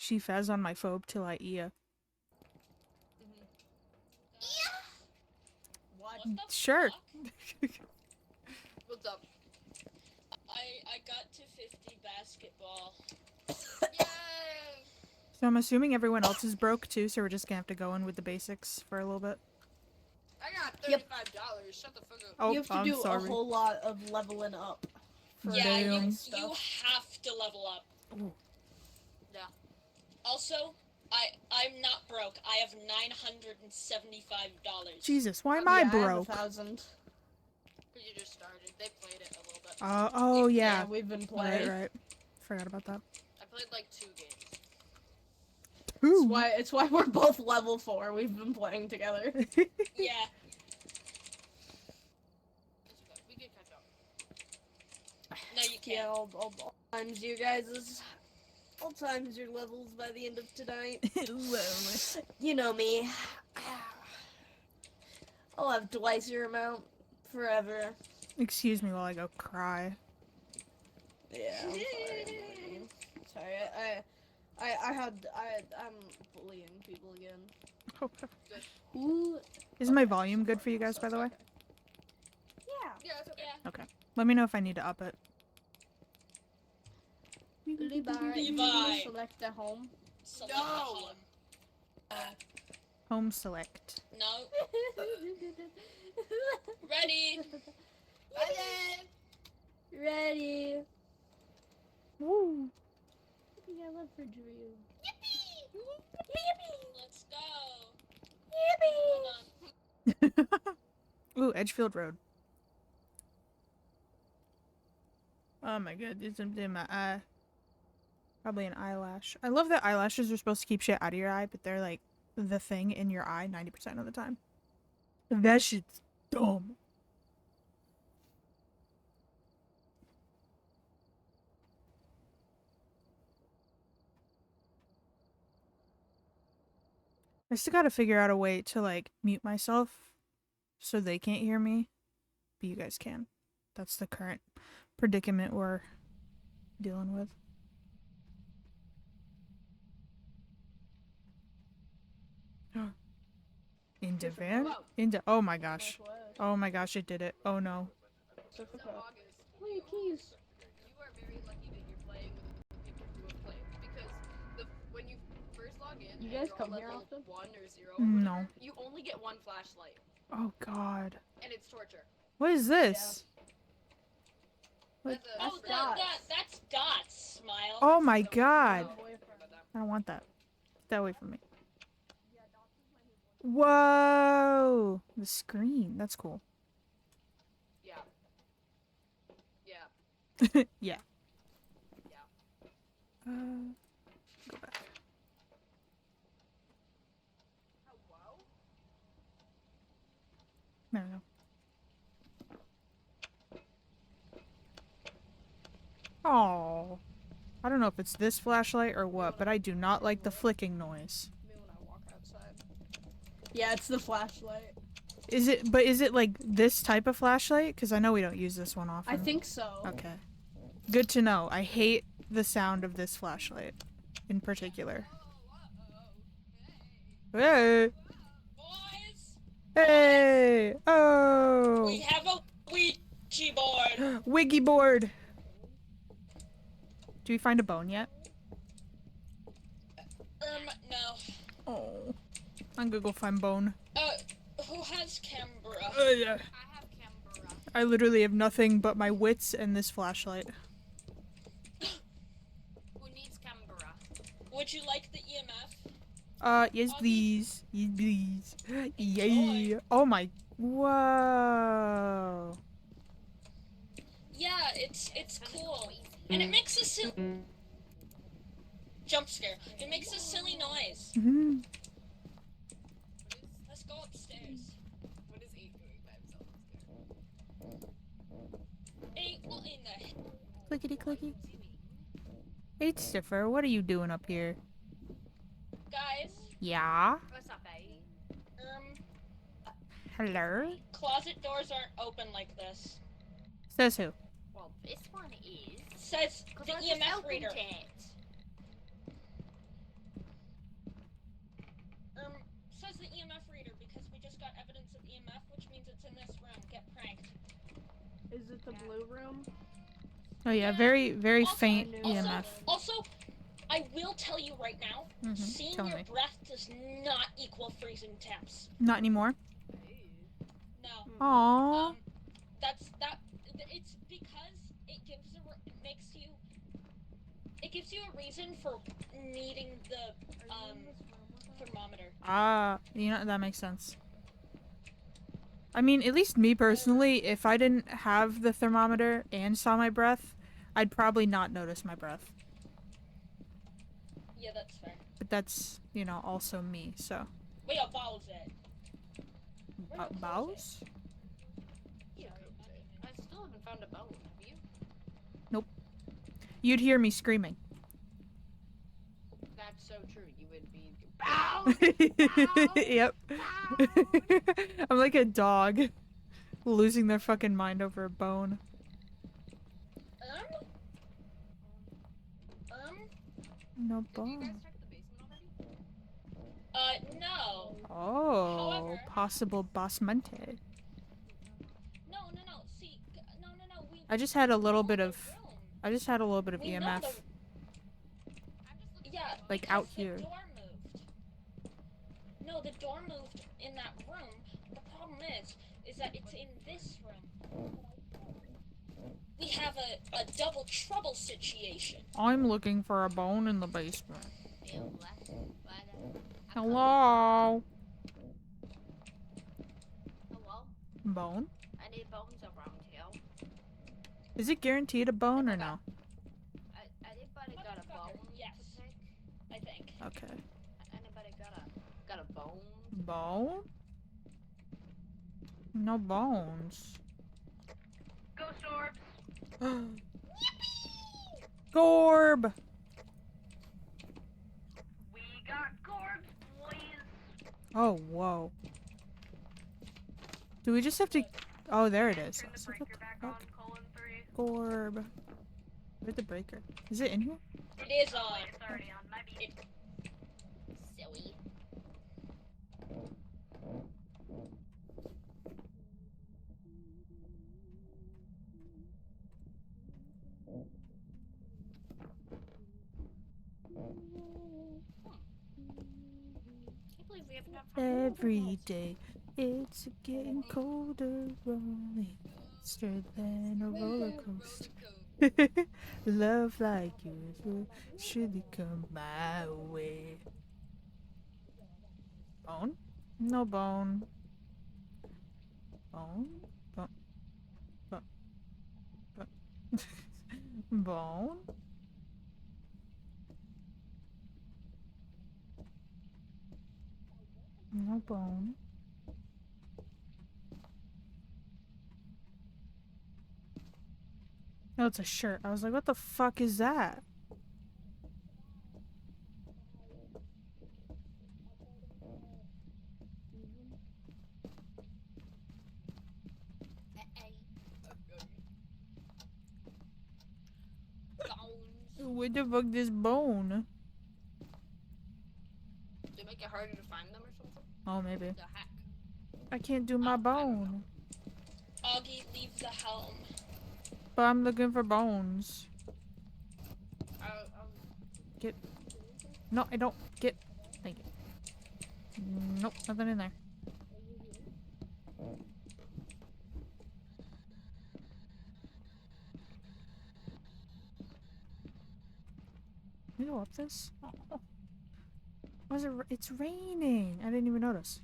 She faz on my phobe till I eat. What? Sure. What's up? I got to 50 basketball. Yay! So I'm assuming everyone else is broke too, so we're just gonna have to go in with the basics for a little bit. I got $35. Shut the fuck up. Oh, You have to I'm do sorry. a whole lot of leveling up. For Yeah, you Damn. have to level up. Ooh. Yeah. Also, I'm not broke. I have $975. Jesus, why am I I have broke? 1,000. Because you just started. They played it a little bit. Oh Yeah, yeah. we've been playing. Right. Forgot about that. I played like 2 games. Ooh. It's why we're both level 4. We've been playing together. Yeah. We can catch up. No, you Yeah, can't. all times you guys' all times your levels by the end of tonight. You know me. I'll have twice your amount forever. Excuse me while I go cry. Yeah, I'm sorry. I'm bullying people again. Okay. Who? Is my volume good for you guys, by the way? Yeah. Yeah, it's okay. Yeah. Okay. Let me know if I need to up it. Levi. Select the home. Select No. home. Home select. No. Ready. Ready. Woo. I love for Drew. Let's go. Hold on. Ooh, Edgefield Road. Oh my god, there's something in my eye. Probably an eyelash. I love that eyelashes are supposed to keep shit out of your eye, but they're like the thing in your eye 90% of the time. That shit's dumb. I still gotta figure out a way to like mute myself so they can't hear me, but you guys can. That's the current predicament we're dealing with. Into van? Into oh my gosh. Oh my gosh, it did it. Oh no. So August, Wait, keys. you are very lucky that you're playing with the people who have played. Because when you first log in, You and guys you're come on here level often? 1 or 0 or No. whatever, you only get 1 flashlight. Oh god. And it's torture. What is this? What? That's a Oh, Dots. that's Dots, Smile. Oh my god. Oh. I don't want that. Stay away from me. Whoa! The screen. That's cool. Yeah. Yeah. Yeah. Yeah. Go back. Hello? No, no. Oh. I don't know if it's this flashlight or what, but I do not like the flicking noise. Me when I walk outside. Yeah, it's the flashlight. Is it like this type of flashlight? Because I know we don't use this one often. I think so. Okay. Good to know. I hate the sound of this flashlight in particular. Hey! Boys, Hey! Oh! we have a Ouija board. Wiggy board! Do we find a bone yet? No. Oh. I'm gonna go find bone. Who has Canberra? Yeah. I have Canberra. I literally have nothing but my wits and this flashlight. Who needs Canberra? Would you like the EMF? Yes please. Yes please. Yeah. Enjoy. Oh my. Whoa. Yeah, it's cool. And it makes a silly jump scare. It makes a silly noise. Mhm. Let's go upstairs. What is 8 doing by himself? What in the Clickety clicky. Hey Stiffer, what are you doing up here? guys? Yeah? What's up, babe? Hello? Closet doors aren't open like this. Says who? Well, this one is. Says the EMF reader. because we just got evidence of EMF, which means it's in this room. Get pranked. Is it the blue room? Oh yeah, Yeah. very, very Also- faint also- EMF. Also, I will tell you right now, seeing Tell your me. breath does not equal freezing temps. Not anymore. No. Aww. It's because it gives you a reason for needing the thermometer. You know, that makes sense. I mean, at least me personally, if I didn't have the thermometer and saw my breath, I'd probably not notice my breath. Yeah, that's fair. But that's, you know, also me, so. Wait, a bowl's it. Bows? Yeah, I still haven't found a bone. Have you? Nope. You'd hear me screaming. That's so true. You would be. Yep. I'm like a dog losing their fucking mind over a bone. No Did you bone. guys check the basement already? No. Oh, However- possible basmente. No. See, no. I just had a little bit of room. I just had a little bit of We know EMF. I'm just looking Yeah, for Like, because out here. The door moved. No, the door moved in that room. The problem is that it's in this room. We have a double trouble situation. I'm looking for a bone in the basement. Hello? Hello? Hello? Bone? I need bones around here. Is it guaranteed a bone or no? Anybody got a bone Yes. to pick? I think. Okay. Anybody got a bone? Bone? No bones. Ghost orbs. Gorb! We got gorbs, boys. Oh, whoa. Do we just have to... Oh, there it is. Turn I the was like, breaker what the back fuck? on, :3. Gorb. Where's the breaker? Is it in here? It is on. It's already on. My beat. Silly. Can't believe we haven't got Every day, it's getting colder, rolling faster than a roller coaster. Love like yours will surely come my way. Bone? No bone. Bone? Bone? Bone? Bone? No bone. No, it's a shirt. I was like, what the fuck is that? Where the fuck this bone? They make it harder to find them or something? Oh, maybe. The heck? I can't do my I don't know. bone. Augie, leave the helm. But I'm looking for bones. I'll No, I don't get. Thank you. Nope, nothing in there. Can you go up this? Oh. Was it? It's raining. I didn't even notice.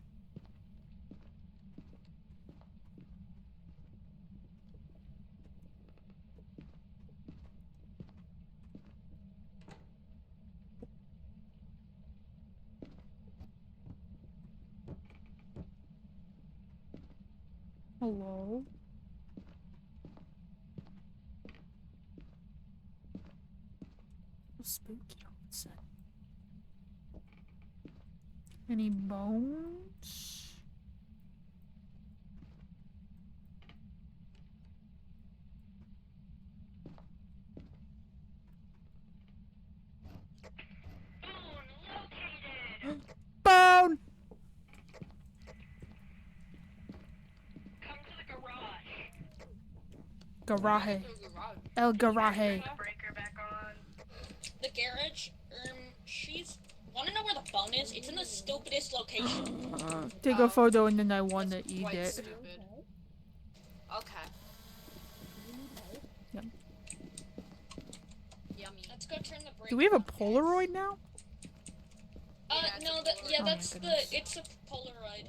Hello? Spooky outside. Any bones? Bone! Garaje. The garage. El Garaje. Breaker back on. The garage, she's... Wanna know where the phone is? It's in the stupidest location. Take Oh. a photo and then I want to That's eat quite it. stupid. Okay. Yum. Yummy. Let's go turn the breaker Do we have a on, guys. Polaroid now? Uh, Yeah, it's no, a that, Polaroid. yeah, Oh my that's goodness. it's a Polaroid.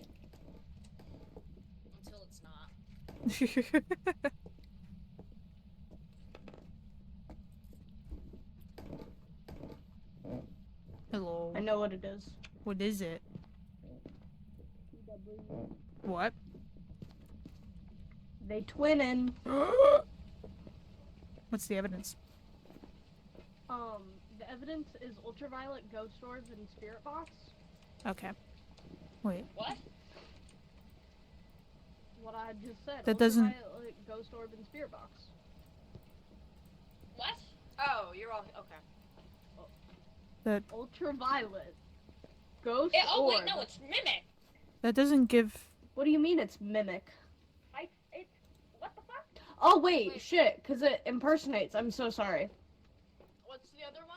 Until it's not. Hello. I know what it is. What is it? What? They twinning. What's the evidence? The evidence is ultraviolet, ghost orbs, and spirit box. Okay. Wait. What? What I just said. That doesn't- Ultraviolet, ghost orb, and spirit box. What? Oh, you're all okay. Ultraviolet, ghost Oh orb. wait, no, it's mimic. That doesn't give. What do you mean it's mimic? It's what the fuck? Oh wait, Wait. shit, because it impersonates. I'm so sorry. What's the other one?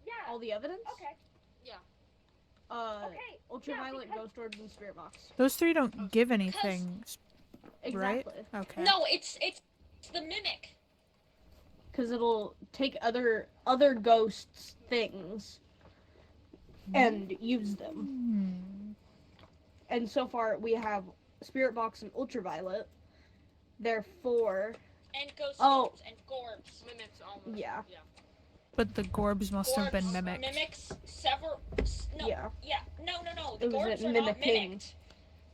Yeah. All the evidence? Okay. Okay. Ultraviolet, because- ghost orbs, and spirit box. Those three don't give anything. Right? Exactly. Okay. No, it's the mimic. Because it'll take other ghosts' things and use them. Hmm. And so far we have spirit box and ultraviolet. Therefore, And ghost Oh. orbs and gorbs. Mimics almost. Yeah. But the Gorbs must have been Gorbs mimicked. mimics several. No. yeah. Yeah. No. The It was gorbs a are not mimicking. mimicked.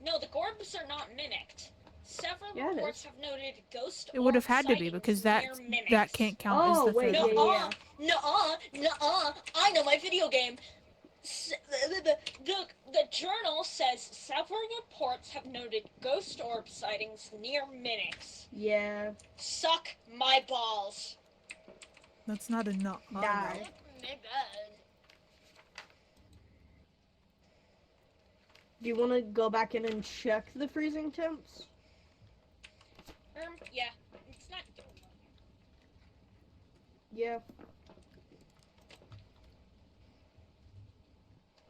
No, the gorbs are not mimicked. Several Yeah, it reports is. have noted ghost. It would have orb had to be sightings because near mimics. that can't count as Oh, the wait, third. yeah, one. Nuh-uh. I know my video game. The journal says several reports have noted ghost orb sightings near mimics. Yeah. Suck my balls. That's not enough. Die. Do you want to go back in and check the freezing temps? Yeah. It's not doing that. Yeah.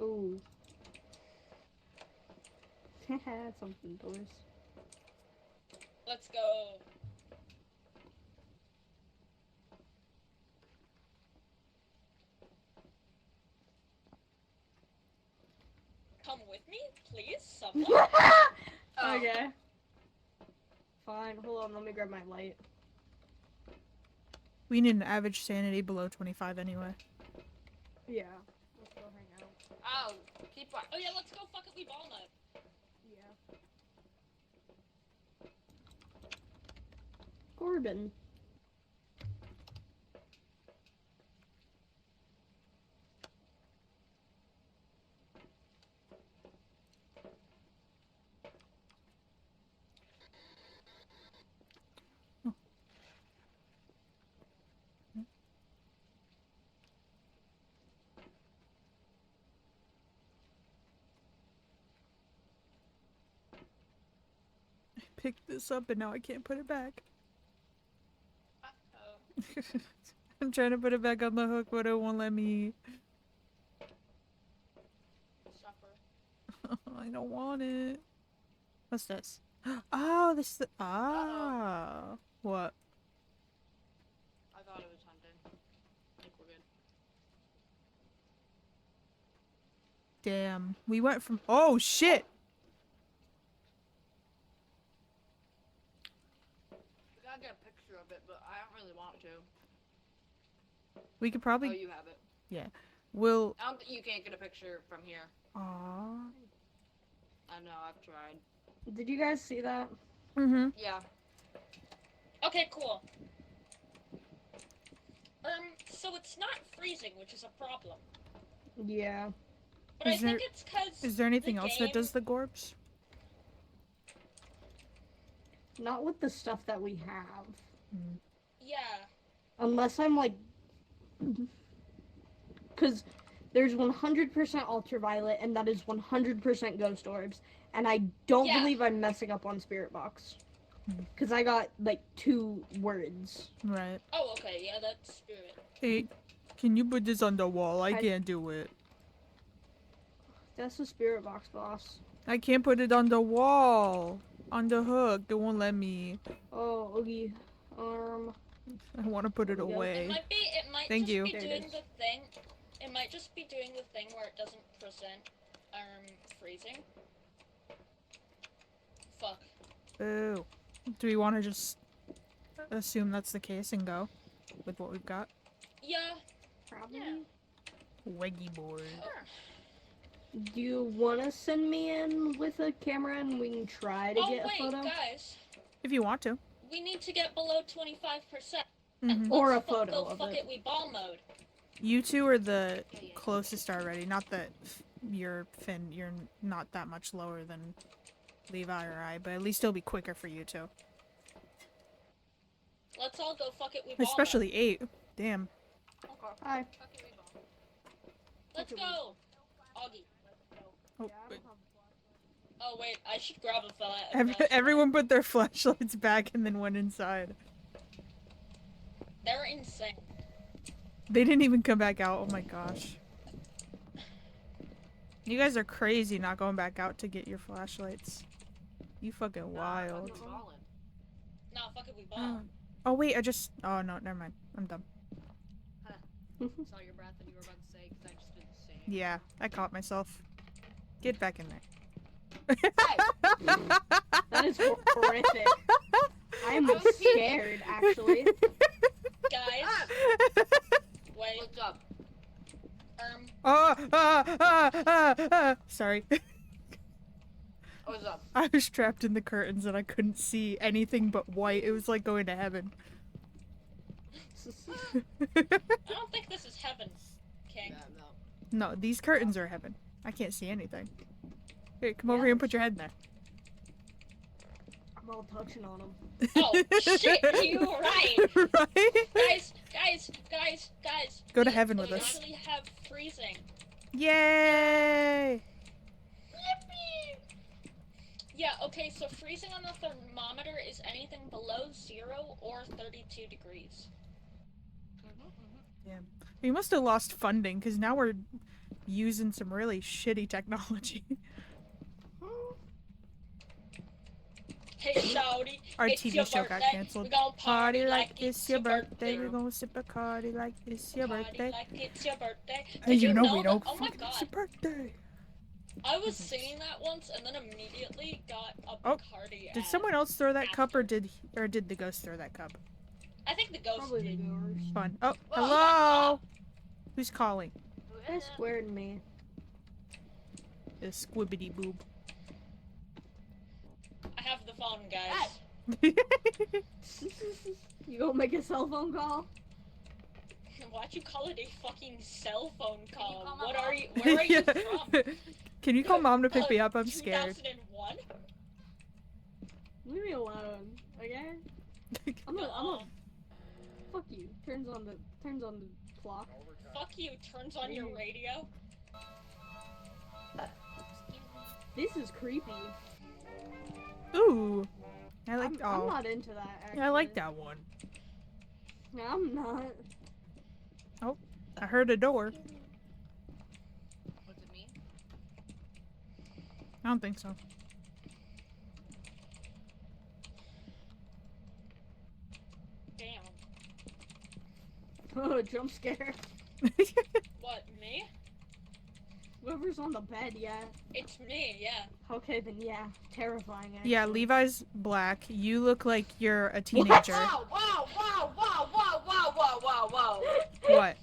Ooh. That's something, boys. Let's go. Come with me, please, someone. Oh. Okay. Fine, hold on, let me grab my light. We need an average sanity below 25 anyway. Yeah. Let's go hang out. Oh, keep on. Oh yeah, let's go fuck it, leave Walnut. Yeah. Corbin. I picked this up and now I can't put it back. Uh-oh. I'm trying to put it back on the hook, but it won't let me. Suffer. I don't want it. What's this? Oh, this is the. Ah. What? I thought it was hunting. I think we're good. Damn. We went from. Oh, shit! We gotta get a picture of it, but I don't really want to. We could Oh, probably. you have it. We'll. I don't think you can't get a picture from here. Aw. I know, I've tried. Did you guys see that? Mm-hmm. Yeah. Okay, cool. So it's not freezing, which is a problem. Yeah. But Is I think it's because Is there anything the else game... that does the Gorbs? Not with the stuff that we have. Yeah. Unless I'm like... Because there's 100% ultraviolet, and that is 100% ghost orbs. And I don't Yeah. believe I'm messing up on Spirit Box. Because I got like 2 words. Right. Oh, okay, yeah, that's spirit. 8. Can you put this on the wall? I I- can't do it. That's the spirit box, boss. I can't put it on the wall. On the hook. They won't let me. Oh, Oogie. I want to put it There we go. away. It might Thank just you. be There it doing is. the thing. It might just be doing the thing where it doesn't present, freezing. Fuck. Boo. Do we want to just assume that's the case and go with what we've got? Yeah. Probably. Yeah. Weggy board. Do you want to send me in with a camera and we can try to Oh, get a wait, photo? guys. If you want to. We need to get below 25%. Mhm. Or Let's a photo go of fuck it. it, we ball mode. You two are the closest already. Not that you're Finn, you're not that much lower than Levi or I, but at least it'll be quicker for you two. Let's all go fuck it, we ball Especially 8. Damn. mode. Hi. Fuck it, we ball. Let's go. Augie. Oh, wait. Oh, wait, I should grab a flashlight. Everyone put their flashlights back and then went inside. They're insane. They didn't even come back out. Oh my gosh. You guys are crazy not going back out to get your flashlights. You fucking wild. Fuck it, we ballin'. Nah, fuck it, we ball. Oh wait, I just... Oh no, never mind. I'm dumb. Saw your breath and you were about to say, because I just did the same. Yeah, I caught myself. Get back in there. That is horrific. I'm I was scared, actually. Guys, Ah! wait, What's up? Sorry. What's up? I was trapped in the curtains and I couldn't see anything but white. It was like going to heaven. I don't think this is heaven, King. Yeah, no. No, these curtains are heaven. I can't see anything. Here, come over here and put your head in there. I'm all touching on him. Oh, shit, you're right. Right? Guys. Go to we- heaven with we us. actually have freezing. Yay! Yippee! Yeah, okay, so freezing on the thermometer is anything below 0 or 32 degrees. We must have lost funding because now we're using some really shitty technology. Hey, shawty, Our it's TV your show got birthday. canceled. We gon' Party like it's your birthday. We're gonna sip a cardi like it's your Party birthday. like it's your birthday. Hey, Did you know we that- don't. Oh my Fucking It's your god. birthday. I was singing that once and then immediately got a Oh, Bacardi Did ad. someone else throw that cup, or after. did the ghost throw that cup? I think the ghost Probably the did. doors. Fun. Oh, Well, hello. Who's calling? They squared me. The squibbity boob. I have the phone, guys. You gonna make a cell phone call? Why'd you call it a fucking cell phone call? call my What mom? are you? Where are you from? Can you call mom to pick me up? I'm scared. 2001? Leave me alone, okay? I'm a fuck you. Turns on the clock. Fuck you, turns on your radio. This is creepy. Ooh. I like. I'm not into that. Actually. I like that one. No, I'm not. I heard a door. Was it me? I don't think so. Damn. Oh, jump scare. What, me? Whoever's on the bed, yeah. It's me, yeah. Okay, then yeah. Terrifying, actually. Yeah, Levi's black. You look like you're a teenager. Whoa! What?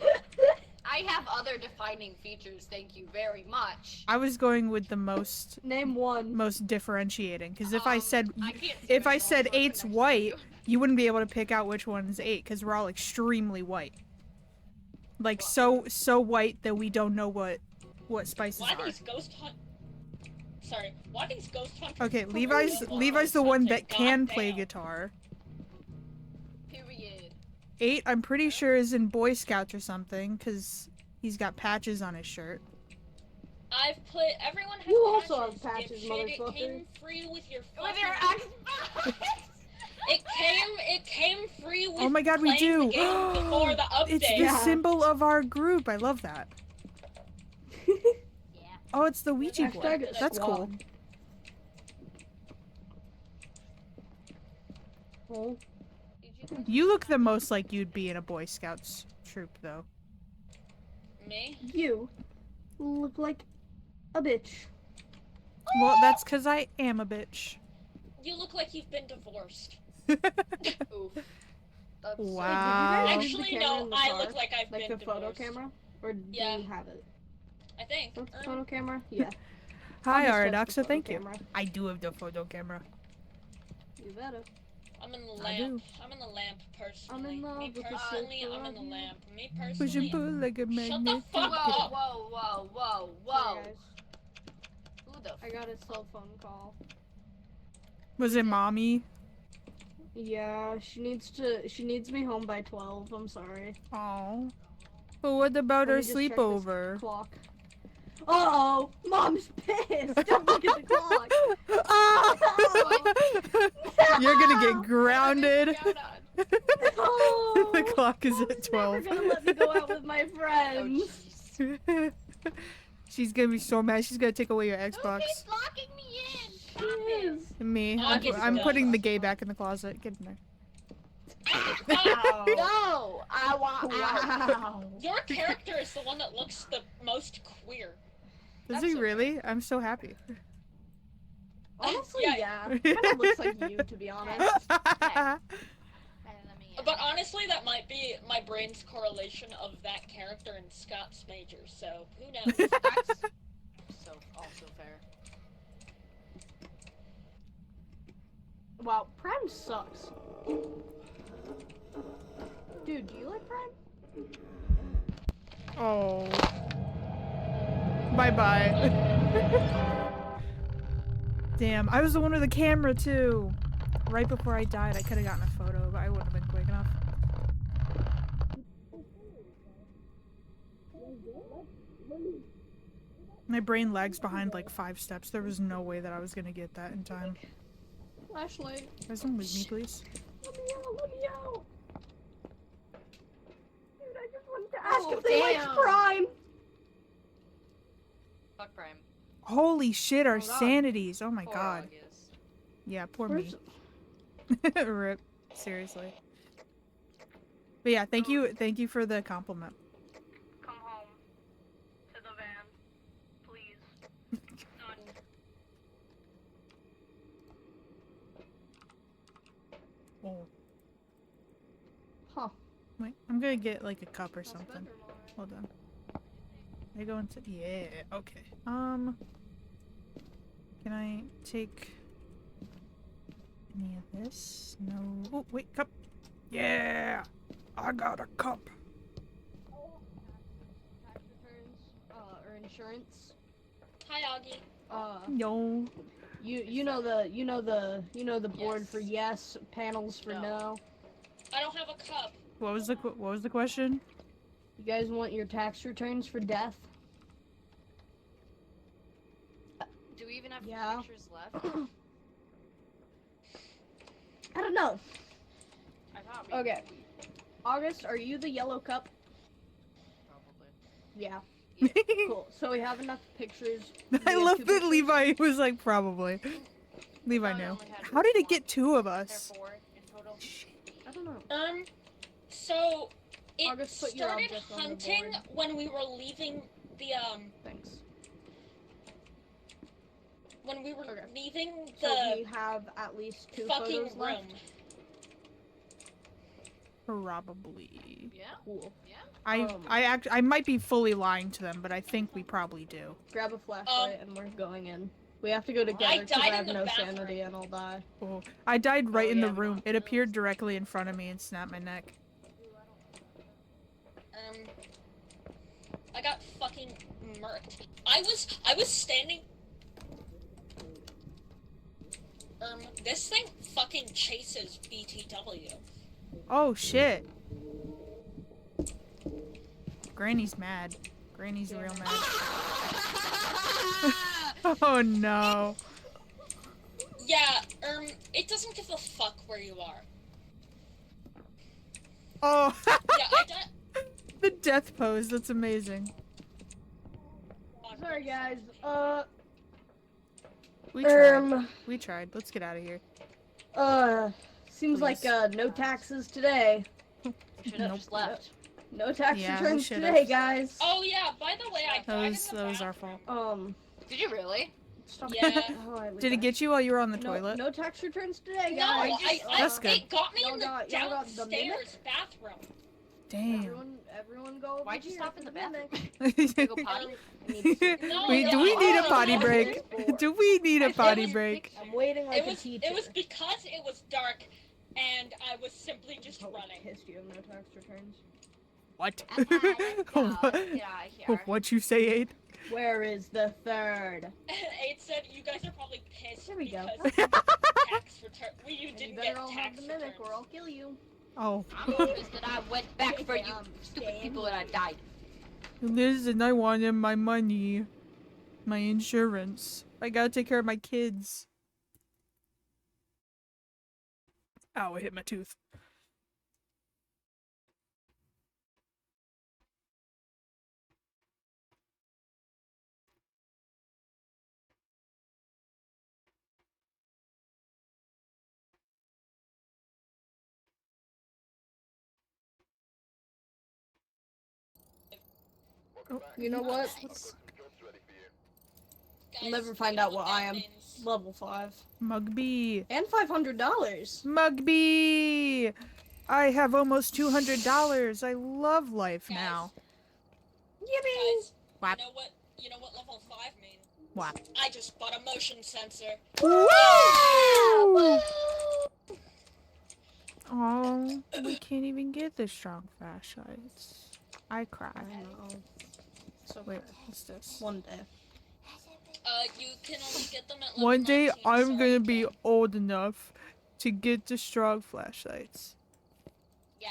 I have other defining features, thank you very much. I was going with the most Name one. differentiating, because if I said I can't see if I myself, said so I'm 8's next to white, you. you wouldn't be able to pick out which one's 8, because we're all extremely white. Like so white that we don't know what spices Why are. these ghost hunt? Sorry, why these ghost hunters? Okay, for Levi's real the ghost one hunting? that can play Goddamn. guitar. Period. 8, I'm pretty sure is in Boy Scouts or something, because he's got patches on his shirt. I've put everyone has You also have patches, dipshit. It motherfucker. came free with your With fucking your Xbox! It came free with Oh my god, we playing do! the game before the update. It's the Yeah. symbol of our group. I love that. Yeah. Oh, it's the Ouija board. Hashtag That's cool. squad. Oh, You look the most like you'd be in a Boy Scouts troop, though. Me? you look like a bitch. Well, that's because I am a bitch. You look like you've been divorced. Oof. That's Wow. Did you guys use the Actually, camera no, in the I car? look like I've Like been the photo divorced. camera? Or do Yeah. you have it? I think. The photo camera? Yeah. Hi, I'll just trust the Aradoxa, thank photo you. camera. I do have the photo camera. You better. I'm in the I do. lamp. I'm in the lamp personally. love Me with the personally, silver I'm in the lining. lamp. Me Push personally. and pull like a Shut the magnet. fuck Whoa, up. whoa, whoa, whoa, whoa. Sorry, guys. Who the I got a cell phone call. Was it mommy? Yeah, she needs me home by 12. I'm sorry. Oh. But what about Let our me just check this sleepover? Clock. Uh-oh! Mom's pissed! Don't look at the clock! Ah! You're gonna get grounded. No! The clock is Mom's at 12. never gonna let me go out with my Oh, friends. jeez. She's gonna be so mad. She's gonna take away your Who Xbox. keeps locking me in? She is. Me. August I'm does. putting the gay back in the closet. Get in there. Ow. No! I want out. Wow. Your character is the one that looks the most queer. Does That's he okay. really? I'm so happy. Honestly, Yeah. yeah. Kinda looks like you, to be honest. But honestly, that might be my brain's correlation of that character and Scott's major, so who knows? That's so also fair. Wow, Prime sucks. Dude, do you like Prime? Oh. Bye-bye. Damn, I was the one with the camera too. Right before I died, I could have gotten a photo, but I wouldn't have been quick enough. My brain lags behind like 5 steps. There was no way that I was gonna get that in time. Flashlight. Guys, don't leave me, please. Let me out, let me out. Dude, I just wanted to ask Oh, if they liked damn. Prime. Fuck Prime. Holy shit, our Oh, God. sanities. Oh my Poor god. August. Yeah, poor Where's- me. Rip. Seriously. But yeah, thank you for the compliment. Come home. To the van. Please. None. Oh. Huh. Wait, I'm gonna get like a cup or something. Hold on. I go into yeah, okay. Can I take any of this? No. Oh, wait, cup. Yeah! I got a cup. Tax returns, or insurance. Hi, Augie. Yo. You know the board for yes, panels for no. I don't have a cup. What was the question? You guys want your tax returns for death? Do we even have Yeah. pictures left? I don't know. I thought we Okay. August, are you the yellow cup? probably. Yeah. Cool. So we have enough pictures. I We have love 2 that pictures? Levi was like, probably. Levi thought I knew. only had How did it one. get 2 of us? There are 4 in total. I don't know. So it August, put your started object on the hunting board. when we were leaving the Thanks. when we were Okay. leaving So the we have at least 2 fucking photos room. left. Probably. Yeah? Cool. Yeah? I might be fully lying to them, but I think we probably do. Grab a flashlight and we're going in. We have to go together I because I died have in the no bathroom. sanity and I'll die. Oh, I died right in yeah, the we room. don't It have appeared those. directly in front of me and snapped my neck. I got fucking murked. I was standing. This thing fucking chases BTW. Oh shit. Granny's mad. Granny's real mad. Oh no. Yeah, it doesn't give a fuck where you are. Oh, Yeah, I don't. the death pose. That's amazing. Sorry, guys. We tried. We tried. Let's get out of here. Seems like Please. no taxes today. Should have just left. No tax Yeah, we returns should've. today, guys. Oh yeah, by the way, I died in the That was our fault. Did you really? Stop. Yeah. Did it get you while you were on the No, toilet? no tax returns today, No, guys. That's good. it got me Y'all in the got the downstairs bathroom. Damn. Everyone go over Why'd you here stop for in the mimic. bathroom? Go potty? No, Do we need a no, potty no. break? Do we need a potty break? I'm waiting like It was a teacher. it was because it was dark, and I was simply just Oh, running. pissed you have no tax returns. What? Let's go. Get out of here. What you say, Aid? Where is the third? It said you guys are probably pissed There we go. because tax return. You And didn't you get better all have tax the mimic returns. or I'll kill you. Oh. I'm pissed that I went back for you stupid people and I died. Listen, I wanted my money. My insurance. I gotta take care of my kids. Ow, I hit my tooth. You know what? Nice. We'll never Guys, find you know out what I am. means? Level 5. Mugby. And $500. Mugby! I have almost $200. I love life Guys, now. Yippee! Guys, What? you know what level 5 means? What? I just bought a motion sensor. Woo! Oh, we can't even get the strong flashlights. I cry. I know. So Wait, what's this? one day. You can only get them at level One day 19, I'm so gonna you be can- old enough to get the strong flashlights. Yeah.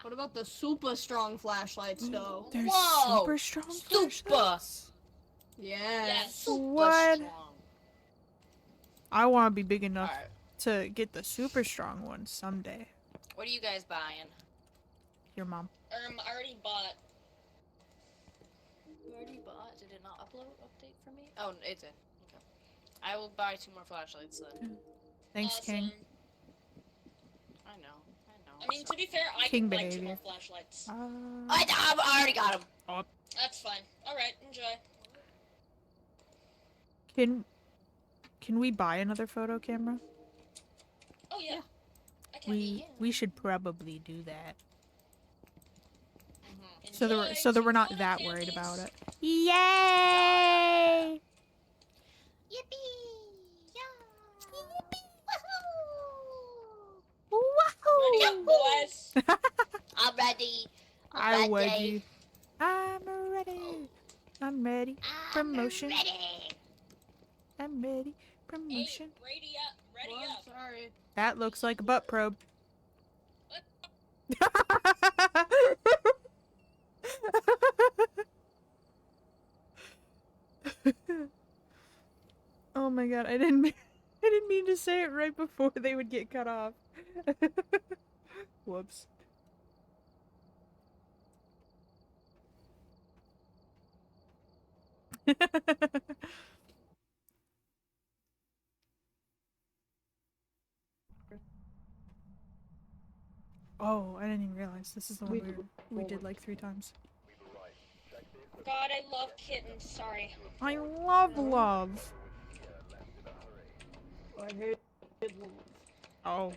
What about the super strong flashlights, though? They're Whoa! super strong Super! flashlights. Yes. Super What? Strong. I want to be big enough Alright, to get the super strong ones someday. what are you guys buying? Your mom. I already bought. You already bought? Did it not update for me? Oh, it did. Okay. I will buy 2 more flashlights then. Thanks, King. Awesome. I know. I mean, to be fair, I King can buy 2 behavior. more flashlights. I already got them. That's fine. Alright, enjoy. Can we buy another photo camera? Oh, yeah. I can. We should probably do that. Enjoy So that we're not photo that worried cameras. about it. Yay! Yippee! Ready up, boys. I'm ready. I'm ready. I'm ready. I'm ready. Promotion. Ready. I'm ready. Hey, Promotion. ready up, ready What? up. Sorry. That looks like a butt probe. Oh my god, I didn't mean to say it right before they would get cut off. Whoops. Oh, I didn't even realize this is the one we did like 3 times. God, I love kittens. Sorry. I love love. I hate Oh.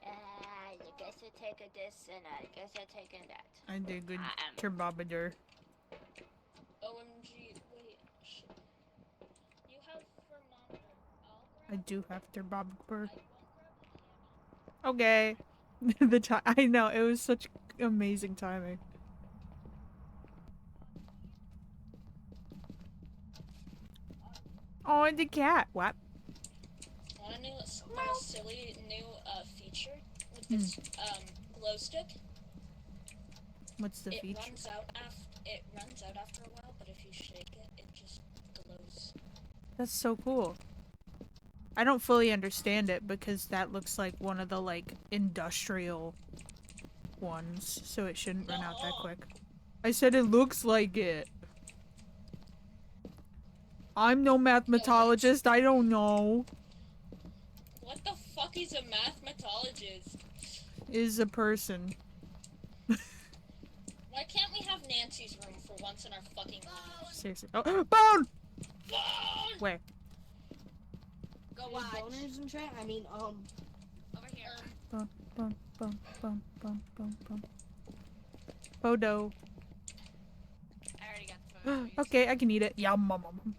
I guess I take this and I guess I take that. I did good I am. turbobadur. OMG, wait. Shit. You have thermometer. I do have turbobadur. I won't grab the Okay. The time I know it was such amazing timing. Oh, the cat. What? Want a little silly new feature with this glow stick? What's the It feature? runs out after a while, but if you shake it, it just glows. That's so cool. I don't fully understand it because that looks like one of the like industrial ones, so it shouldn't run out that quick. I said it looks like it. I'm no mathematologist, I don't know. What the fuck is a mathematologist? Is a person. Why can't we have Nancy's room for once in our fucking lives? Seriously. Oh, bone! Phone! Where? Go Any watch. boners in chat? I mean, Over here. Bone, bone, bone, bone, bone, bone, bone. Photo. I already got the photos. Okay, I can eat it. Yum, yum, yum.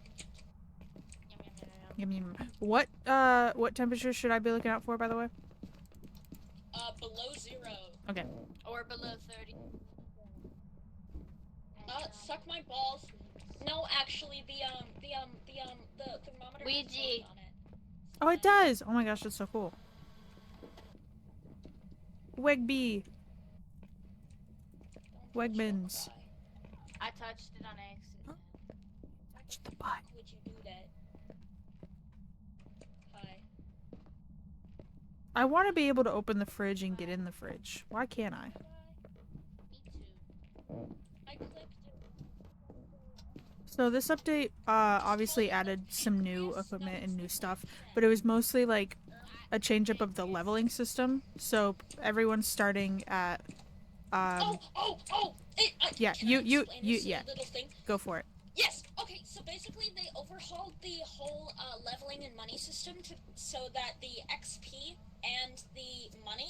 Yum, yum, yum, yum. Yum, yum. What temperature should I be looking out for, by the way? Below 0. Okay. Or below 30. Suck my balls. No, actually, the thermometer has Ouija. words on it. Oh, it does! Oh my gosh, that's so cool. Wegby. Don't touch Wegmans. your guy. I touched it on accident. Touch the butt. Why would you do that? Hi. I want to be able to open the fridge and get in the fridge. Why can't I? Me too. I clicked it. So this update obviously added some new equipment and new stuff, but it was mostly like a change up of the leveling system. So everyone's starting at yeah, Can I explain this yeah, little thing? go for it. Yes. Okay. So basically, they overhauled the whole leveling and money system so that the XP and the money,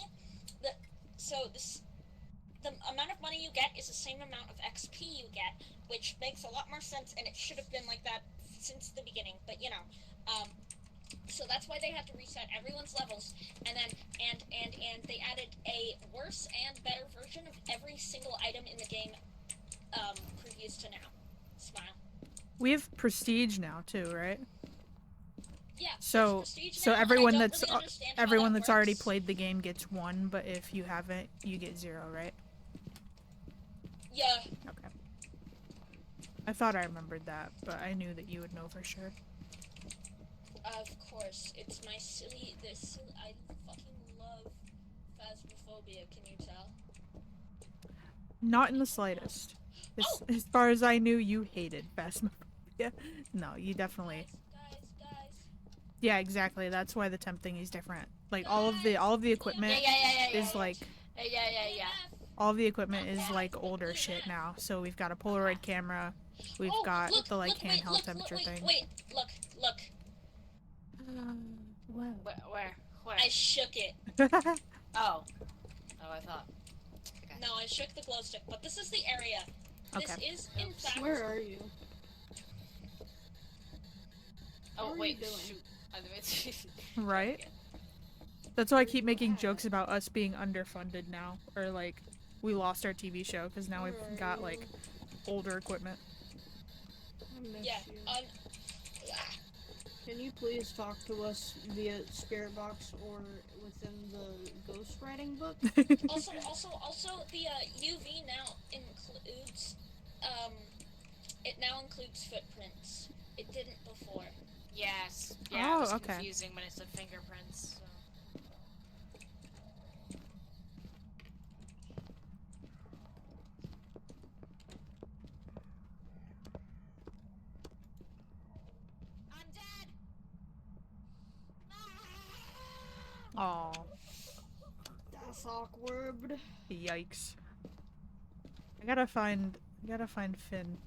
the amount of money you get is the same amount of XP you get, which makes a lot more sense, and it should have been like that since the beginning. But you know, so that's why they had to reset everyone's levels, and then and they added a worse and better version of every single item in the game, previous to now. Smile. We have prestige now too, right? Yeah. So there's prestige so now, and I everyone don't that's really understand how everyone that that's already works. played the game gets 1, but if you haven't, you get 0, right? Yeah. Okay. I thought I remembered that, but I knew that you would know for sure. Of course, it's my silly. I fucking love Phasmophobia. Can you tell? Not in the slightest. Oh! As far as I knew, you hated Phasmophobia. No, you definitely. Guys. Yeah, exactly. That's why the temp thing is different. Like all of the equipment is like Yeah. all of the equipment is like older shit now. So we've got a Polaroid camera, we've got the like handheld temperature thing. Wait, look. Where? I shook it. Oh, I thought. Okay. No, I shook the glow stick, but this is the area. This Okay. is, in fact... where are you? Oh What are wait, you doing? shoot. Right? That's why I keep making jokes about us being underfunded now, or like we lost our TV show because now we've got like older equipment. I miss Yeah, you. Can you please talk to us via spirit box or within the ghostwriting book? Also, the UV now includes, it now includes footprints. It didn't before. Yes. Yeah, it was Oh, okay. confusing when it said fingerprints. So. I'm dead. Aw, That's awkward. yikes! I gotta find Finn.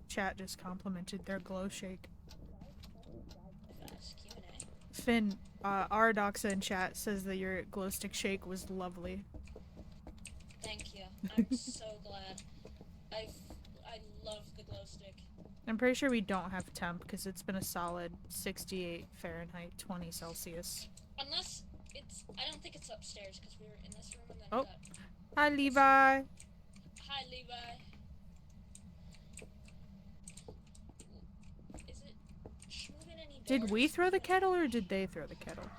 Chat just complimented their glow shake. Fast Q&A. Finn, Aradoxa in chat says that your glow stick shake was lovely. Thank you. I'm so glad. I love the glow stick. I'm pretty sure we don't have temp because it's been a solid 68 Fahrenheit, 20 Celsius. Unless it's, I don't think it's upstairs because we were in this room and then Oh. got... Hi, Levi. Hi, Levi. Is it moving any doors? Did we throw the kettle or did they throw the kettle?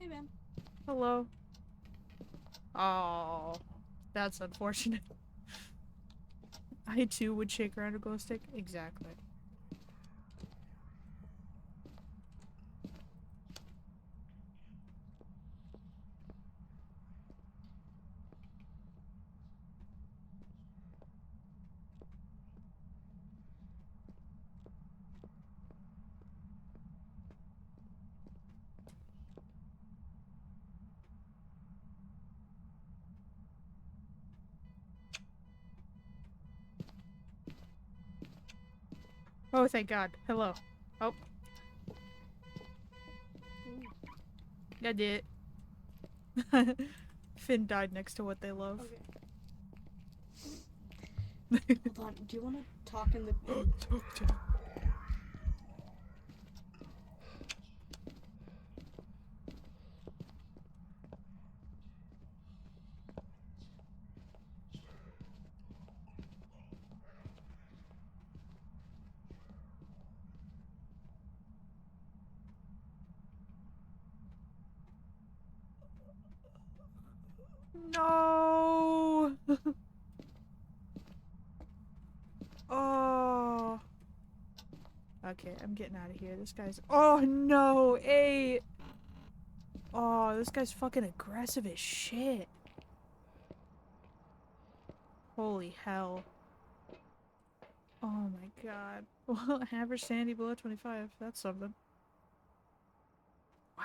Hey, man. Hello. Oh, that's unfortunate. I too would shake around a glow stick. Exactly. Oh, thank God. Hello. Oh. I did. Finn died next to what they love. Okay. Hold on. Do you want to talk in the? Talk to. No. Oh. Okay, I'm getting out of here. This guy's. Oh no, 8. Oh, this guy's fucking aggressive as shit. Holy hell. Oh my God. Well, average sanity below 25. That's something. Wow.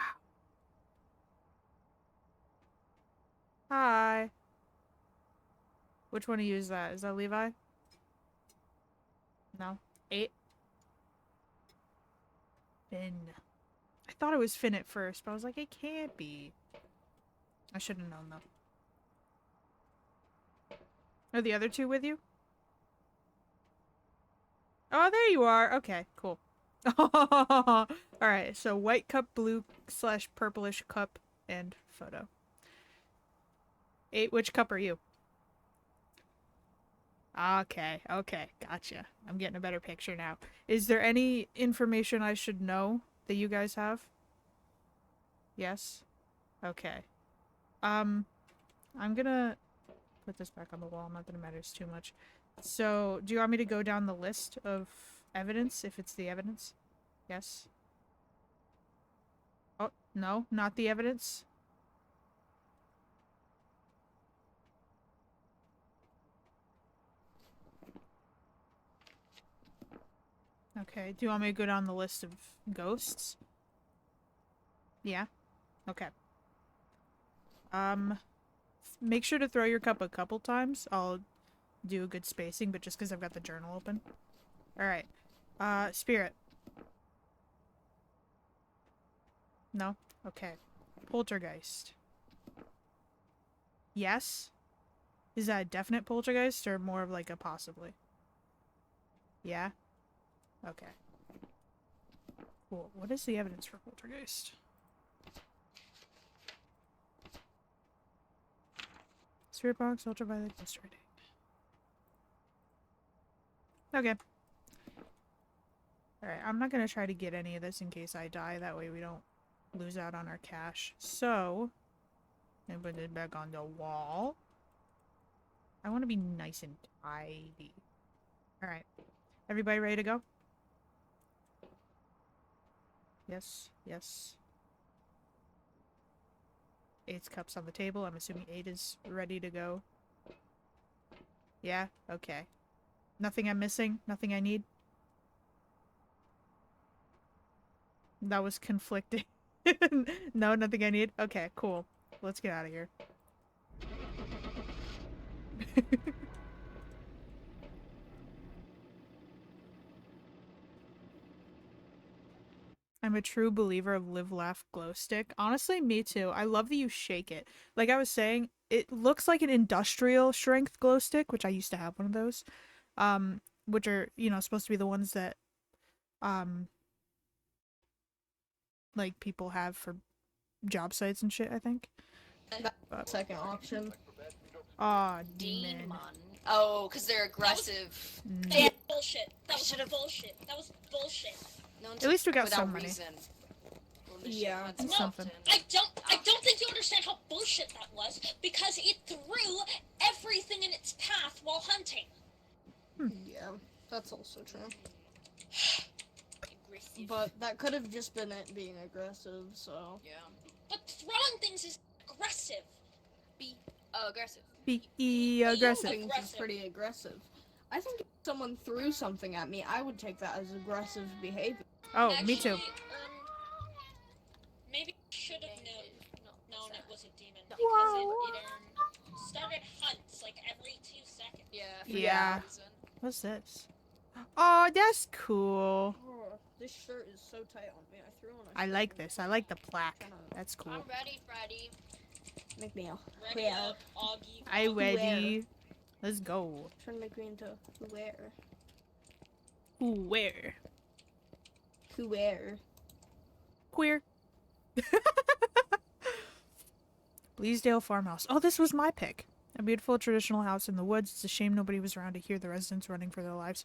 Hi. Which one of you is that? Is that Levi? No. 8. Finn. I thought it was Finn at first, but I was like, it can't be. I should have known though. Are the other 2 with you? Oh, there you are. Okay, cool. Alright, so white cup, blue / purplish cup, and photo. 8, which cup are you? Okay, okay, gotcha. I'm getting a better picture now. Is there any information I should know that you guys have? Yes? Okay. I'm gonna put this back on the wall. Not that it matters too much. So, do you want me to go down the list of evidence, if it's the evidence? Yes? Oh, no, not the evidence? Okay, do you want me to go down the list of ghosts? Yeah? Okay. Make sure to throw your cup a couple times. I'll do a good spacing, but just because I've got the journal open. Alright. Spirit. No? Okay. Poltergeist. Yes? Is that a definite poltergeist, or more of like a possibly? Yeah? Okay. Cool. What is the evidence for poltergeist? Spirit box, ultraviolet, ghost rating. Okay. Alright, I'm not gonna try to get any of this in case I die. That way we don't lose out on our cash. So, I'm gonna put it back on the wall. I want to be nice and tidy. Alright. Everybody ready to go? Yes, yes. 8's cups on the table. I'm assuming 8 is ready to go. Yeah? Okay. Nothing I'm missing? Nothing I need? That was conflicting. No, nothing I need? Okay, cool. Let's get out of here. I'm a true believer of live, laugh, glow stick. Honestly, me too. I love that you shake it. Like I was saying, it looks like an industrial strength glow stick, which I used to have one of those. Which are, you know, supposed to be the ones that, like people have for job sites and shit, I think. But, Second option. aw, Demon. demon. Oh, because they're aggressive. That was bullshit. That was bullshit. That was bullshit. No, At least we got without some money. reason. in this Yeah. shit less Something. often. I don't think you understand how bullshit that was, because it threw everything in its path while hunting. Yeah, that's also true. Aggressive. But that could have just been it being aggressive, so. Yeah. But throwing things is aggressive. Be aggressive. Be aggressive. Things is pretty aggressive. I think if someone threw something at me, I would take that as aggressive behavior. Oh, Actually, me too. Maybe I should have known it was a demon, because Wow. it started hunts like every 2 seconds. Yeah. Yeah. Reason. What's this? Oh, that's cool. Oh, this shirt is so tight on me. I threw on a I shirt like and this. I like the plaque. That's cool. I'm ready, Freddy. Make me a Ready where? up, Augie. I ready. Let's go. Trying to make me into where? Ooh, where? Where? Queer. Bleasdale Farmhouse. Oh, this was my pick. A beautiful traditional house in the woods. It's a shame nobody was around to hear the residents running for their lives.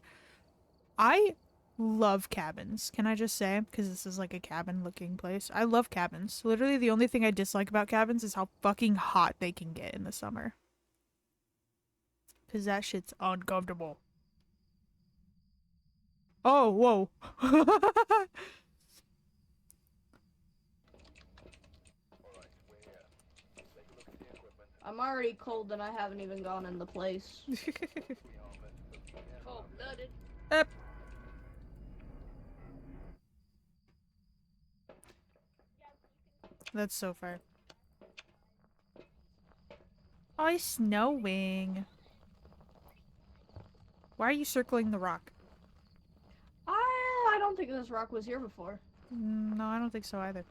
I love cabins. Can I just say? Because this is like a cabin-looking place. I love cabins. Literally, the only thing I dislike about cabins is how fucking hot they can get in the summer. Because that shit's uncomfortable. Oh, whoa. I'm already cold and I haven't even gone in the place. Cold-blooded. Up. That's so far. Oh, it's snowing. Why are you circling the rock? I don't think this rock was here before. No, I don't think so either.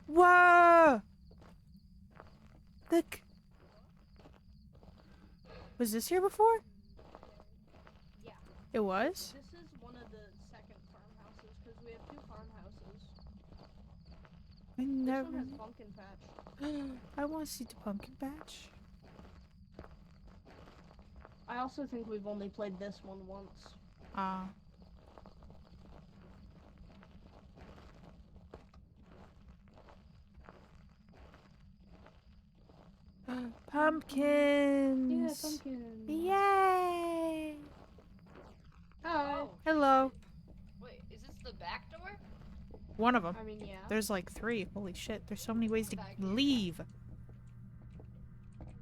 Whoa! Look. Was this here before? Yeah. It was? This is one of the second farmhouses because we have 2 farmhouses. I This never. one has pumpkin patch. I want to see the pumpkin patch. I also think we've only played this one once. Ah. Pumpkins! Yeah, pumpkin. Yay! Hi. Oh, Hello. wait, is this the back door? One of them. I mean, yeah. There's like 3. Holy shit. There's so many ways to Back here. leave.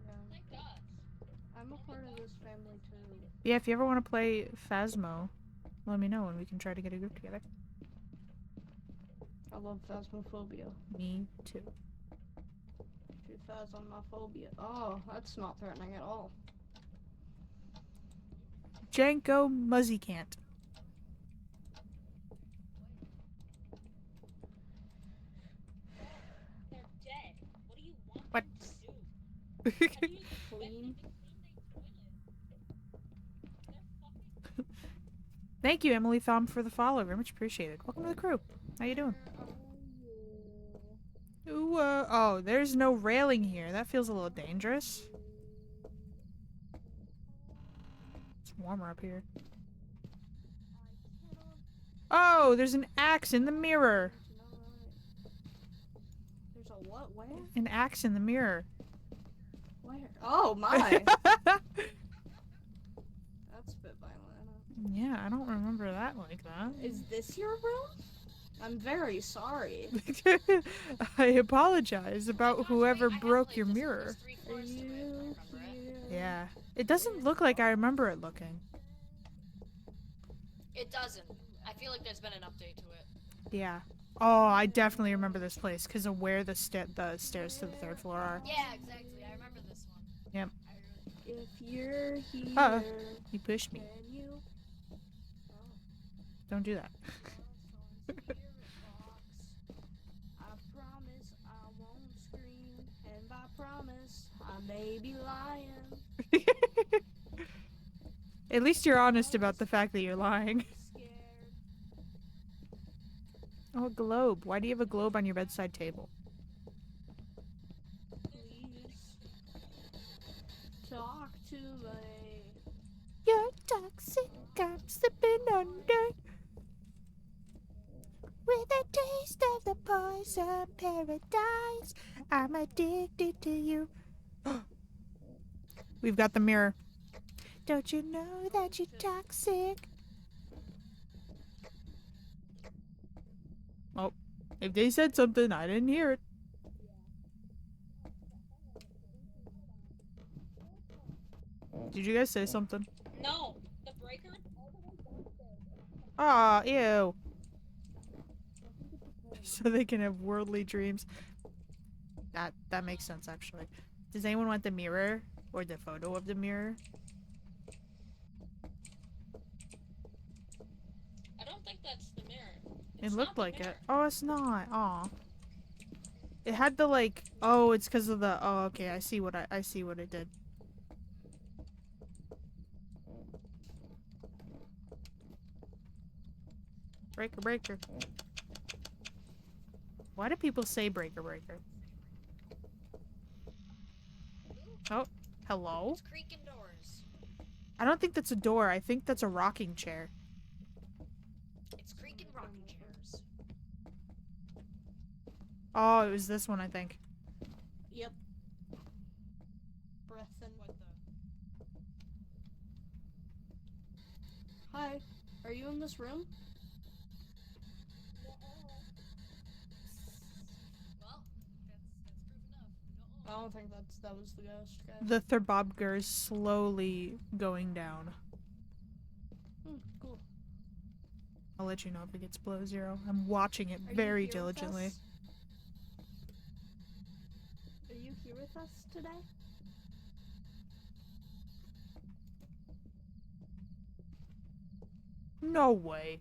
Yeah. Thank God. I'm a part of this family too. Yeah, if you ever want to play Phasmo, let me know and we can try to get a group together. I love Phasmophobia. Me too. Phasmophobia. Oh, that's not threatening at all. Janko Muzzycant. They're dead. What do you want What? them to do? Have you Clean. Thank you, Emily Thom, for the follow. Very much appreciated. Welcome to the crew. How you doing? Ooh, oh, there's no railing here. That feels a little dangerous. It's warmer up here. Oh, there's an axe in the mirror. There's a what? Where? An axe in the mirror. Where? Oh my! That's a bit violent. Yeah, I don't remember that like that. Is this your room? I'm very sorry. I apologize about Gosh, whoever wait, I have broke played your this one. mirror. There's 3 floors to it, if I You remember it. Yeah. It doesn't look like I remember it looking. It doesn't. I feel like there's been an update to it. Yeah. Oh, I definitely remember this place because of where the stairs to the 3rd floor are. Yeah, exactly. I remember this one. Yep. I really If you're here, Uh-uh. You pushed me. can you? Don't do that. I promise I won't scream, and I promise I may be lying. At least you're honest about the fact that you're lying. Scared. Oh, a globe. Why do you have a globe on your bedside table? Please talk to me. You're toxic. I'm slipping under. some paradise. I'm addicted to you. We've got the mirror. Don't you know that you're toxic? Oh, if they said something, I didn't hear it. Did you guys say something? No, the breaker. Aw, ew. So they can have worldly dreams. That makes sense, actually. Does anyone want the mirror? Or the photo of the mirror? I don't think that's the mirror. It It's looked not the like mirror. it. Oh, it's not. Aw. It had the, like... Oh, it's because of the... Oh, okay. I see what I see what it did. Breaker, breaker. Why do people say breaker, breaker? Oh, hello? It's creaking doors. I don't think that's a door. I think that's a rocking chair. It's creaking rocking chairs. Oh, it was this one, I think. Yep. Breath and What the? Hi. Are you in this room? Well, that's proof enough. I don't think that was the ghost guy. The Thurbobger is slowly going down. Cool. I'll let you know if it gets below 0. I'm watching it Are you very here with diligently. us? Are you here with us today? No way.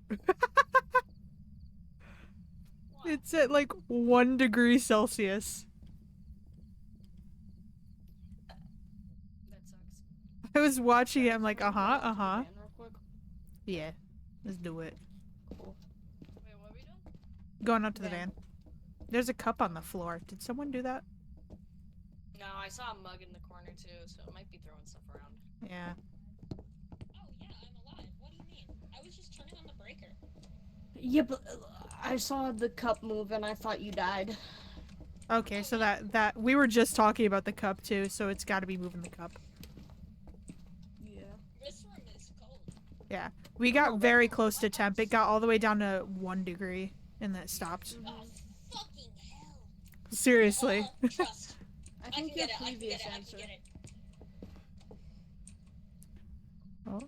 It's at like 1 degree Celsius. That sucks. I was watching it, I'm like, Can we go out to the uh-huh. van real quick? Yeah, let's do it. Cool. Wait, what are we doing? Going up to the Van. van. There's a cup on the floor. Did someone do that? No, I saw a mug in the corner too, so it might be throwing stuff around. Yeah. Oh yeah, I'm alive. What do you mean? I was just turning on the breaker. Yeah, but I saw the cup move and I thought you died. Okay, so that we were just talking about the cup too, so it's got to be moving the cup. Yeah. This room is cold. Yeah. We got very close to temp. It got all the way down to 1 degree and then it stopped. Oh fucking hell! Seriously. Trust. I I think can your get it. I can previous get it. I answer. can get it. Oh.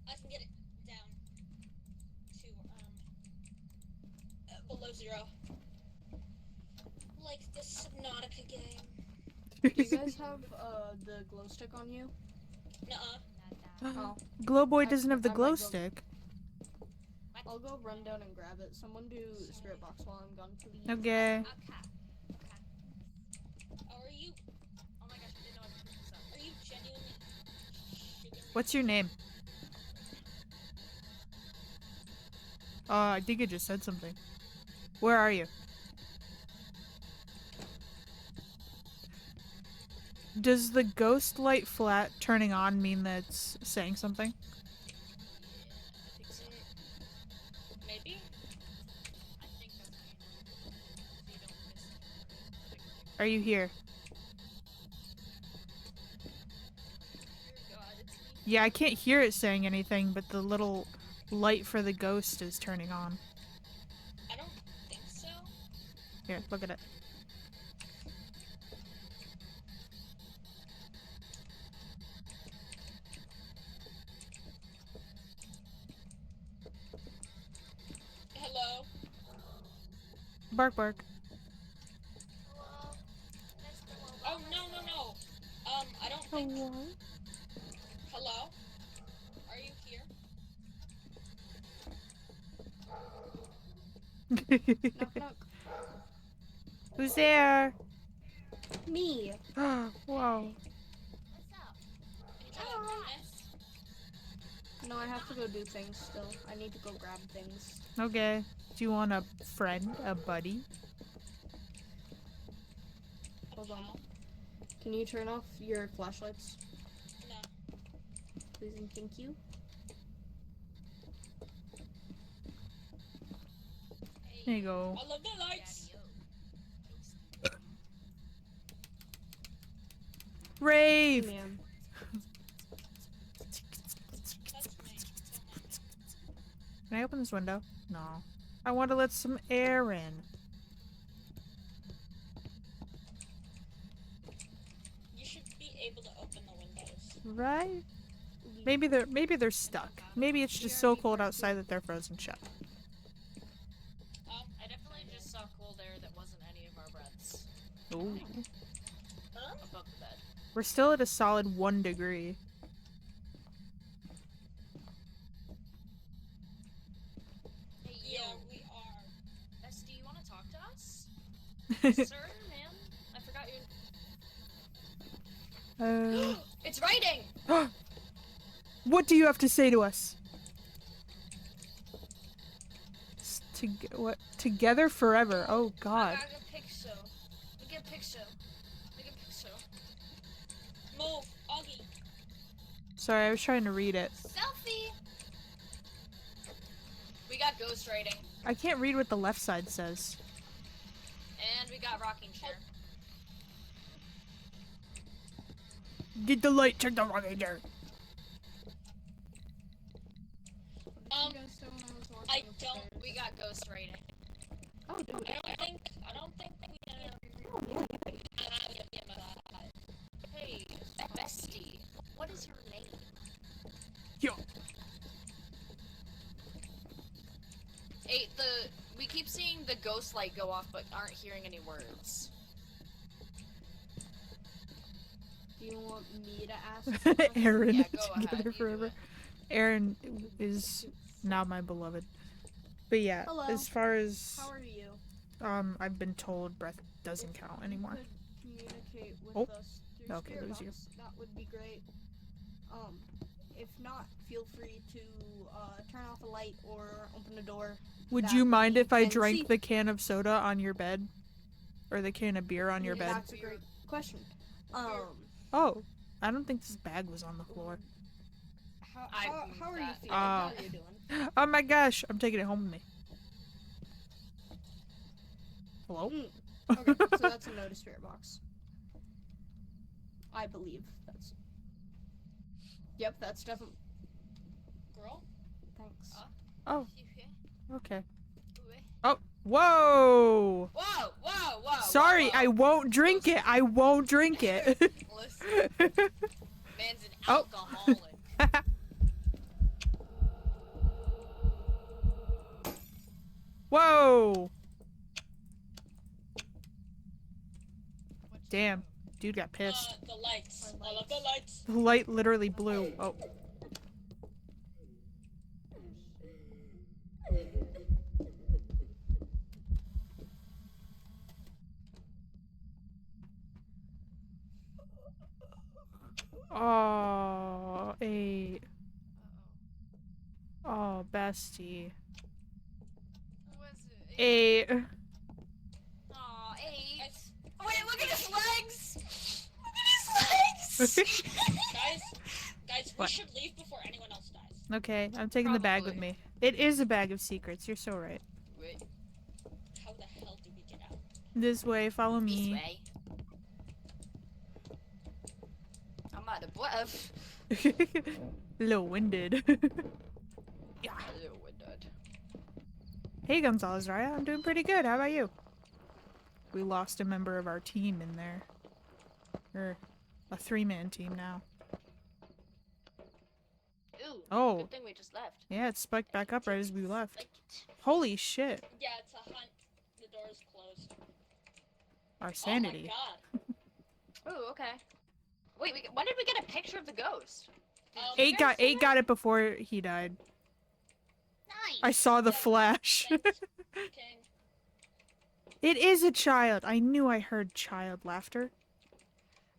I can get it down to below 0. Like the Subnautica game. Do you guys have the glow stick on you? Nuh-uh. Oh. Glowboy doesn't have the I might glow go- stick. I'll go run down and grab it. Someone do spirit box while I'm gone, please. Okay. Okay. Are you Oh my gosh, I didn't know I could pick this up. are you genuinely shitting What's your name? I think it just said something. Where are you? Does the ghost light flat turning on mean that it's saying something? Fix it. Maybe? I think that's how you know. So you don't miss Are you here? Dear God, it's me. Yeah, I can't hear it saying anything, but the little light for the ghost is turning on. I don't think so. Here, look at it. Hello? Bark, bark. Hello? Oh no no no. I don't think Hello? Are you here? Knock knock. Who's there? Me. Wow. What's up? Can you try to run this? No, I have to go do things still. I need to go grab things. Okay. Do you want a friend? A buddy? Hold on. Can you turn off your flashlights, No. please and thank you? There you go. I love the lights. rave. Man. That's me. Can I open this window? No. I want to let some air in. You should be able to open the windows. Right? Maybe they're stuck. Maybe it's just so cold outside that they're frozen shut. I definitely just saw cold air that wasn't any of our breaths Ooh. Huh? above the bed. We're still at a solid 1 degree. Hey, Yeah, yo, we are. Bestie, you want to talk to us? Sir, man, I forgot your. It's writing. What do you have to say to us? What? Together forever. Oh God. I got a picture. Look at a picture. Look at a picture. Move, Augie. Sorry, I was trying to read it. Selfie. We got ghost writing, I can't read what the left side says. and we got rocking chair. Get the light, check the rocking chair. I don't. We got ghost writing. I don't think we can. Hey, Bestie, what is your name? Yo. Hey, we keep seeing the ghost light go off, but aren't hearing any words. Do you want me to ask? Aaron, Yeah, go ahead, together you do forever. it. Aaron is now my beloved. But yeah, Hello. as far as How are you? I've been told breath doesn't count anymore. Could communicate with Oh. us through Okay, spirit it was you. box, that would be great. If not, feel free to turn off a light or open a door. Would That you mind we if I can drank see. the can of soda on your bed? Or the can of beer on your bed? That's a great question. Oh, I don't think this bag was on the floor. I How moved are you that. feeling? How are you doing? Oh my gosh, I'm taking it home with me. Hello? Okay, so that's a no to spirit box. I believe that's. Yep, that's definitely. Girl? Thanks. Oh, okay. Whoa, Oh, whoa! whoa, whoa! Sorry, whoa. I won't drink it. I won't drink it. Listen, man's an Oh. alcoholic. Whoa! Damn, dude got pissed. The lights. All of the lights. The light literally blew. Oh. Oh, eight. Oh, bestie. Who was it? Eight. Aw, 8. Guys, Oh wait, look at his legs! Look at his legs! guys, we What? should leave before anyone else dies. Okay, I'm taking the bag with Probably. me. It is a bag of secrets. You're so right. Wait, How the hell do we get out? This way, follow this me. way. I'm out of breath. Little winded. Yeah. A little winded. Hey, Gonzalez Raya, I'm doing pretty good. How about you? We lost a member of our team in there. Or a 3-man team now. Ooh, Oh. good thing we just left. Yeah, it spiked back up right as we left. Like it. Holy shit. Yeah, it's a hunt. The door is closed. Our sanity. Oh my god. Ooh, okay. Wait, when did we get a picture of the ghost? Eight got it before he died. Nice. I saw the flash. Thanks, King. It is a child. I knew I heard child laughter.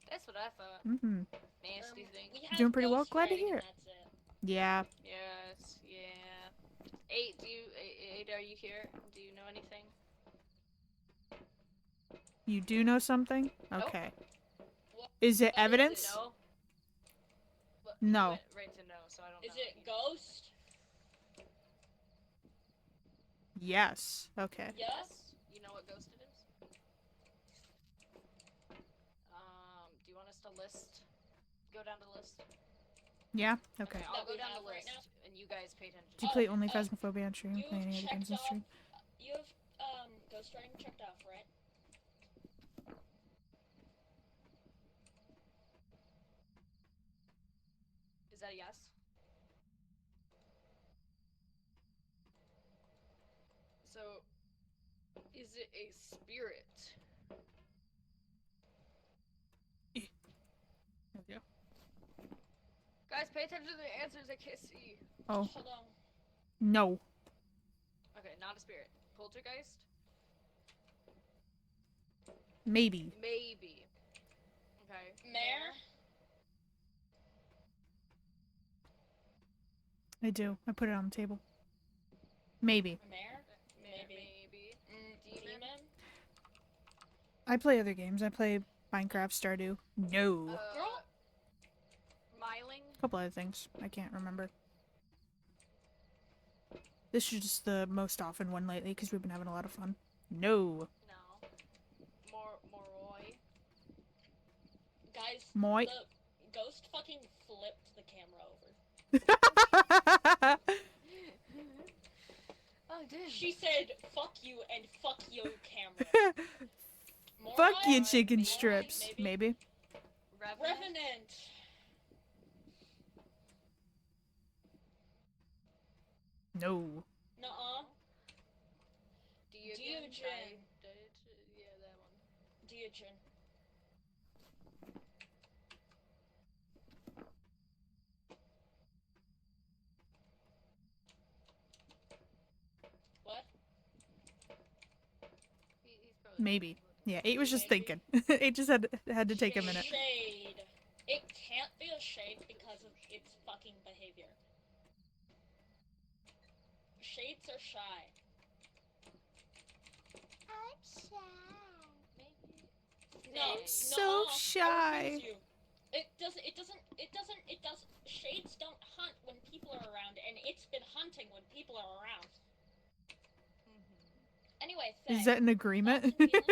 That's what I thought. Mm-hmm. Nasty thing. We have Doing pretty well. ghost Glad to writing hear and it. that's it. Yeah. Yes, yeah. 8, Eight, are you here? Do you know anything? You do know something? Nope. Okay. What- Is it what is evidence? No. But No. you went right to no, so I don't Is know. it ghost? Yes. Okay. Yes. You know what ghost it is? Do you want us to a list. Go down the list. Yeah? Okay. I'll That go we down have the right list, now? and you guys pay attention. Do you play only Phasmophobia on stream? Play any other checked games on off. stream? You have Ghost Riding checked off, right? Is that a yes? So, is it a spirit? There we go. Guys, pay attention to the answers. I can't see. Oh, Hold on. no. Okay, not a spirit. Poltergeist? Maybe. Maybe. Okay. Mare? I do. I put it on the table. Maybe. Mare? Maybe. Demon? I play other games. I play Minecraft, Stardew. No. Girl? Myling? A couple other things. I can't remember. This is just the most often one lately because we've been having a lot of fun. No. No. Moroi? Guys, Moi. the ghost fucking flipped the camera over. Oh, damn. She said, fuck you and fuck your camera. Fuck you, Morai? chicken Morai? strips. Maybe. Revenant. No. Nuh-uh. Diogen? Diogen. Yeah, that one. Diogen. What? He's probably Maybe. Yeah, 8 was just Maybe. thinking. 8 just had to take a minute. Shade. It can't be a shade because of its fucking behavior. Shades are shy. I'm shy. Maybe. No, So nuh-uh. I shy. refuse you. It does. Shades don't hunt when people are around, and it's been hunting when people are around. Anyway, Faye, Is that an agreement? thoughts and feelings?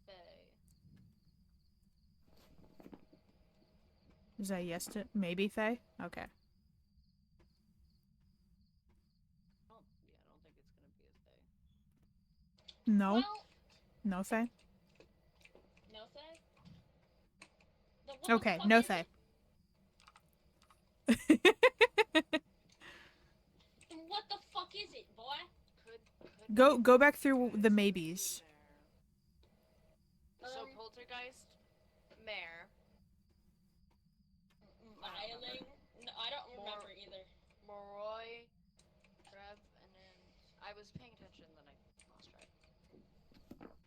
Faye. Is that a yes to maybe Faye? Okay. I don't think it's gonna be a Faye. No. Well, No Faye. no Faye. Then what the Okay, fuck no is Faye. it? Then what the fuck is it, boy? Could Go back through the maybes. So Um, poltergeist, mare, Myling? No, I don't remember either. Moroi, Trev, and then I was paying attention, then I lost track.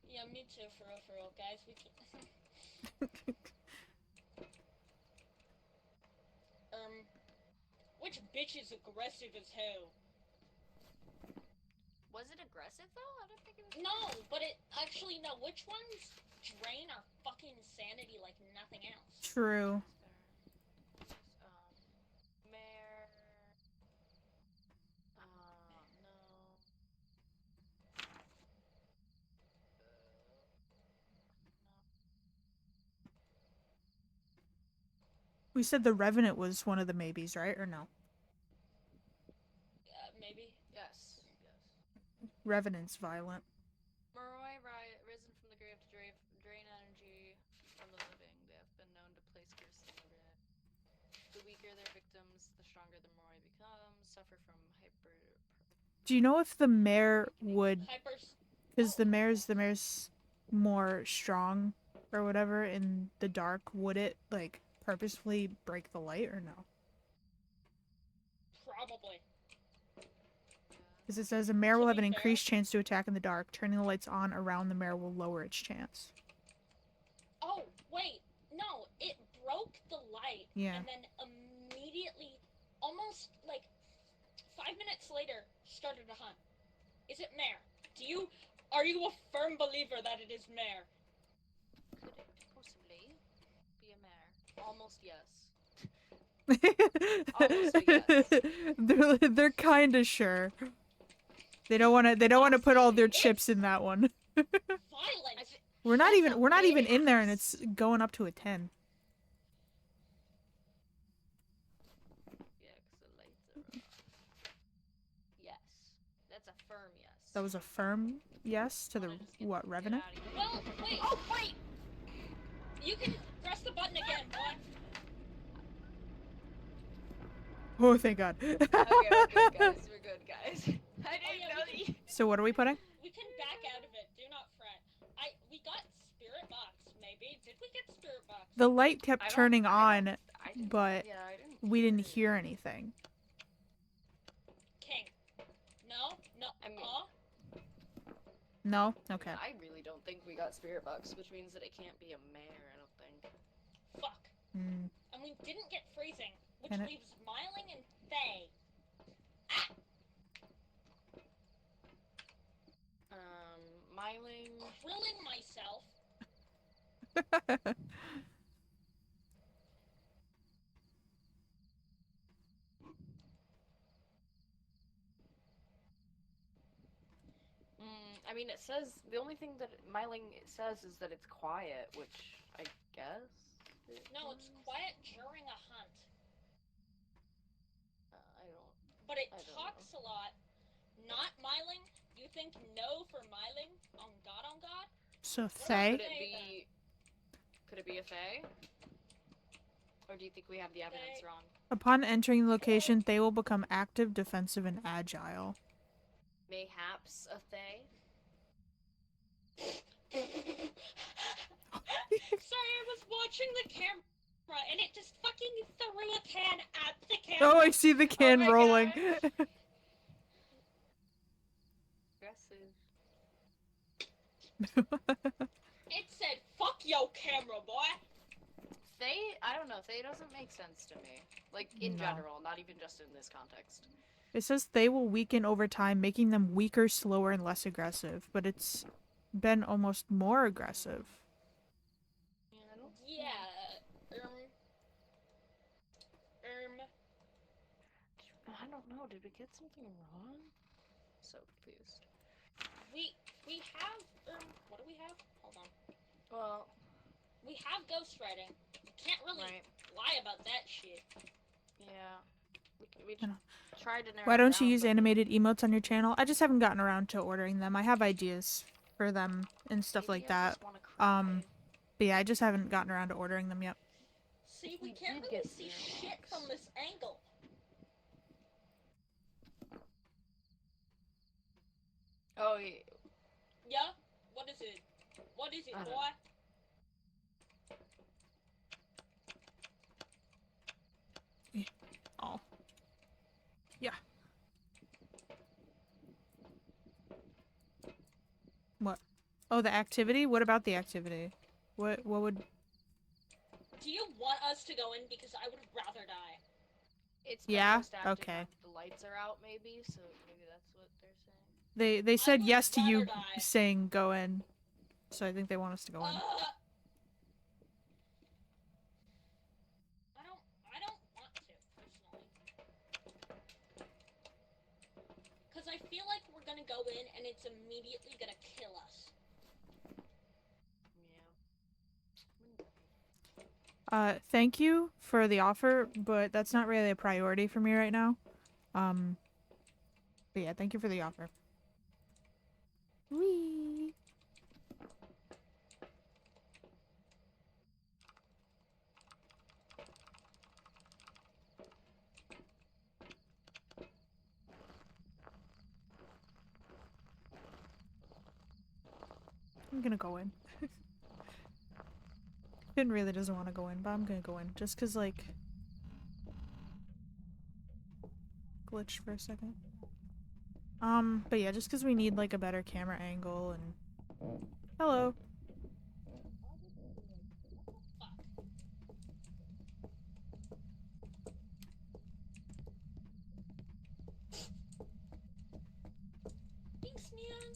Yeah, me too, for real, guys. We can... Which bitch is aggressive as hell? Was it aggressive though? I don't think it was. No, but it actually no. Which ones drain our fucking sanity like nothing else? True. Mare. No. We said the Revenant was one of the maybes, right? Or no? Maybe. Yes. Revenant's violent. Moroi, risen from the grave to drain energy from the living. They have been known to place curses on it. The weaker their victims, the stronger the Moroi becomes. Suffer from hyper. Do you know if the mare would, Hypers. because the mare's more strong or whatever in the dark, would it like purposefully break the light or no? Probably. Because it says a mare will To have an be fair- increased chance to attack in the dark. Turning the lights on around the mare will lower its chance. Oh wait, no! It broke the light. Yeah. And then immediately, almost like 5 minutes later, started to hunt. Is it mare? Are you a firm believer that it is mare? Could it possibly be a mare? Almost yes. They're kind of sure. They don't want to put all their chips in that one. Violent. We're not That's even a we're not big even in there and house. it's going up to a 10. Yeah, 'cause the lights are off. Yes. That's a firm yes. That was a firm yes to the Wanna just what, get revenant? outta here. Well, wait. Oh, wait! You can press the button again, boy. Oh, thank God. Okay, we're good, guys. We're good, guys. I didn't yeah, know we you. So what are we putting? We can back out of it. Do not fret. We got spirit box, maybe. Did we get spirit box? The light kept turning on, I didn't, but yeah, I didn't we didn't hear hear anything. King. No? I mean, No? Okay. I really don't think we got spirit box, which means that it can't be a mare, I don't think. Fuck. Mm. And we didn't get freezing, which And it- leaves Myling and Faye. Myling. Grilling myself. I mean, it says, the only thing that Myling says is that it's quiet, which I guess. No, it's quiet during a hunt. I don't. But it I don't talks a lot. Not Myling. You think no for Myling? On God, on God? So What Faye? about Could it be a Fae? Or do you think we have the evidence Fae. wrong? Upon entering the location, they will become active, defensive, and agile. Mayhaps a Fae? Sorry, I was watching the camera and it just fucking threw a can at the camera. Oh, I see the can my rolling. Aggressive. It said, "Fuck yo camera, boy." Fae? I don't know. Fae doesn't make sense to me. Like, in No. general, not even just in this context. It says they will weaken over time, making them weaker, slower, and less aggressive. But it's been almost more aggressive. Yeah, I don't. Yeah. I don't know. Did we get something wrong? So confused. We have what do we have? Hold on. Well, We have ghostwriting. You can't really right. lie about that shit. Yeah. We I know. tried to narrow Why it don't you down, use but animated emotes on your channel? I just haven't gotten around to ordering them. I have ideas for them and stuff maybe like I that. just wanna cry. But yeah, I just haven't gotten around to ordering them yet. See, If we we can't did really get see spirit shit box. from this angle. Oh, yeah. Yeah? What is it? What is it, I don't boy? know. Oh. Yeah. What? Oh, the activity? What about the activity? What would... Do you want us to go in? Because I would rather die. It's been Yeah? most active Okay. after the lights are out, maybe, so maybe that's what they're saying. They said would yes to you rather die. saying go in. So I think they want us to go in. I don't want to, personally. Because I feel like we're gonna go in and it's immediately gonna kill us. Thank you for the offer, but that's not really a priority for me right now. But yeah, thank you for the offer. Whee! I'm gonna go in. Finn really doesn't want to go in, but I'm gonna go in. Just cause, like... glitched for a second. But yeah, just cause we need, like, a better camera angle and... Hello. Thanks, man.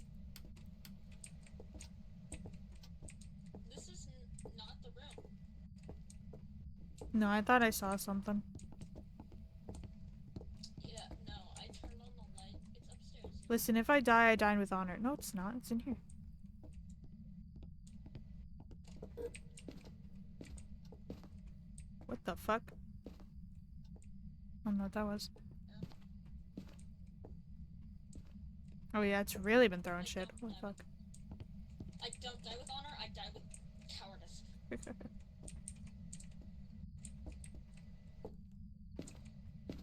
This is not the room. No, I thought I saw something. Yeah, no, I turned on the light. It's upstairs. Listen, if I die, I die with honor. No, it's not. It's in here. fuck? I don't know what that was. Oh yeah, it's really been throwing shit. Holy fuck. I don't die with honor, I die with cowardice.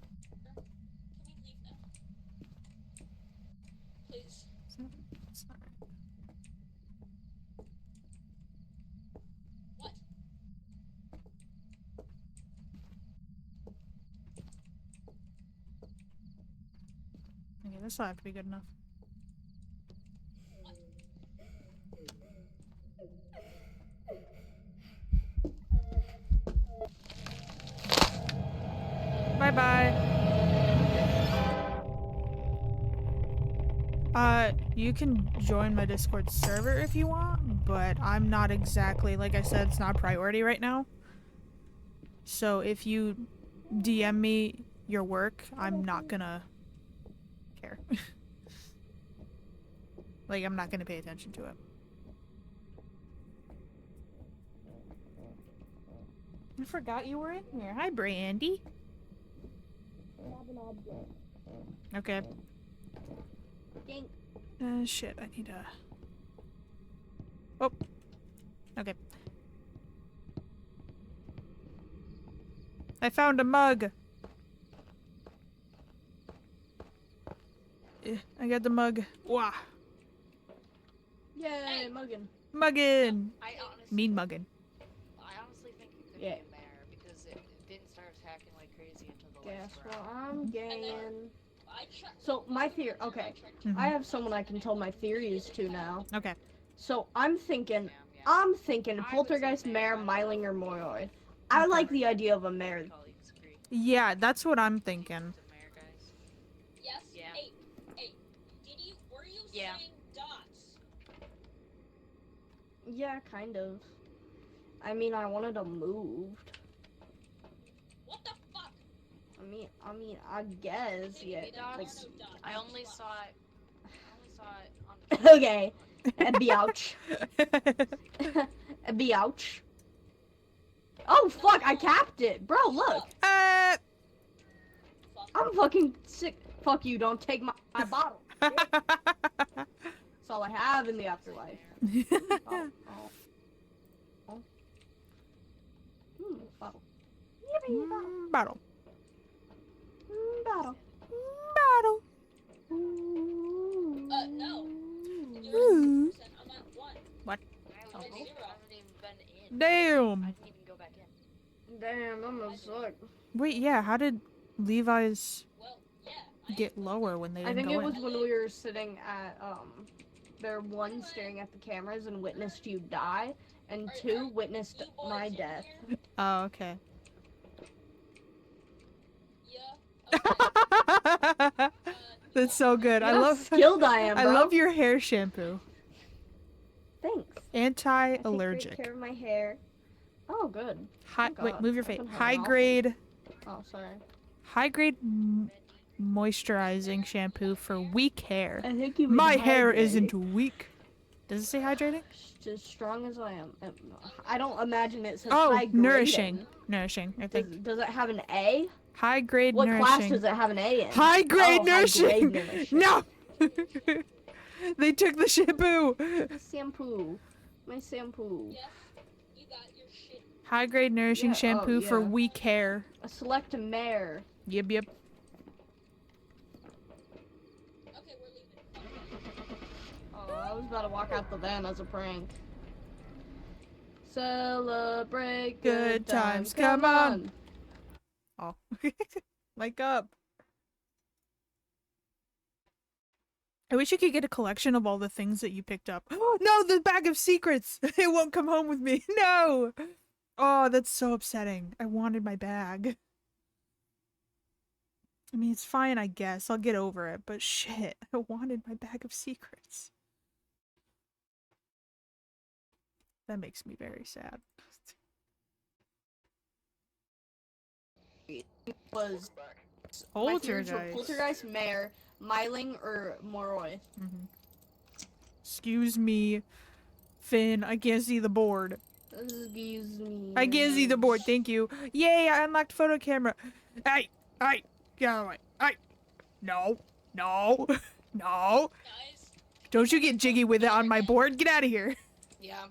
Can we leave now? Please. It's not right. What? Okay, this will have to be good enough. Bye bye. You can join my Discord server if you want, but I'm not exactly, like I said, it's not a priority right now. So if you DM me your work, I'm not gonna care. Like, I'm not gonna pay attention to it. I forgot you were in here. Hi, Brandy. Okay. Shit, I need a... Oh. Okay. I found a mug! I got the mug. Wah! Yay, muggin. Muggin! I honestly, Mean muggin. I honestly think it could Yeah. be a mare because it didn't start attacking like crazy until the Guess last what round. I'm getting. I tried. So, my theory. Okay. I have someone I can tell my theories to now. Okay. So, I'm thinking. Yeah. I'm thinking I would say Poltergeist, mare. Mare, Myling, or Moroi. I Okay. like the idea of a Mare. Colleagues agree. Yeah, that's what I'm thinking. It's a mare, guys. Yes. Yeah. Hey. Were you Yeah. saying dots? Yeah, kind of. I mean, I wanted them moved. What the fuck? I guess, yeah. There are Like, no dots. I only Fuck. saw it on the okay. Be ouch. Be ouch. Oh fuck! I capped it, bro. Look, Uh, Fuck. I'm fucking sick. Fuck you! Don't take my bottle. That's all I have in the afterlife. Oh. Bottle. Yippee, bottle. Bottle. Bottle. Bottle. No. You're Ooh. at 6%. I'm at 1. What? I haven't even been in. Damn. I didn't even go back in. Damn, I'm gonna suck. Wait, yeah, how did Levi's Well, yeah. get lower when they I didn't think go it was in? when we were sitting at there one staring at the cameras and witnessed you die, and two witnessed my death. Oh, okay. Yeah. Okay. That's so good. I Look how love skilled I am, I bro. love your hair shampoo. Thanks. I Anti-allergic. take great care of my hair. Oh, good. High, Thank wait, God. move your I've face. been having High awful- grade, Oh, sorry. high grade moisturizing shampoo for weak hair. I think you. My hair isn't weak. Does it say hydrating? as strong as I am. I don't imagine it says Oh, high grading. nourishing. Nourishing, I Does, think. does it have an A? High grade What class nourishing. does it have an A in? High grade Oh, nourishing. high grade nourishing. No. They took the shampoo. Shampoo. My shampoo. Yes. You got your shit. High grade nourishing Yeah, oh, shampoo for yeah. weak hair. A select mare. Yep, yep. Okay, we're leaving. Oh, I was about to walk out the van as a prank. Celebrate Good times, come on. Oh. Wake up. I wish you could get a collection of all the things that you picked up. No, the bag of secrets! It won't come home with me. No! Oh, that's so upsetting. I wanted my bag. I mean, it's fine, I guess. I'll get over it, but shit, I wanted my bag of secrets. That makes me very sad. Was my Poltergeist. theories were Poltergeist, Mare, Myling, or Moroi. Excuse me, Finn, I can't see the board. Excuse me. I can't see the board, thank you. Yay, I unlocked photo camera. Hey, get out of the way. Hey, no, no, no. Guys, Don't you get jiggy with it on my board. Get out of here. Yeah.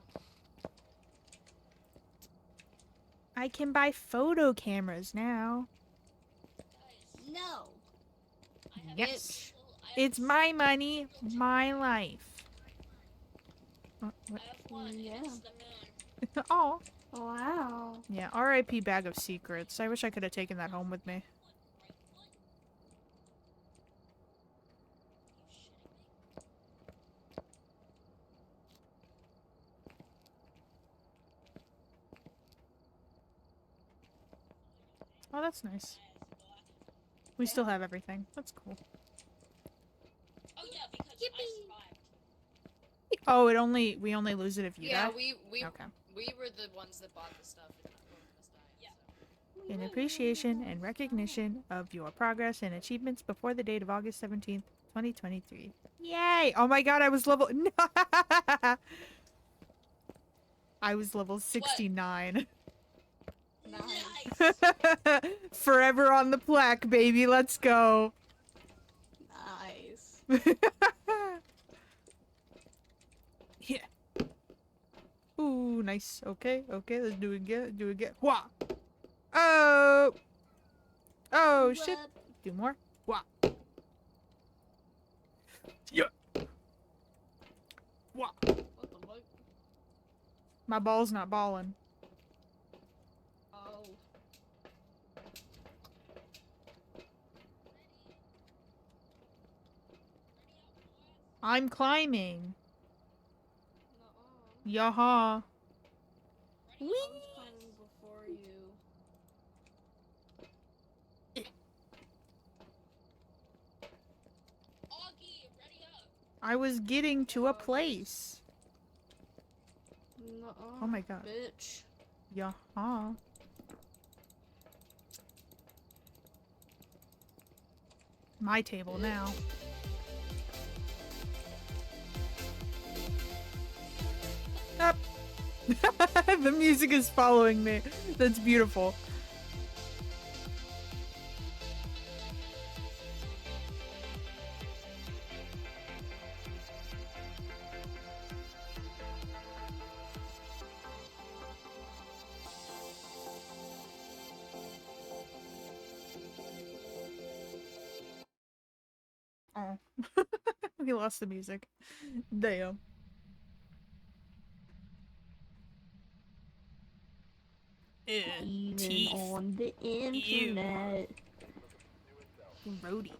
I can buy photo cameras now. guys, No. I have Yes. I have It's my money, my life. Oh, what? I have one, Yeah. and it's the moon. Oh. Wow. Yeah, R.I.P. Bag of Secrets. I wish I could have taken that home with me. Oh, that's nice. We still have everything. That's cool. Oh yeah, because I survived. Oh, we only lose it if you Yeah, die? we Okay. were the ones that bought the stuff and both of us died. Yeah. In appreciation and recognition of your progress and achievements before the date of August 17th, 2023. Yay! Oh my god, I was level... I was level 69. Nice. Forever on the plaque, baby. Let's go. Nice. Yeah. Ooh, nice. Okay, okay, let's do it again. Do it again. Wah! Oh! Oh, shit. What? Do more. Wah! Yeah. Wah! What the fuck? My ball's not balling. Oh. I'm climbing. Nuh-uh. Yaha. I was climbing before you. Augie, ready up. I was getting to a place. Nuh-uh. Oh my god. Bitch. Yaha. My table now. Up. The music is following me. That's beautiful. Oh. We lost the music. Damn. Even Teeth. on the internet. Grody.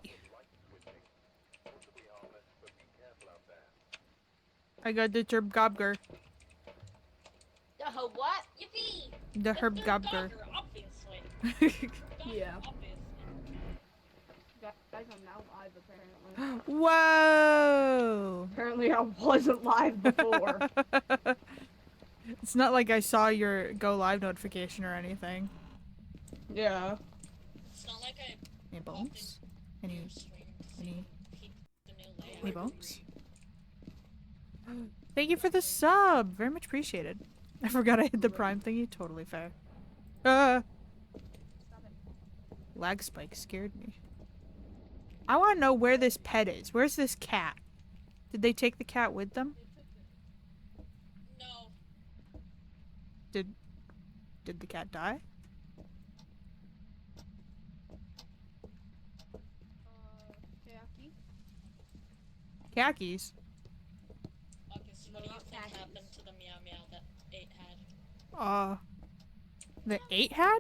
I got the Herb Gobger. The what? Yippee! The Herb Gobger. Obviously. Yeah. Obviously. Guys, I'm now live apparently. Whoa! Apparently I wasn't live before. It's not like I saw your go live notification or anything. Yeah. It's not like I Any bones? Any any the new layout. any bones? Thank you for the sub! Very much appreciated. I forgot I hit the prime thingy. Totally fair. Lag spike scared me. I want to know where this pet is. Where's this cat? Did they take the cat with them? No. Did the cat die? Khaki? Khakis? Okay, so what do you think happened to the meow meow that 8 had? The 8 had?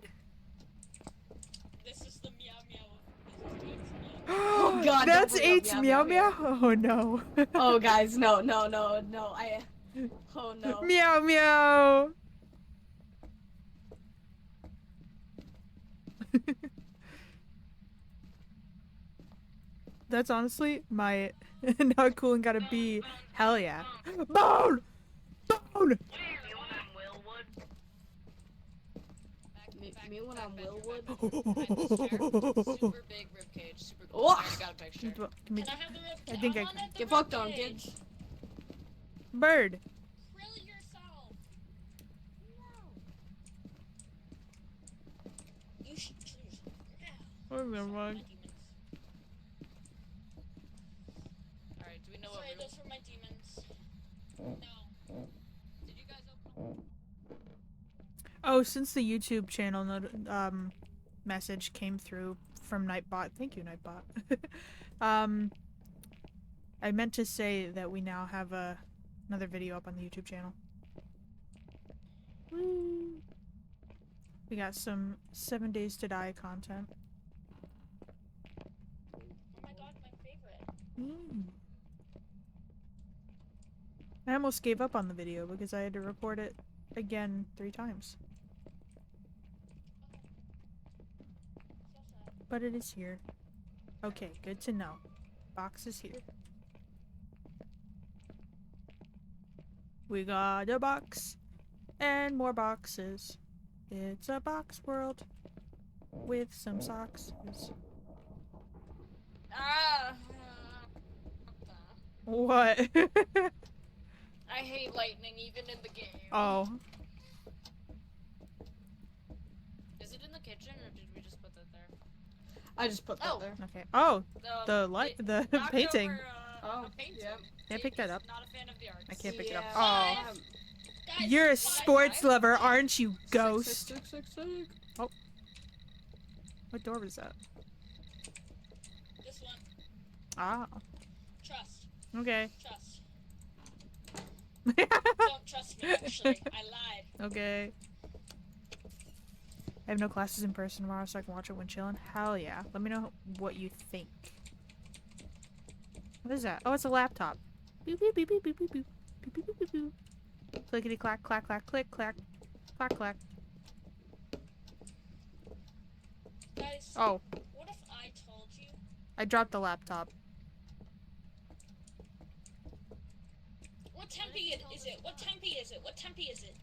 This is the meow meow. This is 8's meow. Oh god, That's don't bring up 8's meow meow? Oh no. Oh guys, no. Oh no. Meow meow! That's honestly my not cool and gotta be. Hell yeah. Bone! Bone! Me when I'm Willwood. Super big ribcage, super cool. Oh! I already got a picture. Give me- Can I have the rib? I think I want can. the Get fucked on, ribcage. kids. Bird! Grill yourself. What the Sorry, fuck? my demons. Alright, do we know Sorry, what room? those were my demons. No. Did you guys open? Oh, since the YouTube channel message came through from Nightbot, thank you, Nightbot. I meant to say that we now have another video up on the YouTube channel. Woo! We got some 7 Days to Die content. Oh my god, my favorite. Mm. I almost gave up on the video because I had to record it again 3 times. So sad. But it is here. Okay, good to know. Box is here. We got a box and more boxes. It's a box world with some socks. Ah! What? I hate lightning even in the game. Oh, Is it in the kitchen or did we just put that there? I just put that Oh. there. okay. Oh, the light, it the knocked painting. Over, Oh, a painting. yeah. Yeah, pick that up. Not a fan of the arts. I can't pick it up. Yeah. Oh, Guys, you're a five, sports five. lover, aren't you, ghost? Six. What door was that? This one. Ah, Trust. okay. Trust. Don't trust me, actually. I lied. Okay. I have no classes in person tomorrow, so I can watch it when chilling. Hell yeah. Let me know what you think. What is that? Oh, it's a laptop. Boop, boop, boop, boop, boop, boop, boop. Boop, boop, boop, boop, boop. Clickety clack, clack, clack, click, clack. Clack, clack. Guys, Oh, what if I told you? I dropped the laptop. What tempi is it? What tempi is it? What tempi is it?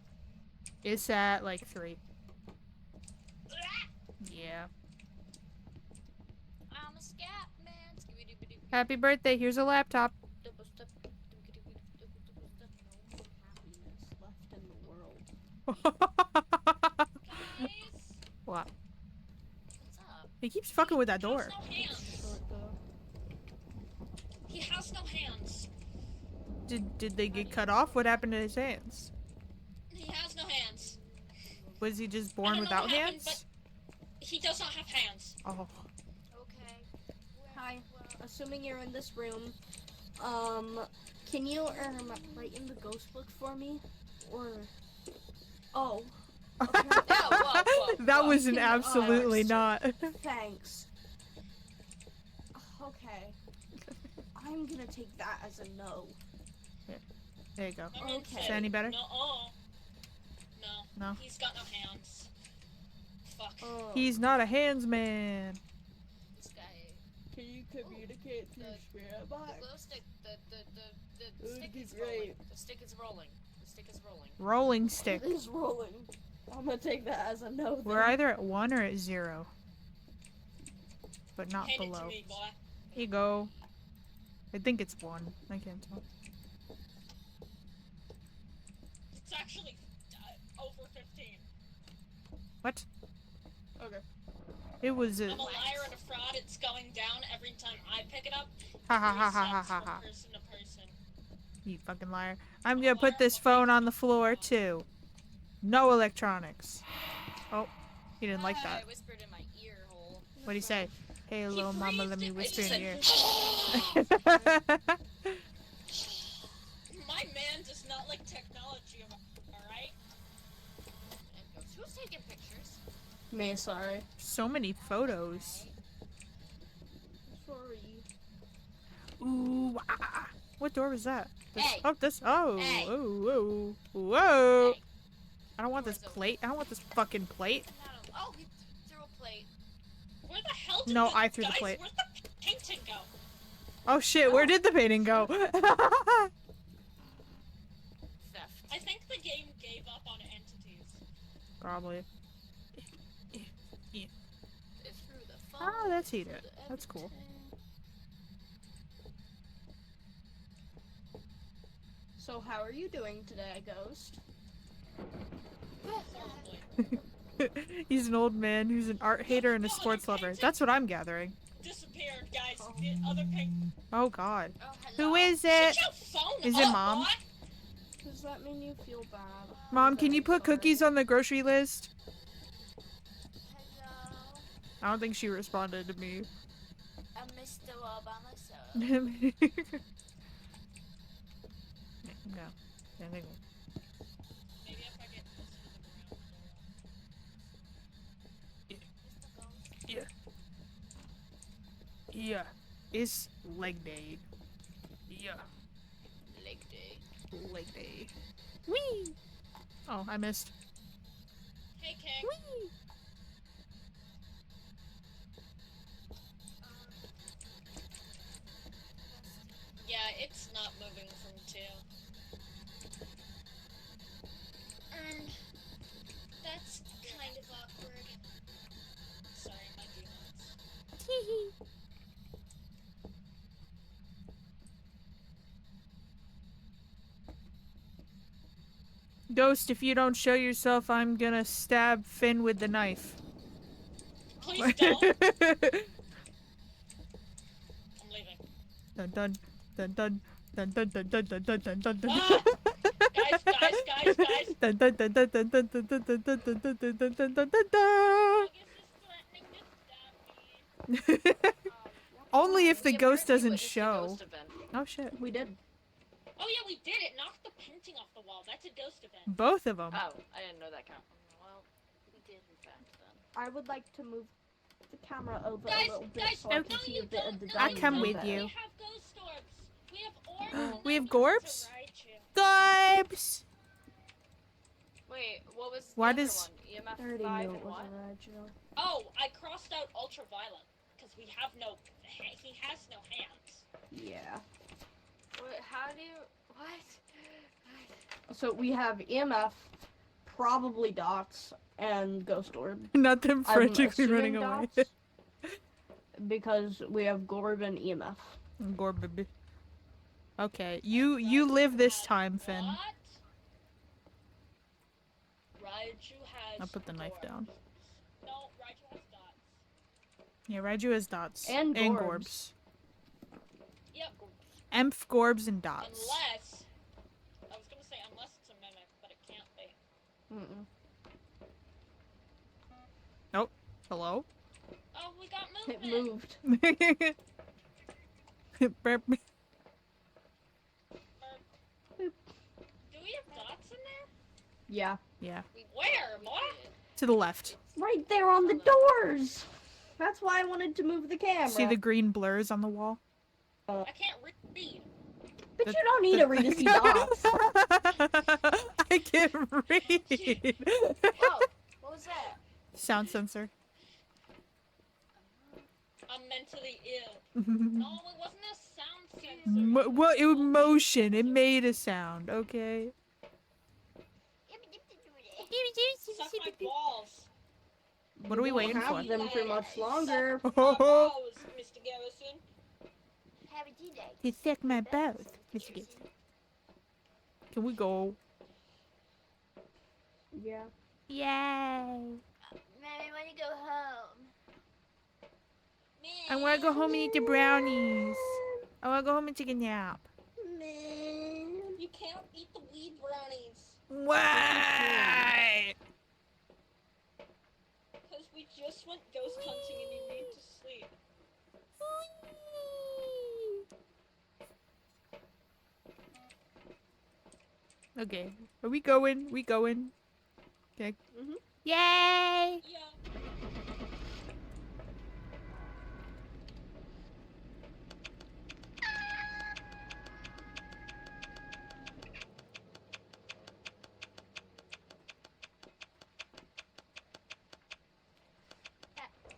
It's at like 3. Yeah. I'm a scat man. Skibidi-bidi-bidi. Happy birthday, here's a laptop. Double-step. Double-step. Happiness left in the world. Guys, What? What's up? He keeps fucking with that he door. has no hands. Short though. He has no hands. Did they get cut off? What happened to his hands? He has no hands. Was he just I born don't know without what happened, hands? He does not have hands. Oh. Okay. Hi. Assuming you're in this room, can you write in the ghost book for me? Or oh, okay. That was an Fucking absolutely arse. not. Thanks. Okay. I'm gonna take that as a no. There you go. I mean, Okay. Is that any better? No. No. He's got no hands. Fuck. Oh. He's not a hands man. This guy. Can you communicate through spirit The box? glow stick. The Would stick be is rolling. great. The stick is rolling. The stick is rolling. Rolling stick. It is rolling. I'm gonna take that as a no. Then. We're either at 1 or at 0. But not Hand it below. to me, boy. Here you go. I think it's 1. I can't tell. It's actually over 15. What? Okay. It was a... I'm a liar and a fraud. It's going down every time I pick it up. Ha ha Three ha ha ha cents ha from ha. person to person. You fucking liar. I'm gonna put this phone on the floor too. No electronics. Oh, he didn't like that. I whispered in my ear hole. What'd he say? Hey, little mama, let me whisper in your ear. My man does not like technology, alright? And goes, who's taking pictures? Me, sorry. So many photos. Sorry. Ooh, ah. What door was that? This, Hey. Oh, this. Oh, Hey. whoa, whoa, whoa. Hey. I don't want this Door's open. plate. I don't want this fucking plate. Oh, he threw a plate. Where the hell did No, the, I threw the guys, plate. Where'd the painting go? Oh shit, where did the painting go? Theft. I think the game gave up on entities. Probably. It threw the phone. Oh, that's it heated. threw the That's cool. everything. So how are you doing today, Ghost? Horribly. He's an old man who's an art hater and a sports lover. That's what I'm gathering. Disappeared, guys. The other pink. Oh god. Oh, Who hello? is it? Shut your phone Is it up, Mom? boy. Does that mean you feel bad? Mom, I'm can you very put sorry. cookies on the grocery list? Hello? I don't think she responded to me. I'm Mr. Obama, sir. No. Maybe if I get close to the ground floor. Yeah. Yeah. It's leg day. Yeah. Leg day. Leg day. Whee! Oh, I missed. Hey, King. Whee! Yeah, it's not moving from 2. And that's kind of awkward. Sorry, my demons. Ghost, if you don't show yourself, I'm gonna stab Finn with the knife. Please don't. I'm leaving. Dun dun dun dun dun dun dun dun dun dun dun dun dun. Ah! Guys. Dun dun dun dun dun dun dun dun dun dun dun dun dun dun dun dun dun. August is threatening to stab me. Only if the We ghost apparently doesn't witnessed a show. ghost event. Oh shit. We did. Oh yeah, we did it. Knocked the painting off the wall. That's a ghost event. Both of them. Oh, I didn't know that count. Well, we did in fact then. I would like to move the camera over Guys, a little bit guys, so I Okay. can no, see you a bit of don't. the No, I dining come room with better. you. We have ghost orbs. We have orbs. and We have those ones gorbs? are Raichu. Gorbs! Wait, what was the Why other does- one? EMF I already 5 knew and it was what? a Raichu. Oh, I crossed out ultraviolet because we have no. He has no hands. Yeah. What, how do you... What? So we have EMF, probably dots, and ghost orb. Not them I'm frantically running assuming away. dots because we have Gorb and EMF. Gorb. Okay, you live this time, Finn. What? Raichu has. I'll put the knife orbs. down. No, Raichu has dots. Yeah, Raichu has dots. And Gorbs. gorbs. Yep. Emph, Gorbs, and dots. Unless. I was gonna say unless it's a mimic, but it can't be. Mm-mm. Oh, Hello? we got It movement. moved. Burp. Do we have dots in there? Yeah. Yeah, Where? What? to the left. Right there on the doors! That's why I wanted to move the camera. See the green blurs on the wall? I can't read. But you don't need to read to see dots. I can't read. Whoa, what was that? Sound sensor. I'm mentally ill. No, it wasn't a sound sensor. Well, it was motion. It made a sound. Okay. Suck my balls. What are we won't waiting have for? them for much longer. Suck my balls, Mr. Garrison. You suck my balls, Mr. Gibson. Can we go? Yeah. Yay! Mommy, wanna go home? I wanna go home and eat the brownies. I wanna go home and take a nap. You can't eat the weed brownies. Why? Because we just went ghost hunting and you need to sleep. Okay. Are we going? We going? Okay. Mhm. Yay! Yeah.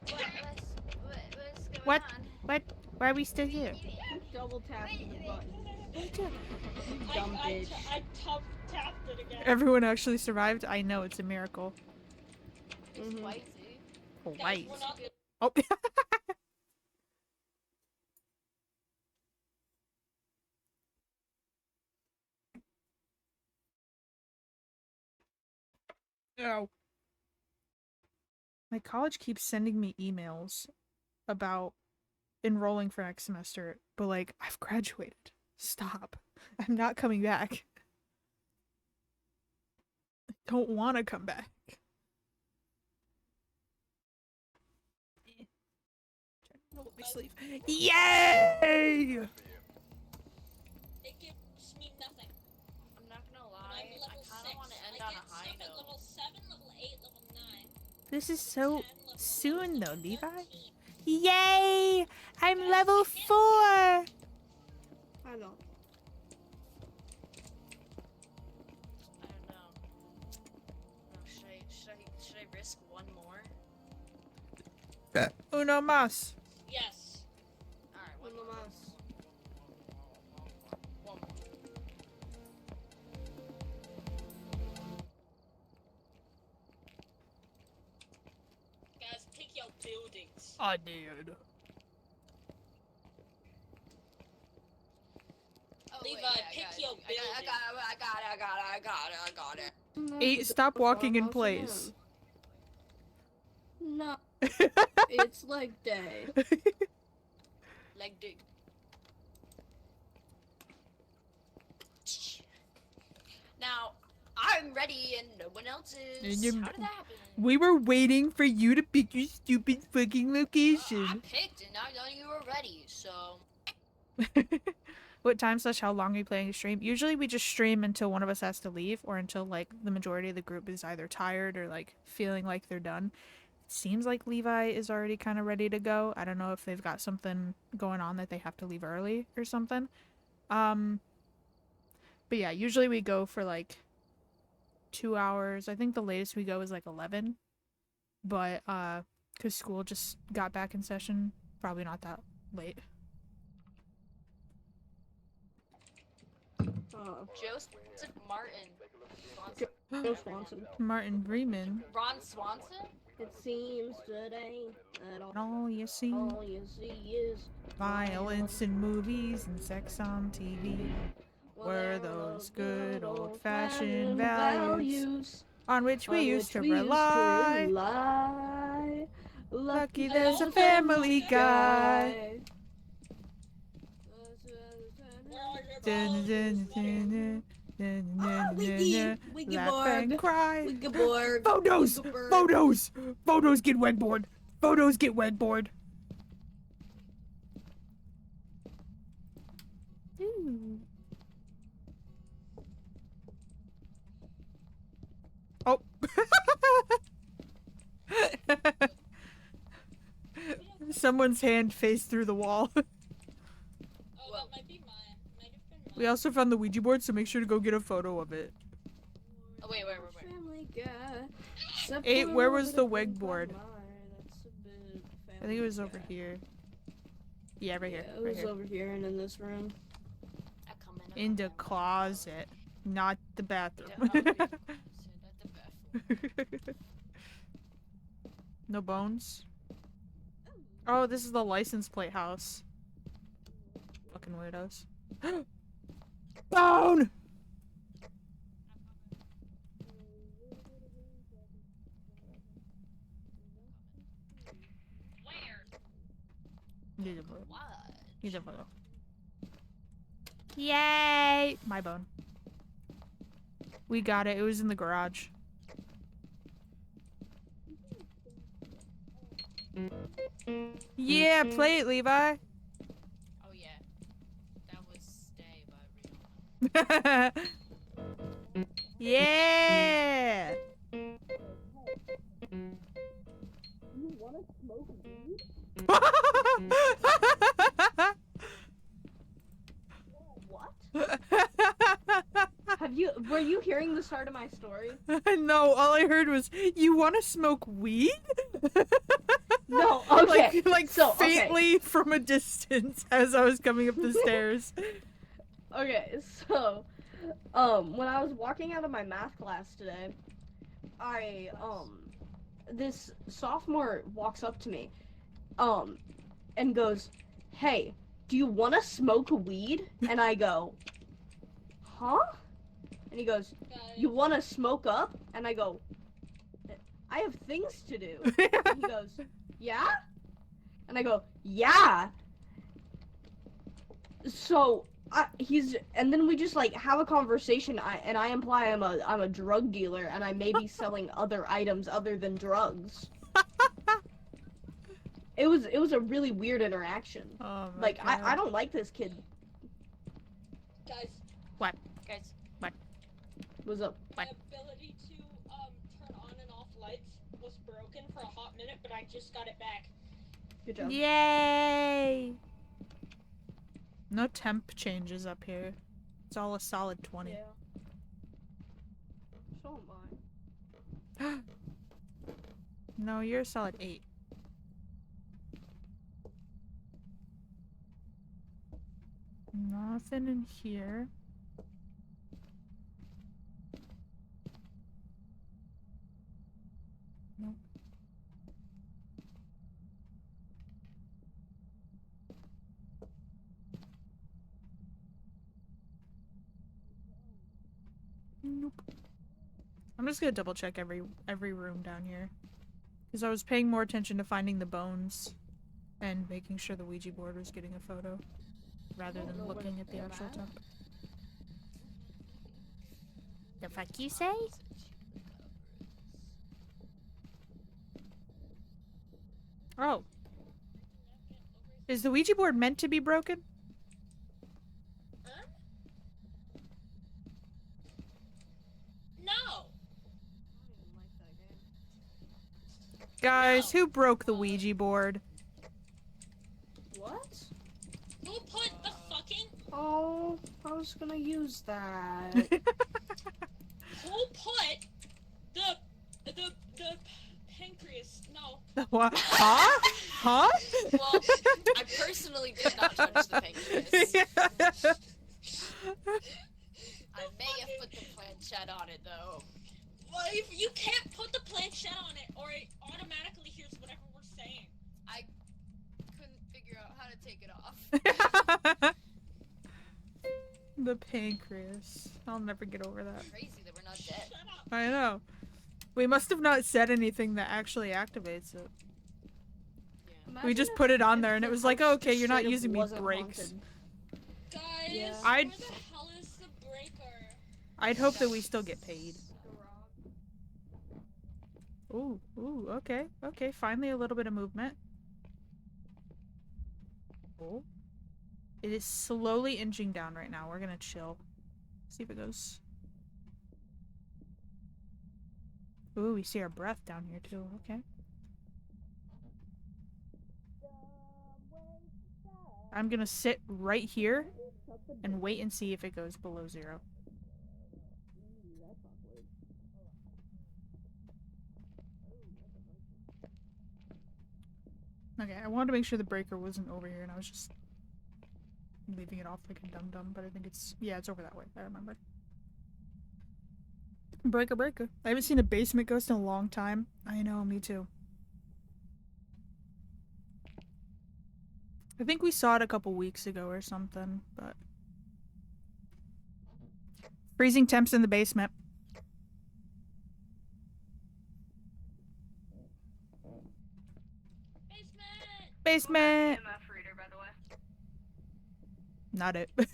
What's going What? on? What? Why are we still here? Double tap the button. I, Dumb I, bitch. I tapped it again. Everyone actually survived? I know, it's a miracle. It's Mhm. Whitey. Oh, Guys, white. we're not Oh. Ow. My college keeps sending me emails about enrolling for next semester, but like, I've graduated. Stop. I'm not coming back. I don't want to come back. Roll my sleeve. Yay! It gives me nothing. I'm not gonna And lie, I'm I level kind 6. of want to end I on get a high stuff at note. level 7, level 8, level 9. This is Level so 10, level 11, soon though, level Levi. 13. Yay! I'm Guys, level I 4! I know. I don't know. No, should I risk one more? Uno mas. Yes. Alright, one Uno more. mas. One more. Guys, pick your buildings. I did. Oh, Levi, yeah, pick I your got it, building. I got it. 8, stop walking in Farmhouse place. again. No, it's like day. Leg dig. Now, I'm ready and no one else And is. you're- How did that happen? We were waiting for you to pick your stupid fucking Well, I location. picked and I thought you were ready, so... What time / how long are we planning to stream? Usually we just stream until one of us has to leave or until like the majority of the group is either tired or like feeling like they're done. It seems like Levi is already kind of ready to go. I don't know if they've got something going on that they have to leave early or something. But yeah, usually we go for like 2 hours. I think the latest we go is like 11. But cuz school just got back in session, probably not that late. Joseph Martin. Joe Swanson. Martin Freeman. Ron Swanson? It seems today that All you see all you see is violence in movies and sex on TV. Were those good old-fashioned values on which we used to rely. Lucky there's a Family Guy. Laugh and cry. Wiggaborg. Photos! Wiggaborg. Photos! Photos get wetboard. Photos get wetboard. Ooh. Oh. Someone's hand phased through the wall. Oh, that might be mine. Might have been mine. We also found the Ouija board, so make sure to go get a photo of it. Oh, wait. Family Guy. 8, where was the wig That's board? a bit I think it was over Family here. Yeah, right here. Guy. Yeah, it Right was here. over here and in this room. I come In the closet, not the Yeah, bathroom. I'll be in the closet at the bathroom. No bones? Oh, this is the license plate house. Fucking weirdos. Bone! Where? Need a photo. What? Need a photo. Yay! My bone. We got it. It was in the garage. Yeah, play it, Levi. Oh, yeah. That was Stay by Real. Yeah! What? Were you hearing the start of my story? No, all I heard was, "You want to smoke weed?" No, okay. Like so, faintly from a distance as I was coming up the stairs. Okay, so, when I was walking out of my math class today, this sophomore walks up to me, and goes, "Hey, do you want to smoke weed?" And I go, "Huh?" And he goes, "You want to smoke up?" And I go, I have things to do. And he goes, yeah? And I go, yeah. So and then we just like have a conversation. I imply I'm a drug dealer and I may be selling other items other than drugs. It was a really weird interaction. Oh my Like god. I don't like this kid. Guys, Guys, What's up? my ability to turn on and off lights was broken for a hot minute, but I just got it back. Good job. Yay! No temp changes up here. It's all a solid 20. Yeah. So am I. No, you're a solid 8. Nothing in here. Nope. Nope. I'm just gonna double check every room down here. Because I was paying more attention to finding the bones and making sure the Ouija board was getting a photo rather than looking at the actual temp. The fuck you say? Oh. Is the Ouija board meant to be broken? No. Guys, who broke the Ouija board? What? Who put the fucking? Oh, I was gonna use that. Who put the pancreas? No. What? Huh? Huh? well, I personally did not touch the pancreas. I may have put the planchette on it though. Well, if you can't put the planchette on it, or it automatically hears whatever we're saying. I couldn't figure out how to take it off. The pancreas. I'll never get over that. Crazy that we're not dead. Shut up. I know. We must have not said anything that actually activates it. Yeah. We just put it on there and it was like, oh, okay, you're not using these brakes. Guys, Yeah. where the hell is the breaker? I'd hope that we still get paid. Ooh, okay, okay, finally a little bit of movement. Oh. It is slowly inching down right now. We're gonna chill. See if it goes. Ooh, we see our breath down here too, okay. I'm gonna sit right here and wait and see if it goes below 0. Okay, I wanted to make sure the breaker wasn't over here and I was just leaving it off like a dum-dum, but I think it's, yeah, it's over that way. I remember. Breaker. I haven't seen a basement ghost in a long time. I know, me too. I think we saw it a couple weeks ago or something, but... Freezing temps in the basement. Basement! EMF reader, by the way. Not it. Me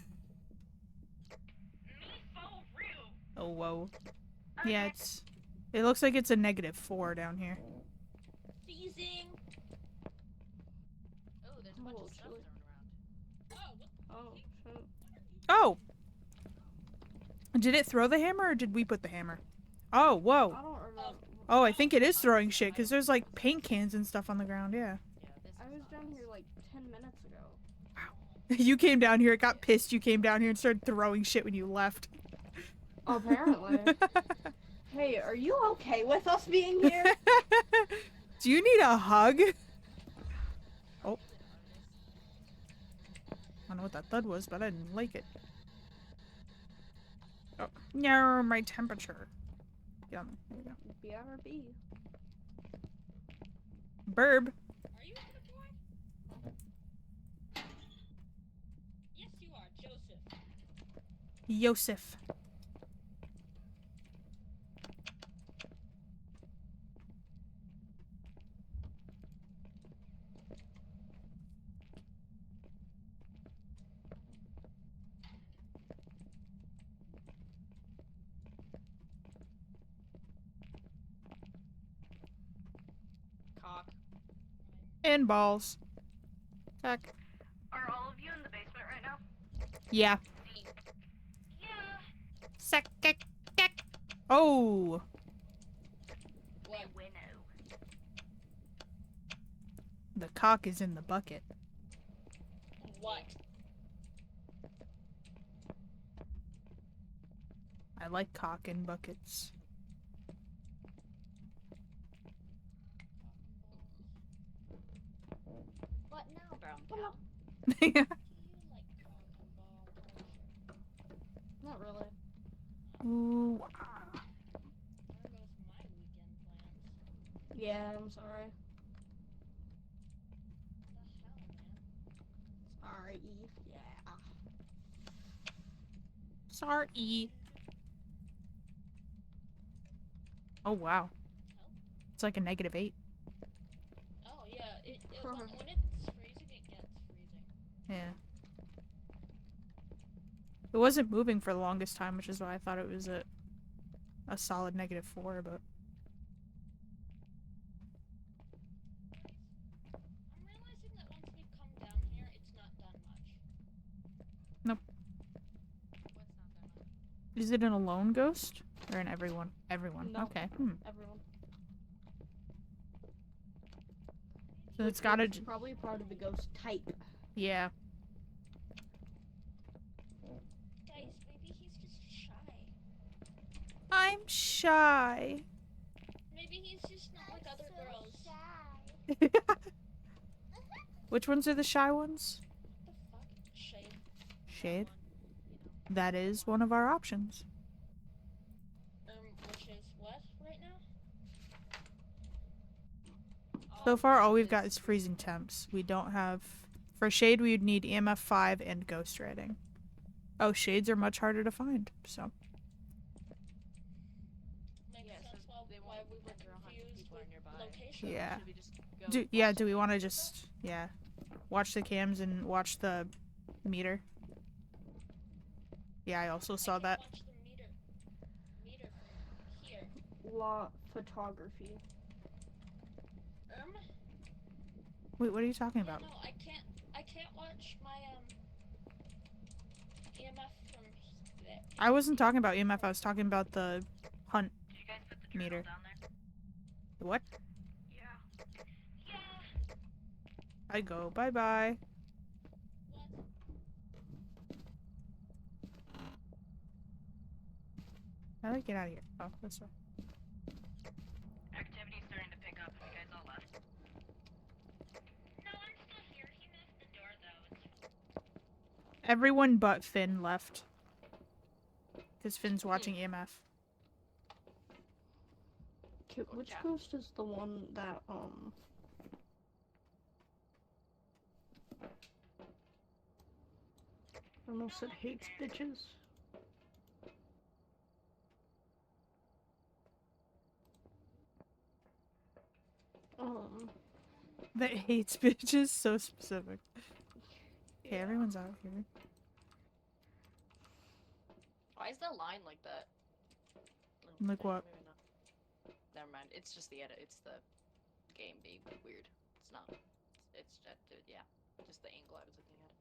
for real. Oh, whoa. Yeah, it looks like it's a -4 down here. Freezing. Oh, there's a bunch of stuff thrown around. Oh, what? Oh, shit. Oh! Did it throw the hammer or did we put the hammer? Oh, whoa. I don't remember. Oh, I think it is throwing shit because there's like paint cans and stuff on the ground, yeah. Yeah, this I is was down obvious. here like 10 minutes ago. You came down here, it got pissed, you came down here and started throwing shit when you left. Apparently. Hey, are you okay with us being here? Do you need a hug? Oh. I don't know what that thud was, but I didn't like it. Oh, no, my temperature. Get on there. There we go. BRB. Burb. Are you on the board? Yes, you are, Joseph. Yosef. And balls. Tuck. Are all of you in the basement right now? Yeah. Yeah. Suck. Oh. What? Winnow. The cock is in the bucket. What? I like cock in buckets. What now? Brown cow. Do you like cock and ball culture? Not really. Ooh. There goes my weekend plans. Yeah, I'm sorry. What the hell, man? Sorry. Yeah. Sorry. Oh wow. It's like a -8. Oh yeah, when it's freezing, it gets freezing. Yeah. It wasn't moving for the longest time, which is why I thought it was a solid -4, but I'm realizing that once we come down here, it's not done much. What's not that much? is it an alone ghost? Or an everyone? Everyone. No. Okay. Everyone. So it's gotta It's probably part of the ghost type. yeah. Guys, maybe he's just shy. I'm shy. Maybe he's just not like other girls. Which ones are the shy ones? What the fuck? Shade. Shade? You know. That is one of our options. Which is what right now? So far, all we've got is freezing temps. We don't have... For Shade, we would need EMF 5 and Ghost Rating. Oh, Shades are much harder to find, so... Makes Yeah, so sense they why won't we were enter 100 confused people with nearby. location. Yeah. Should we just go Yeah, watch do we the want to cams or just... Yeah. Watch the cams and watch the meter? Yeah, I also saw I that. can watch the meter from here. Law photography. Wait, what are you talking Yeah, about? no, I can't watch my EMF from there. I wasn't talking about EMF, I was talking about the hunt Did you guys put the meter. down there? What? Yeah. Yeah. I go, bye-bye. What? How do I get out of here? Oh, this way. Activity's starting to pick up. You guys all left. No, I'm still here. He moved the door though. Everyone but Finn left. Because Finn's watching EMF. Which ghost is the one that, almost said hates bitches? That hates bitches, so specific. Okay, everyone's out here. Why is the line like that? Like what? Maybe not. Never mind. It's just the edit. It's the game being weird. It's not. It's just, yeah. Just the angle I was looking at.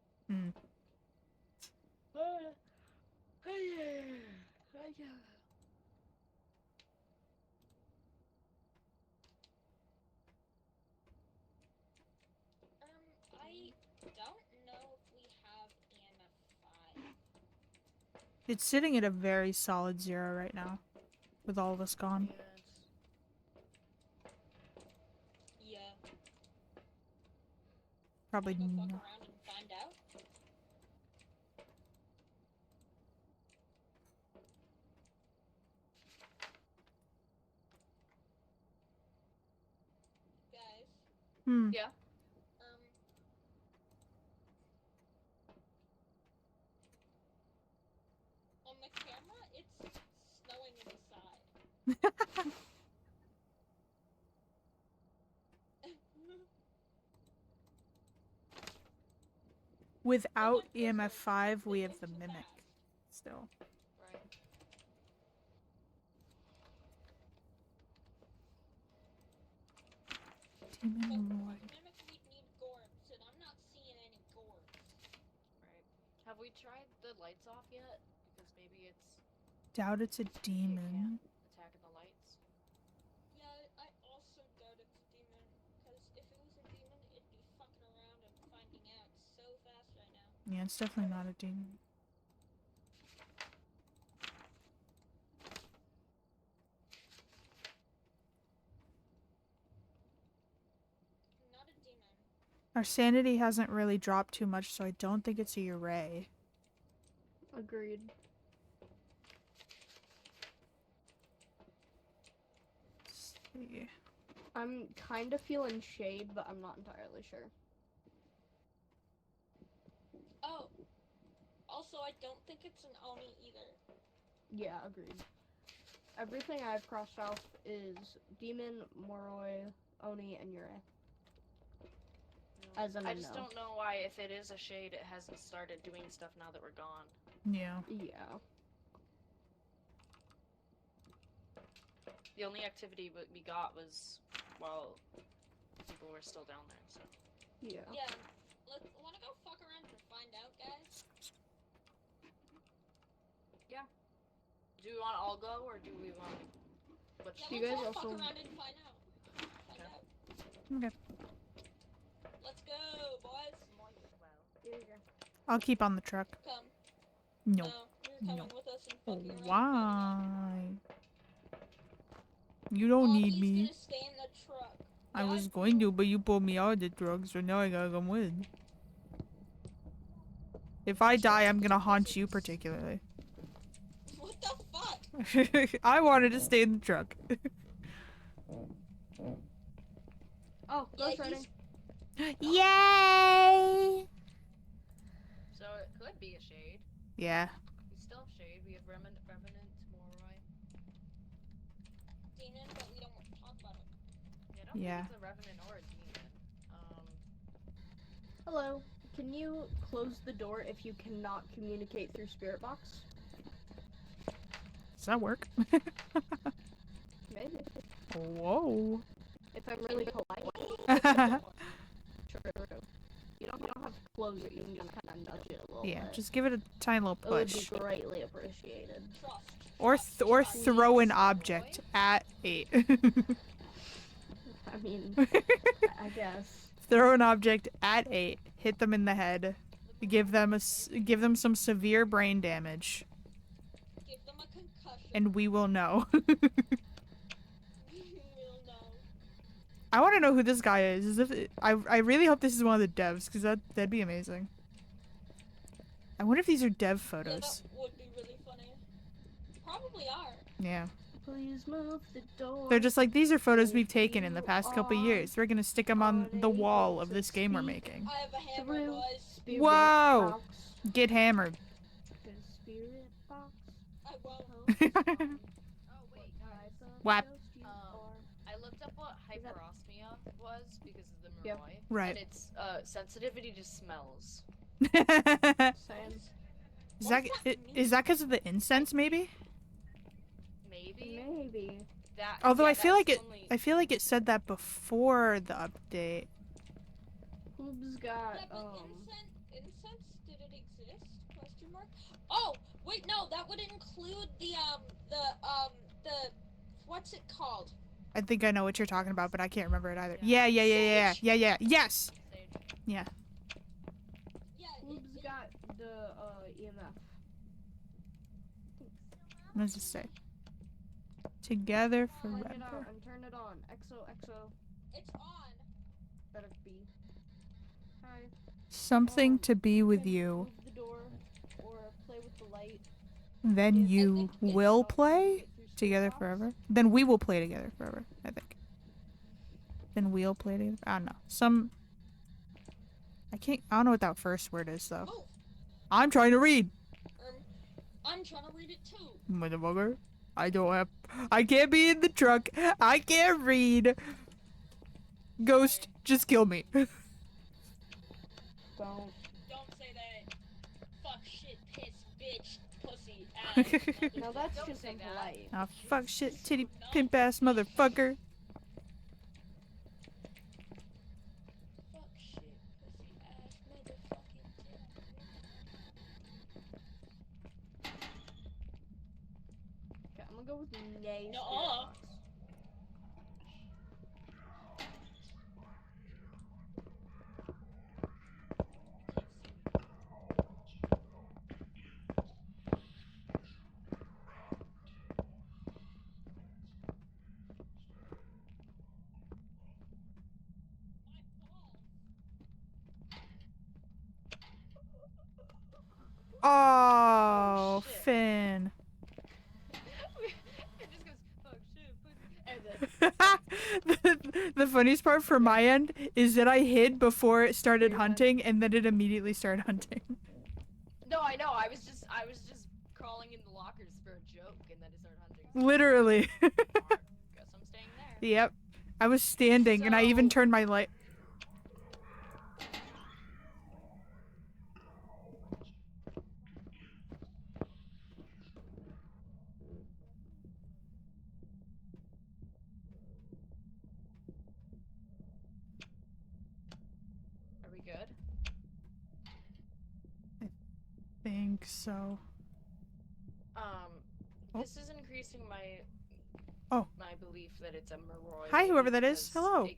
I don't know if we have EMF 5. It's sitting at a very solid 0 right now. With all of us gone. Yeah. Probably Wanna go fuck no. around and find out? Guys, Yeah. on the camera, it's snowing inside. Without EMF 5, we have the Mimic. Still. Right. Demon But Lord. mimic we tried the lights off yet? Because maybe it's Doubt it's a maybe it demon. can't attack in the lights. Yeah, I also doubt it's a demon. Because if it was a demon, it'd be fucking around and finding out so fast right now. Yeah, it's definitely not a demon. Not a demon. Our sanity hasn't really dropped too much, so I don't think it's a Uray. Agreed. Let's see. I'm kind of feeling shade, but I'm not entirely sure. Oh. Also, I don't think it's an Oni either. Yeah, agreed. Everything I've crossed off is demon, Moroi, Oni, and Yurei. As in I a just no. don't know why, if it is a shade, it hasn't started doing stuff now that we're gone. Yeah. Yeah. The only activity we got was while people were still down there, so. Yeah. Yeah. Wanna go fuck around and find out, guys? Do we want to all go, or do we want... Which... Yeah, Do you let's guys all fuck also- around and find out. Find Okay. out. Okay. Let's go, boys. Here you go. I'll keep on the truck. Come. No. No, you're coming No. with us and fucking around. Why? You don't Finding out. need Augie's me. gonna stay in the truck. I Yeah, was going to, but you pulled me out of the truck, so now I gotta come with. If I die, I'm gonna haunt you particularly. What the fuck? I wanted to stay in the truck. Oh, Yeah, ghost riding. Yay! So it could be a shade. Yeah. We still have shade. We have Revenant, Moroi. Demon, but we don't want to talk about it. Yeah, I don't Yeah. think it's a Revenant or a demon. Hello. Can you close the door if you cannot communicate through Spirit Box? Does that work? Maybe. Whoa. If I'm really polite. True. You don't have to close it, you can just kind of nudge it a little Yeah, bit. just give it a tiny little It would push. be greatly appreciated. Trust. Or Trust, or trust. throw an object at it. I mean, I guess. Throw an object at 8, hit them in the head, give them some severe brain damage, Give them a concussion. and we will know. We'll know. I want to know who this guy is. I really hope this is one of the devs, because that'd be amazing. I wonder if these are dev Yeah, photos. that would be really funny. Probably are. Yeah. Please move the door. They're just like, these are photos we've taken in the past couple years. We're gonna stick them on the wall of this game we're making. I have a hammer, Through. boys. Spirit Whoa! Box. Get hammered. The Spirit Box. I won't. Oh wait, guys. Whap. I looked up what hyperosmia was because of the Moroi. Yep. Right. And it's sensitivity to smells. Same. Is that because of the incense, maybe? Maybe. Maybe. That. Although yeah, I feel that's like only... I feel like it said that before the update. Who's got, Yeah, but incense, did it exist? Question mark. Oh, wait, no, that would include the what's it called? I think I know what you're talking about, but I can't remember it either. Yeah. Yeah. Yes. Sage. Yeah. Yeah, Who's got the, EMF? What does it say? Together Turn it out forever. and turn it on. EXO. it's on. Better be. Hi. Something to be with Can you. Move the door or play with the light. Then If- you think it's will Don't play communicate through Spirit together Box. forever. Then we will play together forever, I think. Then we'll play together. I don't know. I don't know what that first word is though. Oh, I'm trying to read. I'm trying to read it too. Motherfucker. I can't be in the truck. I can't read. Ghost, just kill me. Don't. Don't say that. Fuck, shit, piss, bitch, pussy, ass. No, that's Don't just say that. impolite. Ah, fuck shit, titty, pimp ass motherfucker. Fuck, shit, pussy, ass, motherfucking gonna go with nay. No. Spirit box. Oh, shit. Finn. It just goes, fuck shit, and then The funniest part for my end is that I hid before it started You're fine. hunting, and then it immediately started hunting. no, I know. I was just crawling in the lockers for a joke, and then it started hunting. So Literally. Alright, guess I'm staying there. Yep. I was standing, and I even So- turned my light. Are we good? Think so. Oh. This is increasing my Oh. my belief that it's a Moroi. Hi, baby whoever that is. because Hello. they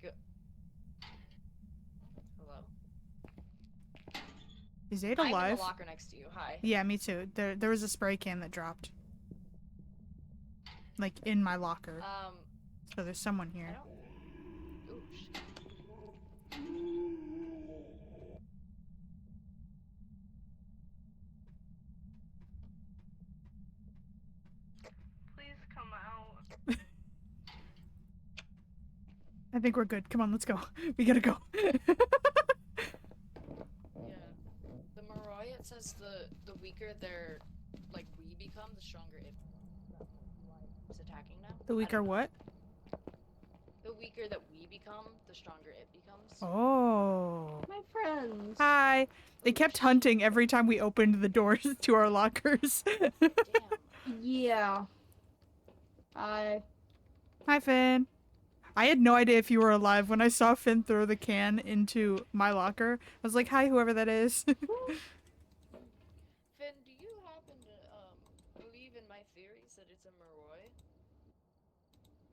Hello. Is Aid I'm in alive? the locker next to you. Hi. Yeah, me too. There was a spray can that dropped. Like, in my locker. So there's someone I here. don't. Oops. Please come out. I think we're good. Come on, let's go. We gotta go. Yeah. The Moroi, it says the weaker their we become, the stronger it. Is attacking now. The I weaker don't know. what? The weaker that we become, the stronger it becomes. Oh. My friends. Hi. They kept hunting every time we opened the doors to our lockers. Damn. Yeah. I. Hi, Finn. I had no idea if you were alive. When I saw Finn throw the can into my locker, I was like, hi, whoever that is. Finn, do you happen to believe in my theories that it's a Moroi?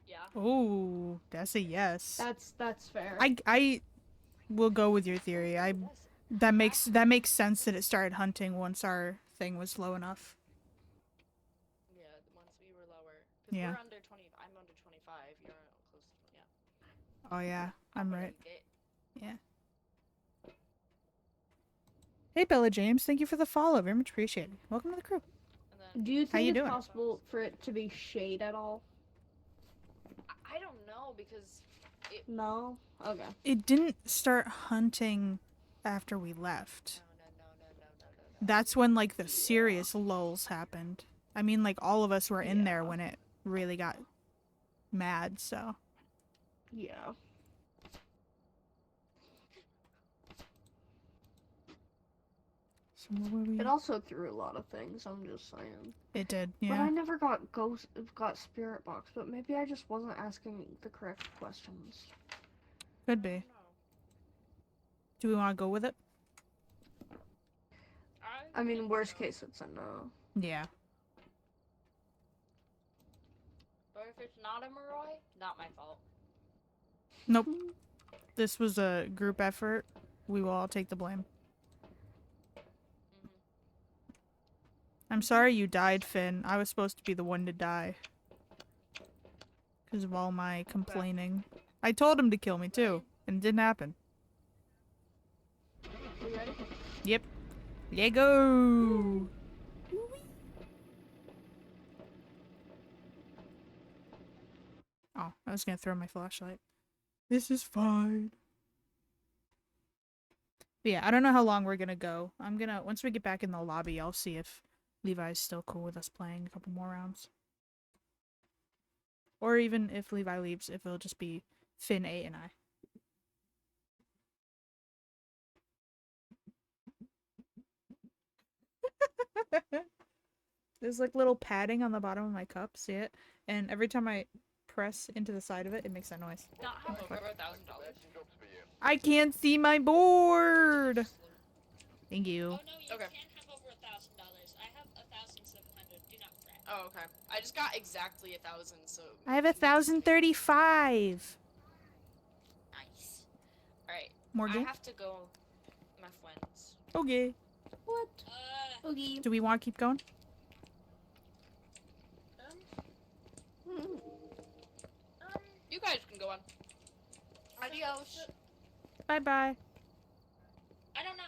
Yeah. Oh, that's a yes. That's fair. I will go with your theory. Yes. That makes sense that it started hunting once our thing was low enough. Yeah, once we were lower. Because Yeah. we're under 20. I'm under 25. You're close to 20. Yeah. Oh yeah, I'm right. Believe it. Yeah. Hey Bella James, thank you for the follow. Very much appreciated. Welcome to the crew. And then Do you How think you it's doing? possible for it to be shade at all? I don't know because No? Okay. It didn't start hunting after we left. no. That's when like the serious lulls happened. I mean, like all of us were in there Yeah. when it really got mad, so. Yeah. So what were we? It also threw a lot of things, I'm just saying. It did, But yeah. I never got spirit box, but maybe I just wasn't asking the correct questions. Could be. Do we want to go with it? I mean, worst case, it's a no. Yeah. But if it's not a Moroi, not my fault. Nope. This was a group effort. We will all take the blame. Mhm. I'm sorry you died, Finn. I was supposed to be the one to die. Because of all my complaining. I told him to kill me too, and it didn't happen. You ready? Yep. Lego! Oh, I was gonna throw my flashlight. This is fine. But yeah, I don't know how long we're gonna go. Once we get back in the lobby, I'll see if Levi's still cool with us playing a couple more rounds. Or even if Levi leaves, if it'll just be Finn, A, and I. There's like little padding on the bottom of my cup, see it? And every time I press into the side of it, it makes that noise. Not have over $1,000. I can't see my board! Thank you. Oh no, you Okay. can't have over $1,000. I have 1,700. Do not fret. Oh, okay. I just got exactly 1,000, so. I have 1,035. Nice. Alright. I Morgan? have to go, my friends. Okay. What? Uh, Okay. Do we want to keep going? Hmm. You guys can go on. Adios. Bye bye. I don't know.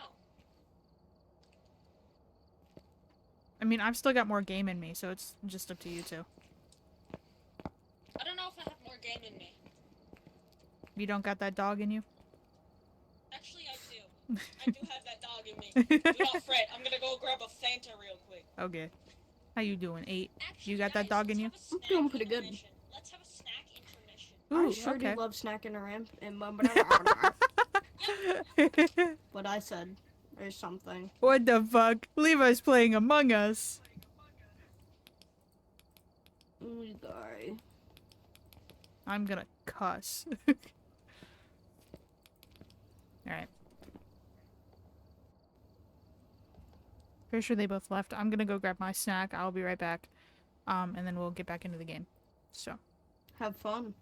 I mean, I've still got more game in me, so it's just up to you two. I don't know if I have more game in me. You don't got that dog in you? Actually, I do. I do have that dog in me. Do not fret. I'm gonna go grab a Fanta real quick. Okay. How you doing, 8? Actually, You got that guys, dog in let's you? have a snack doing pretty good. intermission. Let's have a snack intermission. Ooh, I sure okay. do love snacking around and but I said there's something. What the fuck? Levi's playing Among Us. Ooh, guy. I'm gonna cuss. Alright. Pretty sure they both left. I'm gonna go grab my snack. I'll be right back. And then we'll get back into the game. So. Have fun.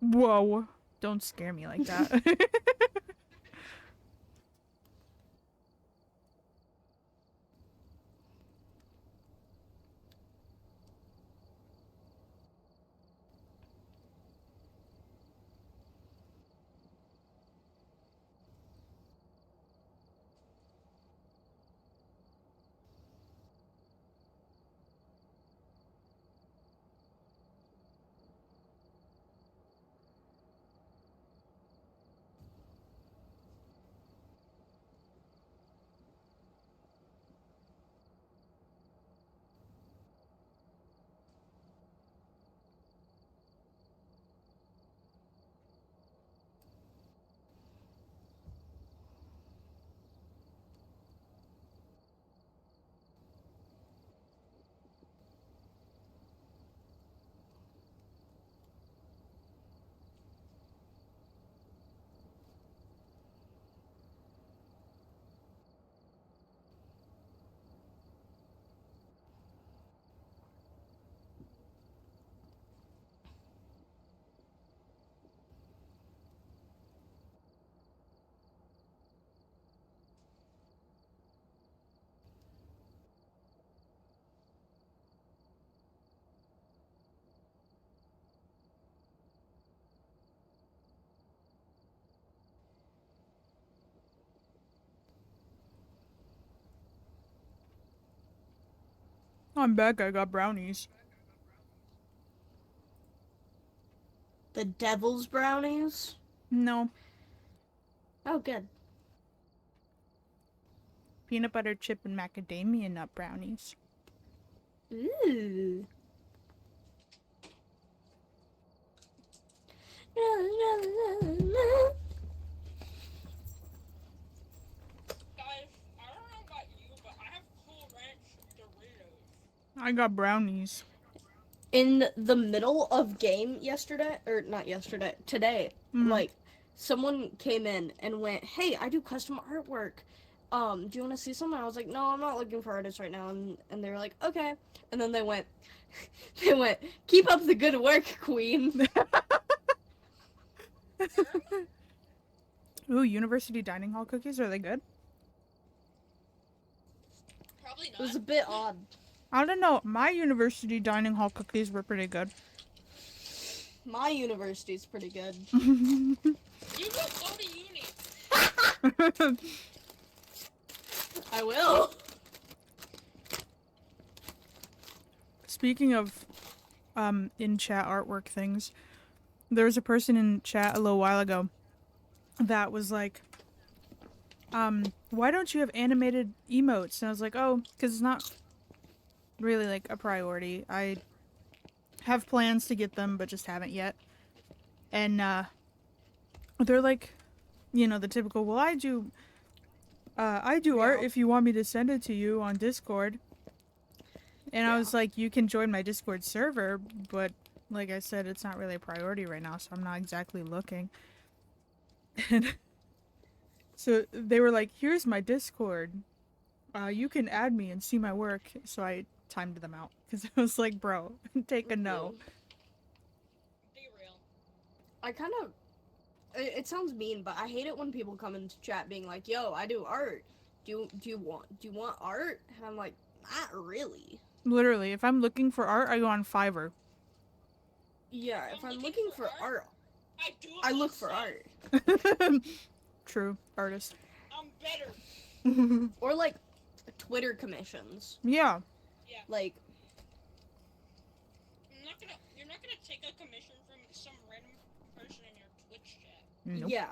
Whoa. Don't scare me like that. I'm back. I got brownies. The devil's brownies? No. Oh, good. Peanut butter chip and macadamia nut brownies. Ooh. Guys, I don't know about you, but I have Cool Ranch Doritos. I got brownies. In the middle of game yesterday, or not yesterday, today, like, someone came in and went, "Hey, I do custom artwork. Do you want to see something?" I was like, "No, I'm not looking for artists right now." And they were like, "Okay." And then they went, "Keep up the good work, queen." Ooh, university dining hall cookies. Are they good? Probably It was not. a bit odd. I don't know. My university dining hall cookies were pretty good. My university's pretty good. You go to uni. I will. Speaking of in-chat artwork things, there was a person in chat a little while ago that was like, why don't you have animated emotes? And I was like, oh, because it's not really like a priority. I have plans to get them, but just haven't yet. And they're like, you know, the typical, well, I do art if you want me to send it to you on Discord. And I was like, you can join my Discord server, but like I said, it's not really a priority right now, so I'm not exactly looking. And so they were like, here's my Discord. You can add me and see my work. So I timed them out because I was like, bro, take a no. Be real. I kind of. It sounds mean, but I hate it when people come into chat being like, "Yo, I do art. Do you want art?" And I'm like, "Not really." Literally, if I'm looking for art, I go on Fiverr. Yeah, if I'm looking for art, I do. I look for art. True, artist. I'm better. Or like Twitter commissions. Yeah. Yeah. Like, You're not gonna take a commission from some random person in your Twitch chat. Nope. yeah.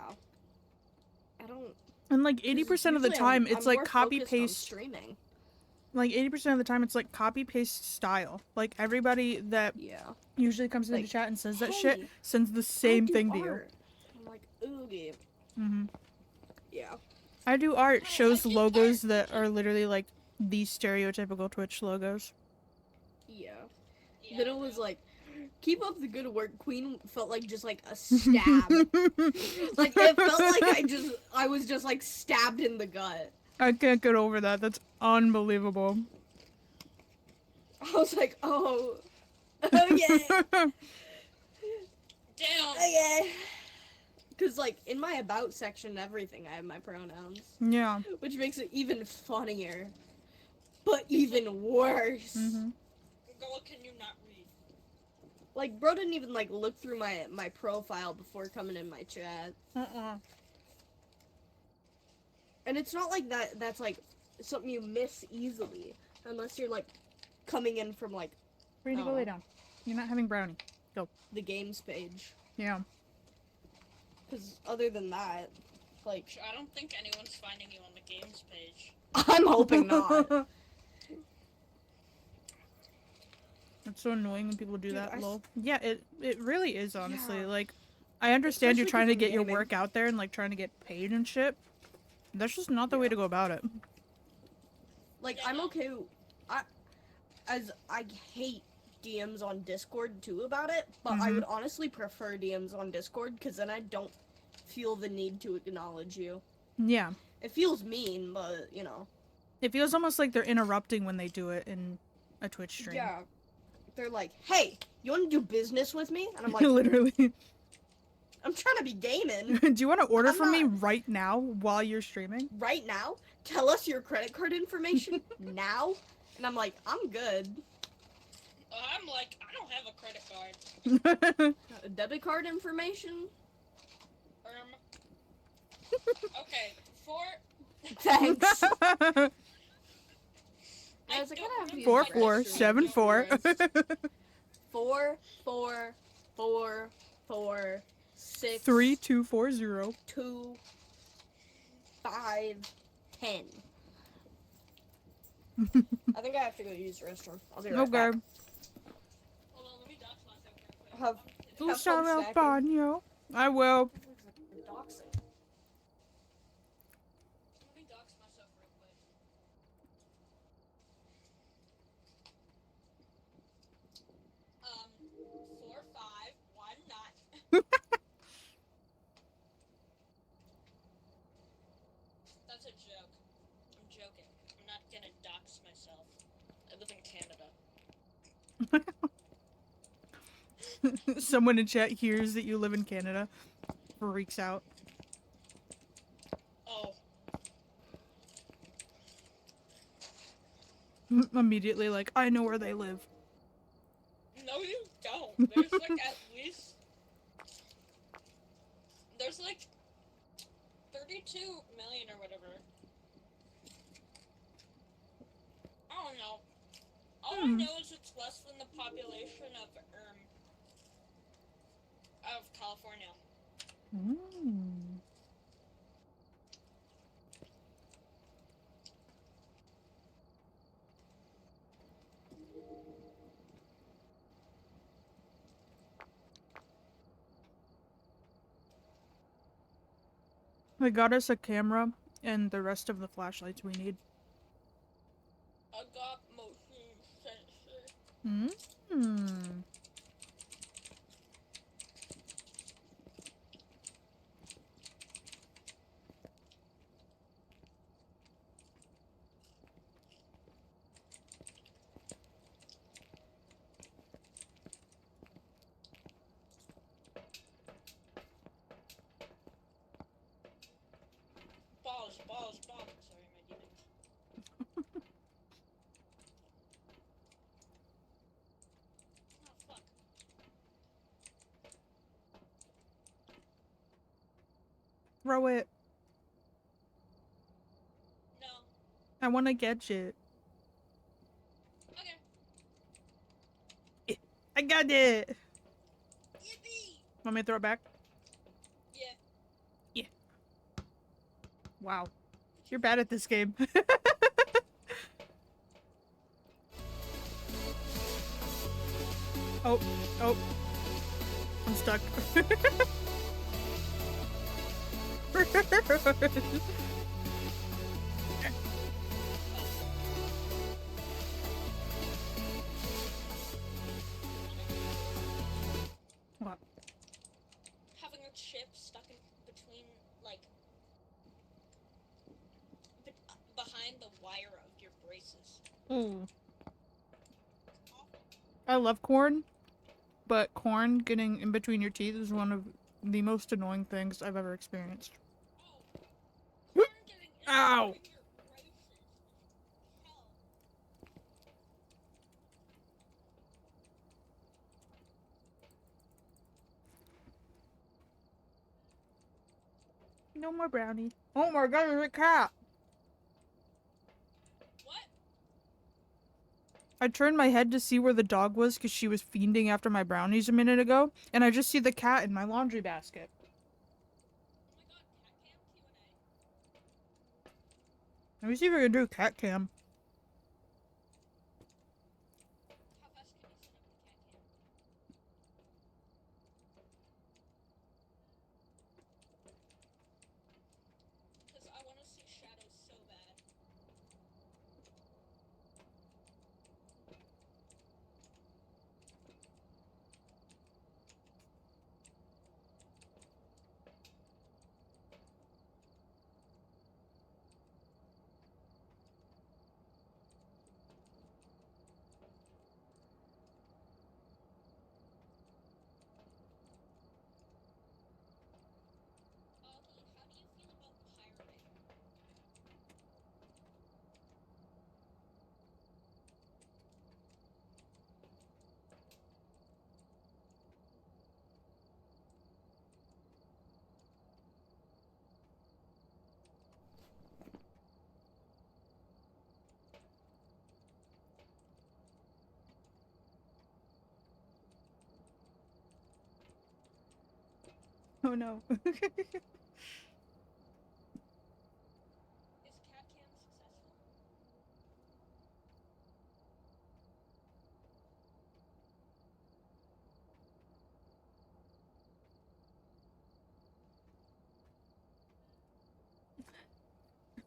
I don't. And like 80% of the usually time, I'm it's like more copy focused on paste. streaming. Like 80% of the time, it's like copy paste style. Like everybody that Yeah. usually comes into Like, chat and says that hey, shit sends the I same do thing to you. art. I'm like, oogie. Yeah. I do art Hi, shows I do logos art. that are literally like the stereotypical Twitch logos. Yeah. Yeah, Then it was bro. like, keep up the good work. Queen felt like just like a stab. Like it felt like I was just like stabbed in the gut. I can't get over that. That's unbelievable. I was like, oh, okay, Damn. okay. Cause like in my about section and everything, I have my pronouns, Yeah. which makes it even funnier, but even worse. Girl, can you not read? Like bro didn't even like look through my profile before coming in my chat. And it's not like that's like something you miss easily unless you're like coming in from like Brady, go lay down. You're not having brownie. the games page. Yeah. Because other than that, like I don't think anyone's finding you on the games page. I'm hoping not. It's so annoying when people do Dude, that, lol. Yeah, it really is, honestly. Yeah. Like, I understand you're Especially trying 'cause to I'm get your gaming. work out there and, like, trying to get paid and shit. That's just not the way Yeah. to go about it. Like Yeah, I'm no. okay. I hate DMs on Discord too about it, but I Mhm. would honestly prefer DMs on Discord because then I don't feel the need to acknowledge you. Yeah. It feels mean, but you know. It feels almost like they're interrupting when they do it in a Twitch stream. Yeah. They're like, "Hey, you want to do business with me?" And I'm like, Literally. "I'm trying to be gaming Do you want to order I'm from me not- right now while you're streaming? right now. Tell us your credit card information now." And I'm like, "I'm good. I'm like, I don't have a credit card. Debit card information? Okay, Thanks." I Guys, I don't gotta have to use 4474. 4 4 4 4 6 3240. 2 5 10. I think I have to go use the restroom. I'll be right Okay. back. Hold on, let me dox myself real quick. Have Tu Have fun sarà snacking. bagno. I will. doxing. Let me dox myself real quick. 4 5 1 9. That's a joke. I'm joking. I'm not gonna dox myself. I live in Canada. Someone in chat hears that you live in Canada, freaks out. Oh, Immediately like, I know where they live. no, you don't. There's like at least. There's like 32 million or whatever. I don't know. All I know is it's less than the population of California. Mm. They got us a camera and the rest of the flashlights we need. I got motion sensor. Mm. Throw it. No. I want to catch it. Okay. I got it. Yippee! Want me to throw it back? Yeah. Wow. You're bad at this game. Oh, oh. I'm stuck. What? Having a chip stuck in between, like, behind the wire of your braces. Ooh. I love corn, but corn getting in between your teeth is one of the most annoying things I've ever experienced. Oh, corn getting in Ow! between your braces. Hell. No more brownie. Oh my god, there's a cat! What? I turned my head to see where the dog was because she was fiending after my brownies a minute ago, and I just see the cat in my laundry basket. Oh my god, cat cam Q&A. Let me see if I can do a cat cam. How fast can you set up the cat cam? Because I want to see shadows so bad. Augie, how do you feel about pirating? Oh no. Is cat cam successful?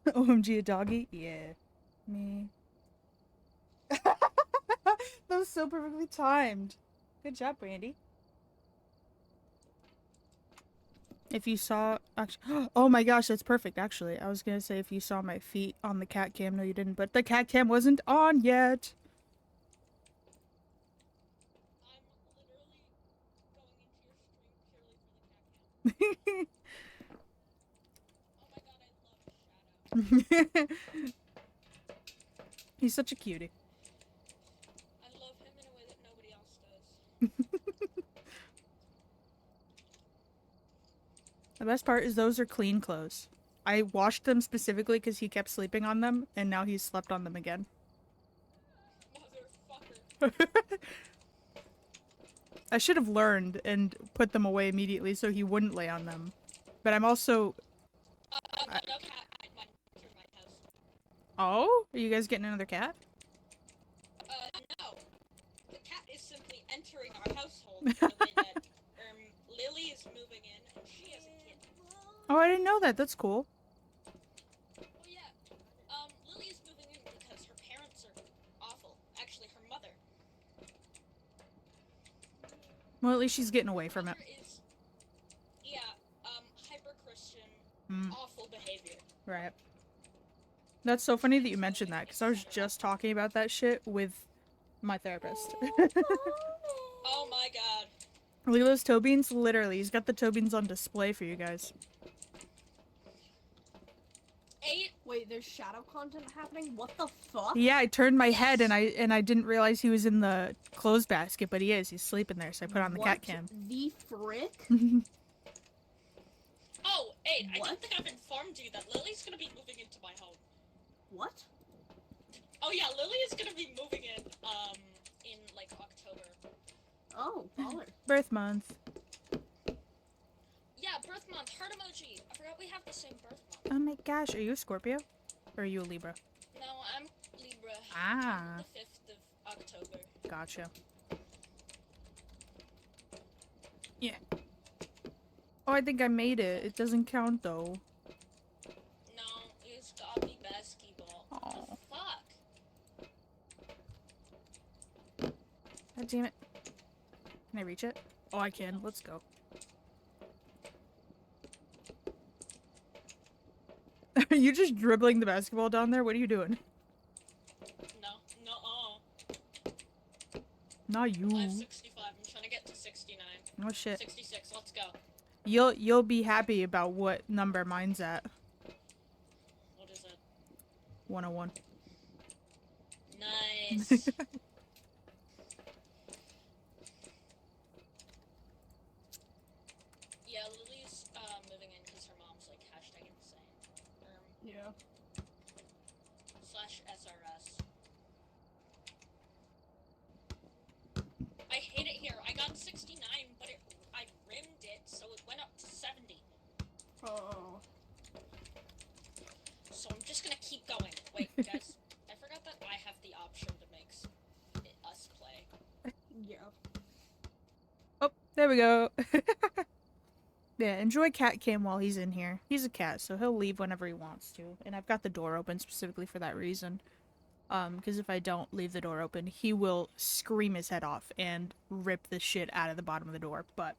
OMG, a doggy? Yeah. Me. That was so perfectly timed. Good job, Brandy. If you saw, actually, oh my gosh, that's perfect. Actually, I was gonna say if you saw my feet on the cat cam, no, you didn't. But the cat cam wasn't on yet. I'm literally going into your stream purely for the cat cam. Oh my god, I love Shadow. He's such a cutie. I love him in a way that nobody else does. The best part is those are clean clothes. I washed them specifically because he kept sleeping on them, and now he's slept on them again. Motherfucker. I should have learned and put them away immediately so he wouldn't lay on them. But I'm also... No cat might enter my house. Oh? Are you guys getting another cat? No. The cat is simply entering our household in the way that, Lily is moving in and she has a kid. Oh, I didn't know that. That's cool. Well, yeah. Lily is moving in because her parents are awful. Actually, her mother. Well, at least she's getting away from it. Mother is, hyper-Christian, Mm, awful behavior. right. That's so funny that you mentioned that, because I was just talking about that shit with my therapist. Oh my god. Look at those toe beans. Literally, he's got the toe beans on display for you guys. 8. Wait, there's shadow content happening? What the fuck? Yeah, I turned my head and I didn't realize he was in the clothes basket, but he is. He's sleeping there, so I put on the cat cam. The frick? Oh, Hey, I What? don't think I've informed you that Lily's gonna be moving into my home. What? Oh yeah, Lily is gonna be moving in like October. Oh, baller. Birth month. Yeah, birth month, heart emoji. I forgot we have the same birth month. Oh my gosh, are you a Scorpio? Or are you a Libra? No, I'm Libra. Ah. I'm the 5th of October. Gotcha. Yeah. Oh, I think I made it. It doesn't count though. No, it's gotta be basketball. What Aw. the fuck? God damn it. Can I reach it? Oh, I can. Let's go. Are you just dribbling the basketball down there? What are you doing? No, Not you. I have 65. I'm trying to get to 69. Oh shit. 66. Let's go. You'll be happy about what number mine's at. What is it? 101. Nice. Yeah, Lily's moving in because her mom's like hashtag insane. Yeah. Slash SRS. I hate it here. I got 69, but I rimmed it, so it went up to 70. Oh. So I'm just gonna keep going. Wait, guys, I forgot that I have the option to make us play. Yeah. Oh, there we go. Yeah, enjoy cat cam while he's in here. He's a cat, so he'll leave whenever he wants to. And I've got the door open specifically for that reason. Because if I don't leave the door open, he will scream his head off and rip the shit out of the bottom of the door. But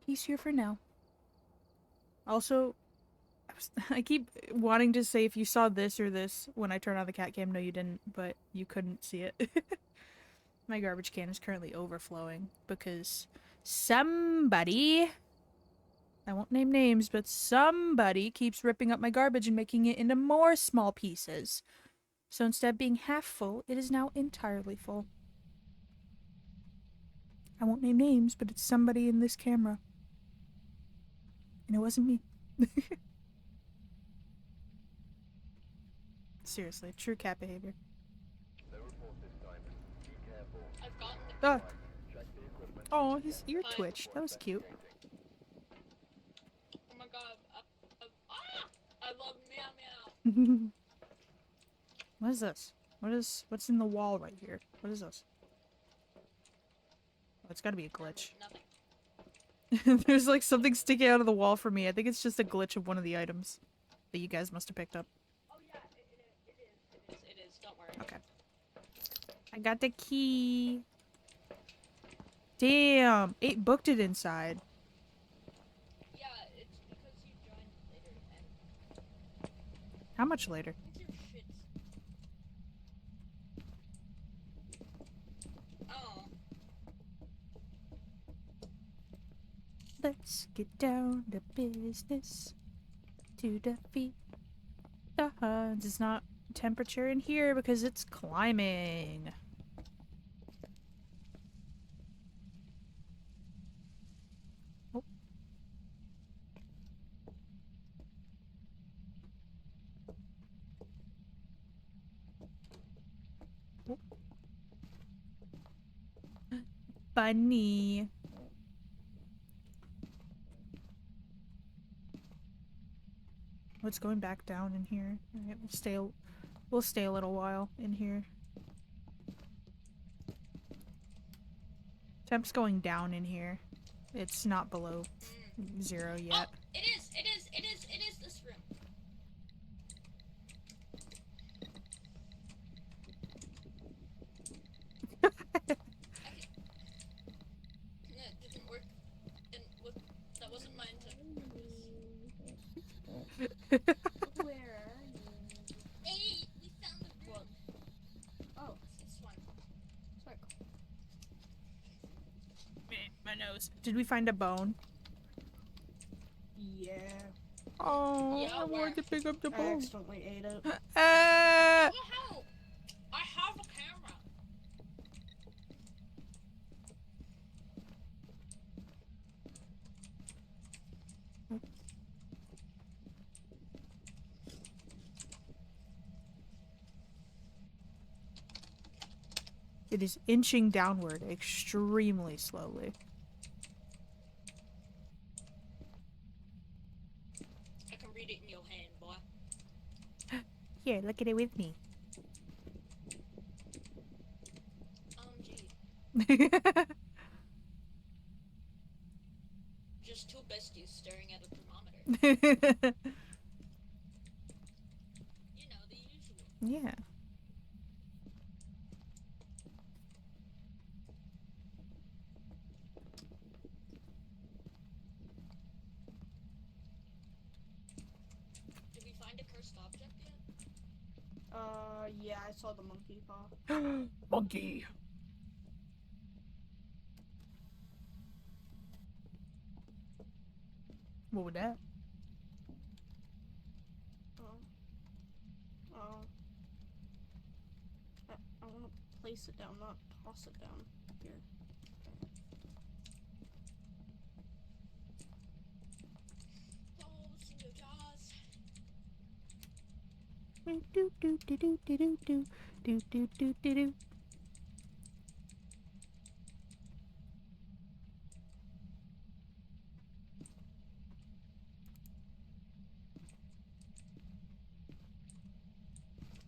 he's here for now. Also, I keep wanting to say if you saw this or this when I turned on the cat cam. No, you didn't, but you couldn't see it. My garbage can is currently overflowing because somebody, I won't name names, but somebody keeps ripping up my garbage and making it into more small pieces. So instead of being half full, it is now entirely full. I won't name names, but it's somebody in this camera. And it wasn't me. Seriously, true cat behavior. I've gotten the Ah. Oh, his ear twitched. That was cute. Oh my god. I love meow meow. What is this? What's in the wall right here? What is this? Oh, it's gotta be a glitch. Nothing. There's like something sticking out of the wall for me. I think it's just a glitch of one of the items that you guys must have picked up. Oh yeah, it is. Don't worry. Okay. I got the key. Damn, it booked it inside. Yeah, it's because you joined later and How much later? your shit. Oh. Let's get down to business to defeat the Huns. It's not temperature in here because it's climbing. Oh. Oh. Bunny. What's going back down in here? Alright, we'll stay a little while in here. Temp's going down in here. It's not below 0 yet. Oh, it is this room. That didn't work. That wasn't my intention. Where are you? Hey, we found the room. Oh, It's this one. sorry. My nose. Did we find a bone? Yeah. Oh, Yeah, I wanted to pick up the I bone. accidentally ate it. Ah! Wow! I have a camera. It is inching downward extremely slowly. I can read it in your hand, boy. Here, look at it with me. Gee. Just two besties staring at a thermometer. You know, the usual. Yeah. Did we find a cursed object yet? Yeah, I saw the monkey paw. Monkey. What was that? Oh. I want to place it down, not toss it down. Here. Oh, single jaws. Do do do do do do do do do do do do.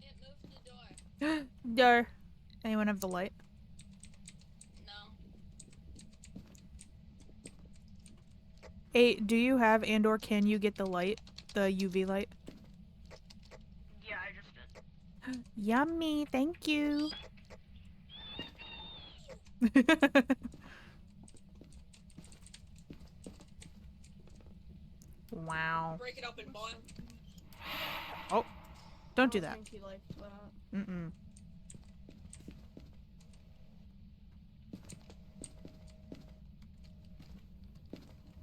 It moved the door. There. Anyone have the light? No. Hey, do you have and/or can you get the light, the UV light? Yeah, I just did. Yummy, thank you. Wow. Break it open, boy. Oh, don't do that. I think he liked that. Mm-mm.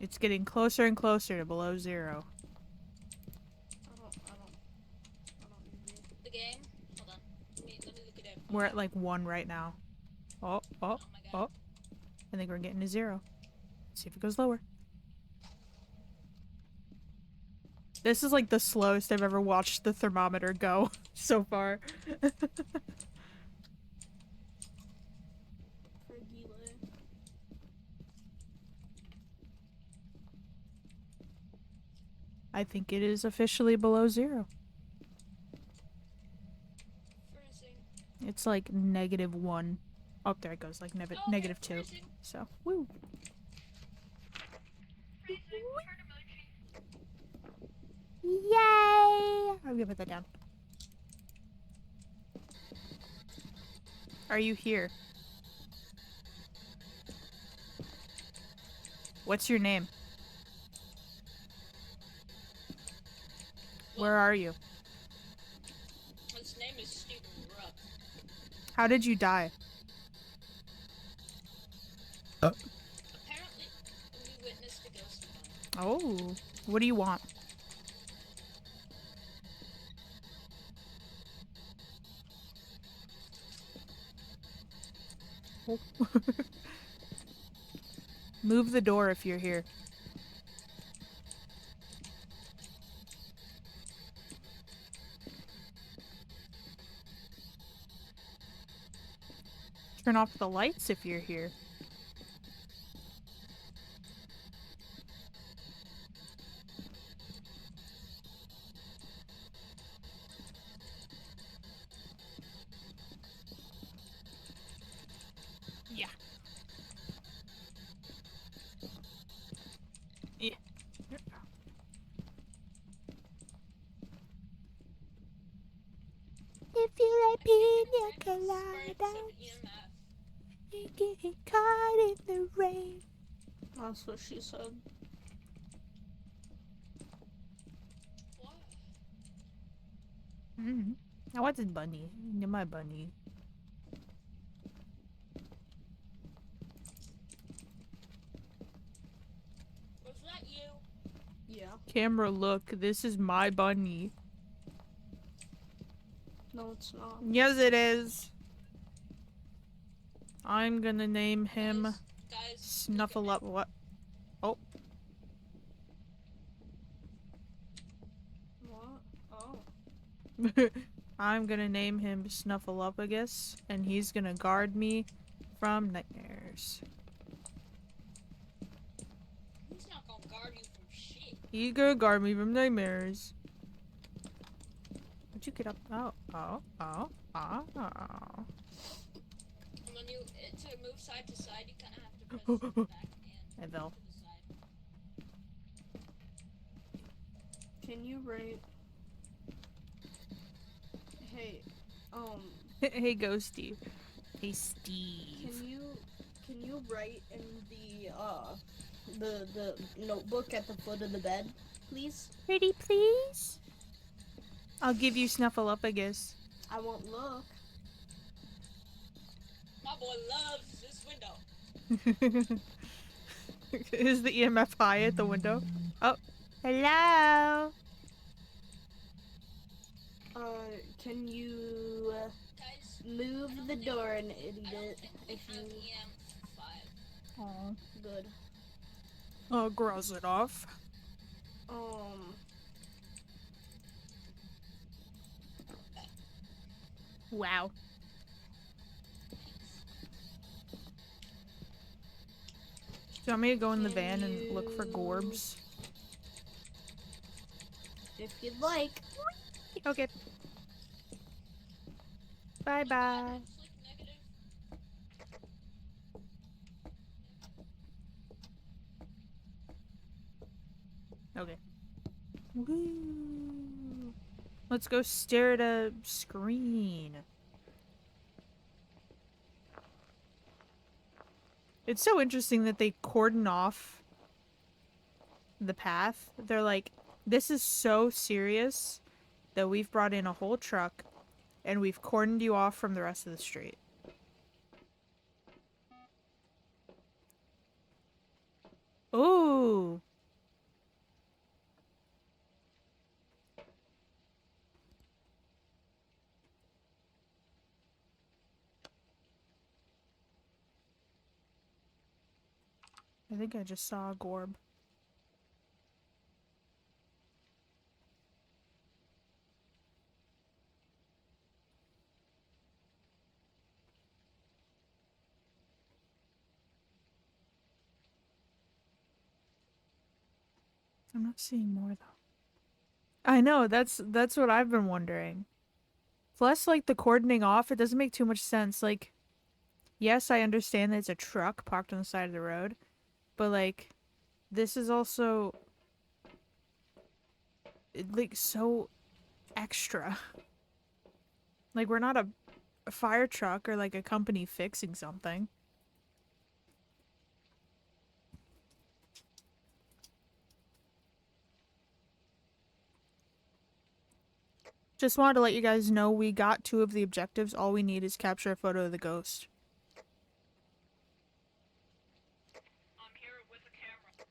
It's getting closer and closer to below zero. I don't need The game? Hold on. Let me look at it. We're at like 1 right now. Oh, oh, Oh my god. oh. I think we're getting to 0. See if it goes lower. This is like the slowest I've ever watched the thermometer go so far. I think it is officially below 0. Freezing. It's like -1. Oh, there it goes, like Oh, okay, -2. freezing. So, woo. Freezing. Heart emoji. Yay! I'm gonna put that down. Are you here? What's your name? Where are you? His name is Stephen Rupp. How did you die? Apparently, we witnessed a ghost hunt. Oh, what do you want? Oh. Move the door if you're here. Turn off the lights if you're here. Yeah. Yeah. If you like pina coladas, you get caught in the rain. That's what she said. What? Mm-hmm. I want this bunny. You're my bunny. Was that you? Yeah. Camera, look. This is my bunny. No, it's not. Yes, it is. I'm gonna name him Guys, Snuffle Up. What? Oh. What? Oh. I'm gonna name him Snuffleupagus, and he's gonna guard me from nightmares. He's not gonna guard you from shit. He's gonna guard me from nightmares. Would you get up? Oh, oh, oh, oh, oh. And when you to move side to side, you kind of have to press the back and Evil. to the side. Can you rate? Hey, Hey, Ghosty. Hey, Steve. can you write in the notebook at the foot of the bed, please? Pretty please? I'll give you Snuffleupagus. I won't look. My boy loves this window. Is the EMF high at the window? Oh, hello. Can you Guys, move the door and end I don't it think we if have you EM5. Oh, good? I'll gross it off. Wow. Do you want me to go in the Can van and look for you- gorbs? If you'd like. Okay. Bye bye. It's like negative. Okay. Woo. Let's go stare at a screen. It's so interesting that they cordon off the path. They're like, this is so serious that we've brought in a whole truck and we've cordoned you off from the rest of the street. Ooh. I think I just saw a gorb. I'm not seeing more though. I know, that's what I've been wondering. Plus, like, the cordoning off, it doesn't make too much sense. Like, yes, I understand that it's a truck parked on the side of the road, but, like, this is also, like, so extra. Like, we're not a fire truck or, like, a company fixing something. Just wanted to let you guys know we got 2 of the objectives. All we need is capture a photo of the ghost. I'm here with a camera.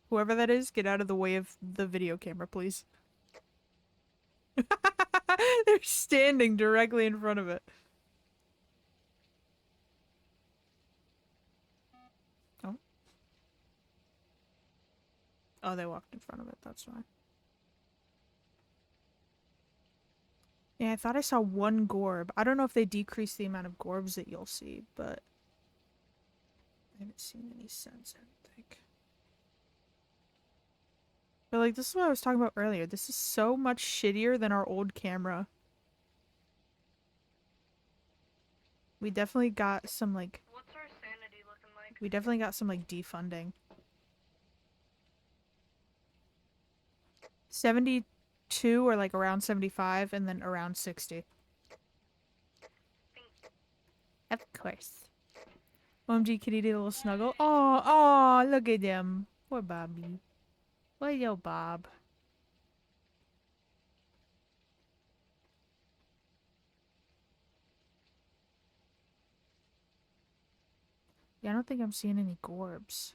Whoever that is, get out of the way of the video camera, please. They're standing directly in front of it. Oh. Oh, they walked in front of it. That's fine. Yeah, I thought I saw 1 gorb. I don't know if they decrease the amount of gorbs that you'll see, but I haven't seen any since, I don't think. But, like, this is what I was talking about earlier. This is so much shittier than our old camera. We definitely got some, like... What's our sanity looking like? We definitely got some, like, defunding. 72 or, like, around 75, and then around 60. Of course. OMG kitty did a little snuggle. Oh, oh, look at him. Poor Bobby. Poor yo Bob. Yeah, I don't think I'm seeing any gorbs.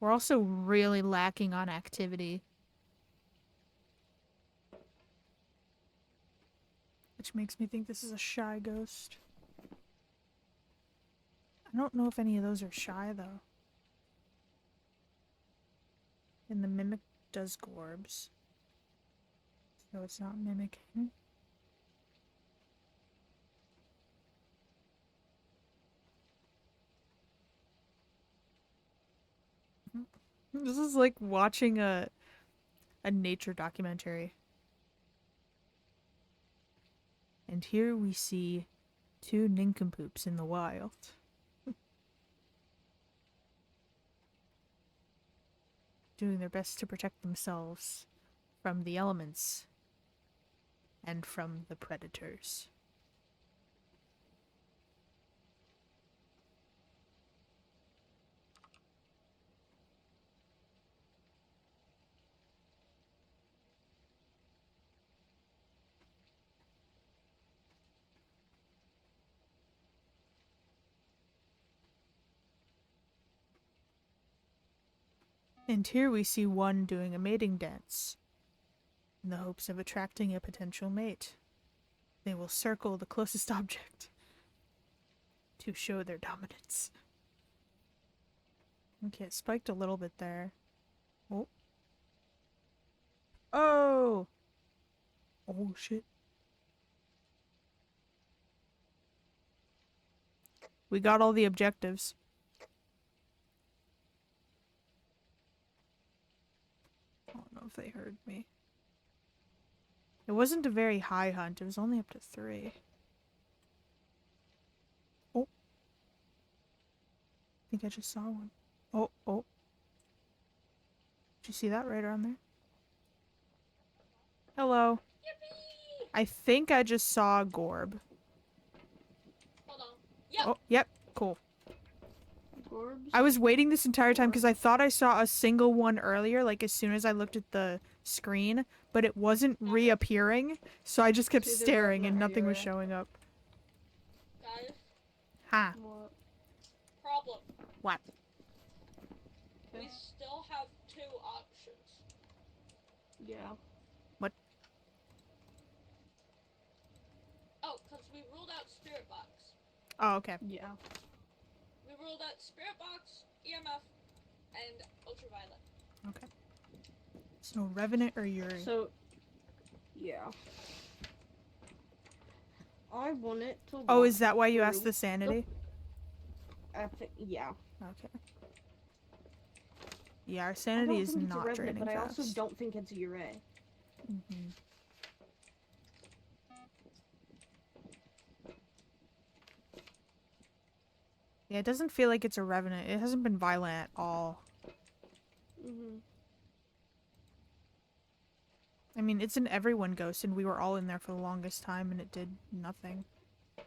We're also really lacking on activity. Which makes me think this is a shy ghost. I don't know if any of those are shy, though. In the mimic does Gorbs. So it's not mimicking. This is like watching a nature documentary. And here we see two nincompoops in the wild. Doing their best to protect themselves from the elements and from the predators. And here we see one doing a mating dance in the hopes of attracting a potential mate. They will circle the closest object to show their dominance. Okay, it spiked a little bit there. Oh. Oh! Oh, shit. We got all the objectives. I don't know if they heard me. It wasn't a very high hunt. It was only up to 3. Oh. I think I just saw one. Oh, oh. Did you see that right around there? Hello. Yippee! I think I just saw a Gorb. Hold on. Yep. Oh, yep. Cool. Gorbs? I was waiting this entire time because I thought I saw a single one earlier, like as soon as I looked at the screen, but it wasn't reappearing, so I just kept See, they're staring right and now, nothing was yeah. showing up. Guys, Ha. What? problem. What? We still have 2 options. Yeah. Oh, because we ruled out Spirit Box. Oh, okay. Yeah. We ruled out Spirit Box, EMF, and Ultraviolet. Okay. So Revenant or Yuri? So, yeah. I want it to. Oh, walk is that why you asked through the sanity? I think, yeah. Okay. Yeah, our I sanity don't is think it's a not Revenant, draining but fast. I also don't think it's a Ure. Mm-hmm. Yeah, it doesn't feel like it's a Revenant. It hasn't been violent at all. Mm-hmm. I mean, it's an everyone ghost, and we were all in there for the longest time, and it did nothing. Mm-hmm.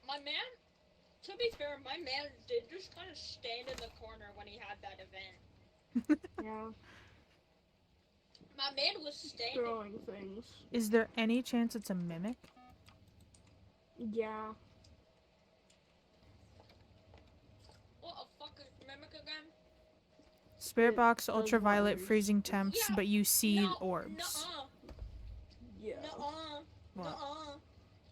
My man, to be fair, my man did just kind of stand in the corner when he had that event. Yeah. My man was standing. Throwing things. Is there any chance it's a mimic? Yeah. What a fucking mimic again? Spirit It box, does ultraviolet, wonders. freezing temps, Yeah, but you see no, orbs. Nuh-uh. Yeah. Nuh-uh. What? Nuh-uh.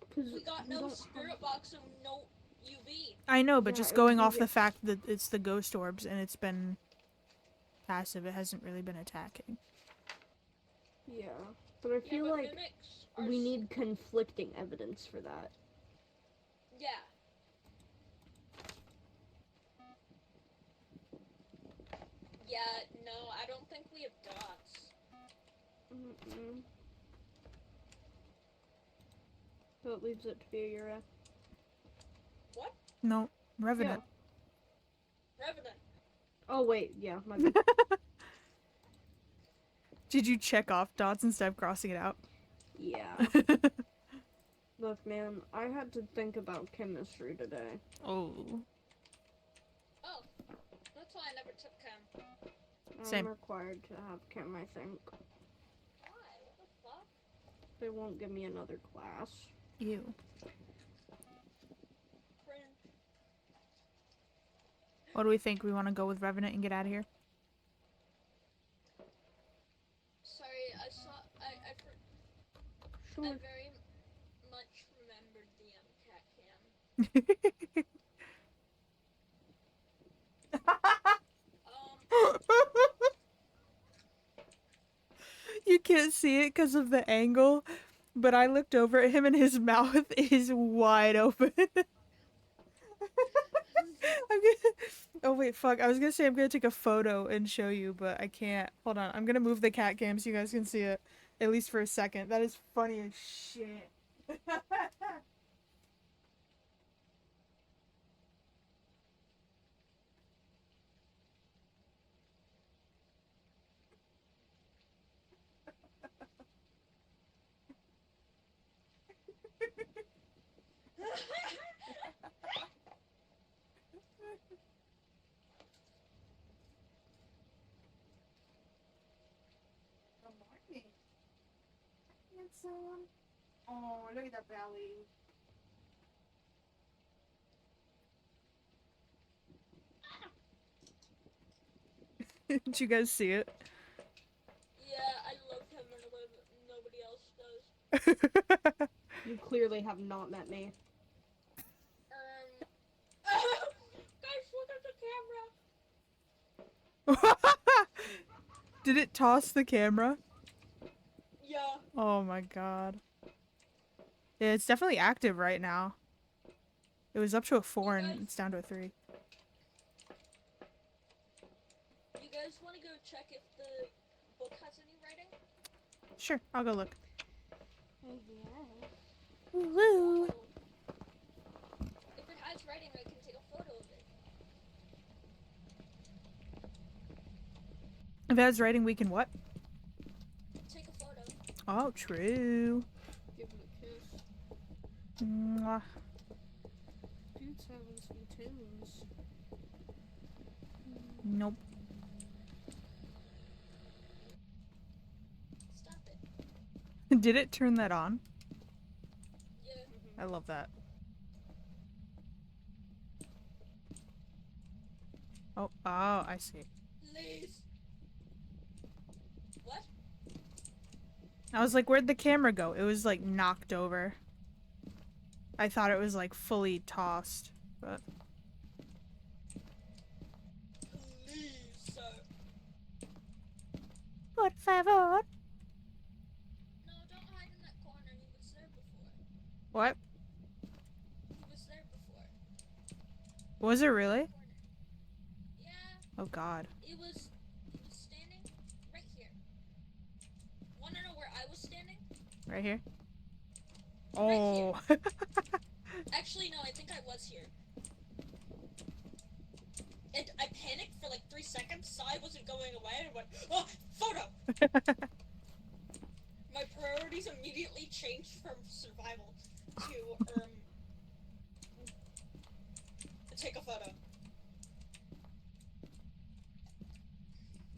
Because We got no Spirit Box and no UV. I know, but Yeah, just it going would off be the fact that it's the ghost orbs and it's been passive, it hasn't really been attacking. Yeah. But I feel but like mimics are we need conflicting evidence for that. Yeah. Yeah, no, I don't think we have dots. Mm-mm. So it leaves it to be a Ure. What? No, Revenant. Revenant. Oh, wait. Yeah, my bad. Did you check off dots instead of crossing it out? Yeah. Look, man, I had to think about chemistry today. Oh. Oh, that's why I never took chem. Same. I'm required to have chem, I think. Why? What the fuck? They won't give me another class. Ew. Cringe. What do we think? We want to go with Revenant and get out of here? Sorry, I I very much remembered the cat cam. You can't see it because of the angle, but I looked over at him and his mouth is wide open. Oh wait, fuck. I was gonna say I'm gonna take a photo and show you, but I can't. Hold on. I'm gonna move the cat cam so you guys can see it. At least for a second. That is funny as shit. Good morning. Handsome. Oh, look at that belly. Did you guys see it? Yeah, I love him in a way that nobody else does. You clearly have not met me. Guys, look at the camera. Did it toss the camera? Yeah. Oh my god. Yeah, it's definitely active right now. It was up to a 4 and it's down to a 3. You guys want to go check if the book has any writing? Sure, I'll go look. Oh, yeah. Woo! If it has writing, I can take a photo of it. If it has writing, we can what? Take a photo. Oh, true. Give it a kiss. Mwah. Dude's having some tunes. Nope. Stop it. Did it turn that on? Yeah. I love that. Oh, I see. Please. What? I was like, where'd the camera go? It was like knocked over. I thought it was like fully tossed, but Please, sir. por favor. No, don't hide in that corner. He was there before. What? He was there before. Was it really? Corner. Yeah. Oh god. It was standing right here. Wanna know where I was standing? Right here? Right Oh. Actually, no, I think I was here. And I panicked for like 3 seconds, saw I wasn't going away, and went, oh, photo! My priorities immediately changed from survival to, take a photo.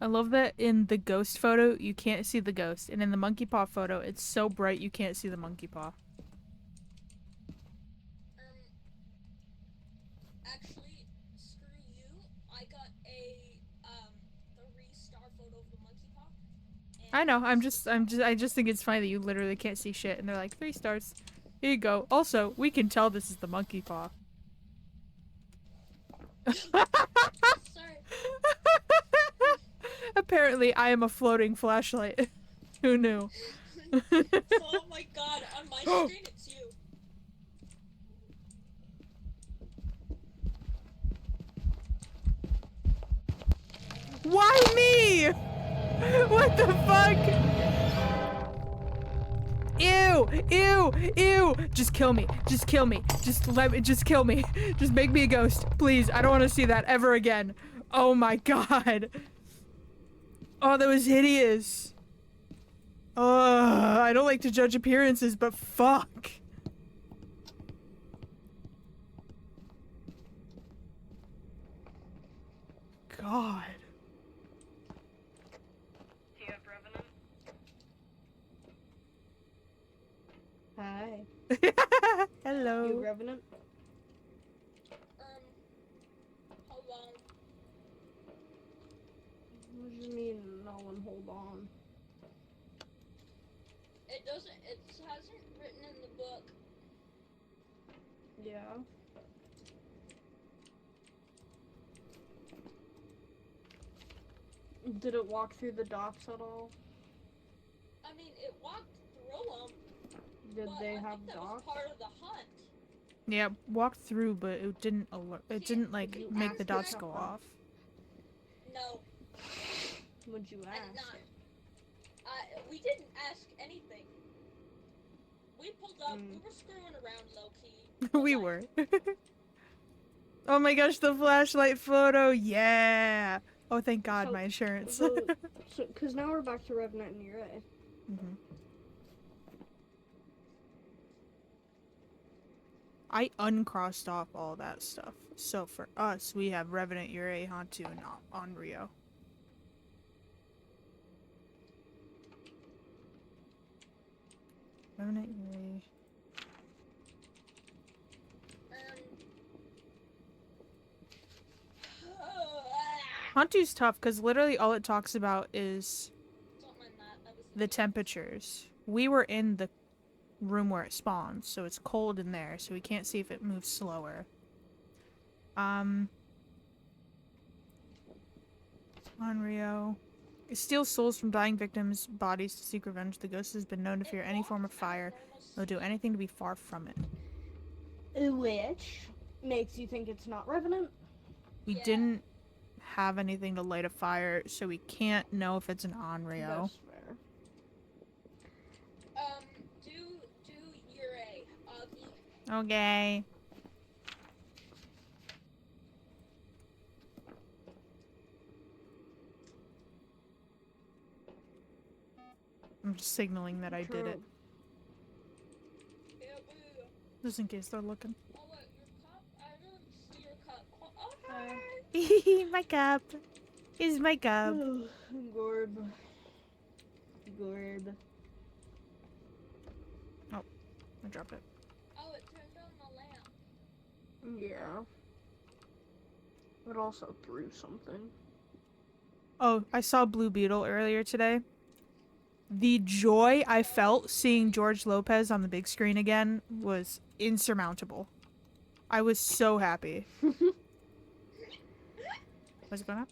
I love that in the ghost photo, you can't see the ghost. And in the monkey paw photo, it's so bright you can't see the monkey paw. Actually, screw you. I got a, 3-star photo of the monkey paw. I know, I just think it's funny that you literally can't see shit. And they're like, 3 stars. Here you go. Also, we can tell this is the monkey paw. Sorry. Apparently, I am a floating flashlight. Who knew? Oh my god, on my screen it's you. Why me? What the fuck? Ew! Ew! Ew! Just kill me. Just kill me. Just kill me. Just make me a ghost. Please. I don't want to see that ever again. Oh my god. Oh, that was hideous. I don't like to judge appearances, but fuck. God. TF Revenant. Hi. Hello. You Revenant? Hold on. What do you mean, no one hold on? It It doesn't. It hasn't written in the book. Yeah. Did it walk through the docks at all? I mean, it walked through them. Did But they I have think that docks? was part of the hunt. Yeah, walked through, but it didn't alert. It See, didn't like Did you make ask the it dots go something? off. No, Would you I did ask? not. We didn't ask anything. We pulled up. Mm. We were screwing around low key. We were. Oh my gosh, the flashlight photo. Yeah. Oh, thank God, So, my insurance. Cause now we're back to Revenant and Ura. Mhm. I uncrossed off all that stuff. So for us, we have Revenant, Yurei, Hantu, and Onryo. Revenant, Yurei. Hantu's tough because literally all it talks about is Don't mind that. That was the temperatures. We were in the room where it spawns, so it's cold in there, so we can't see if it moves slower. Onryo. It steals souls from dying victims' bodies to seek revenge. The ghost has been known to fear any form of fire. They'll do anything to be far from it. Which makes you think it's not Revenant? We Yeah. didn't have anything to light a fire, so we can't know if it's an Onryo. That's fair. Do Ure, Augie. Okay. I'm just signaling that I did it, Yeah, boo. just in case they're looking. Oh wait, your cup? I didn't see your cup. Oh, hi. My cup. Is my cup. Gorb. Gorb. I dropped it. Oh, it turned on the lamp. Yeah. It also threw something. Oh, I saw Blue Beetle earlier today. The joy I felt seeing George Lopez on the big screen again was insurmountable. I was so happy. What's going on?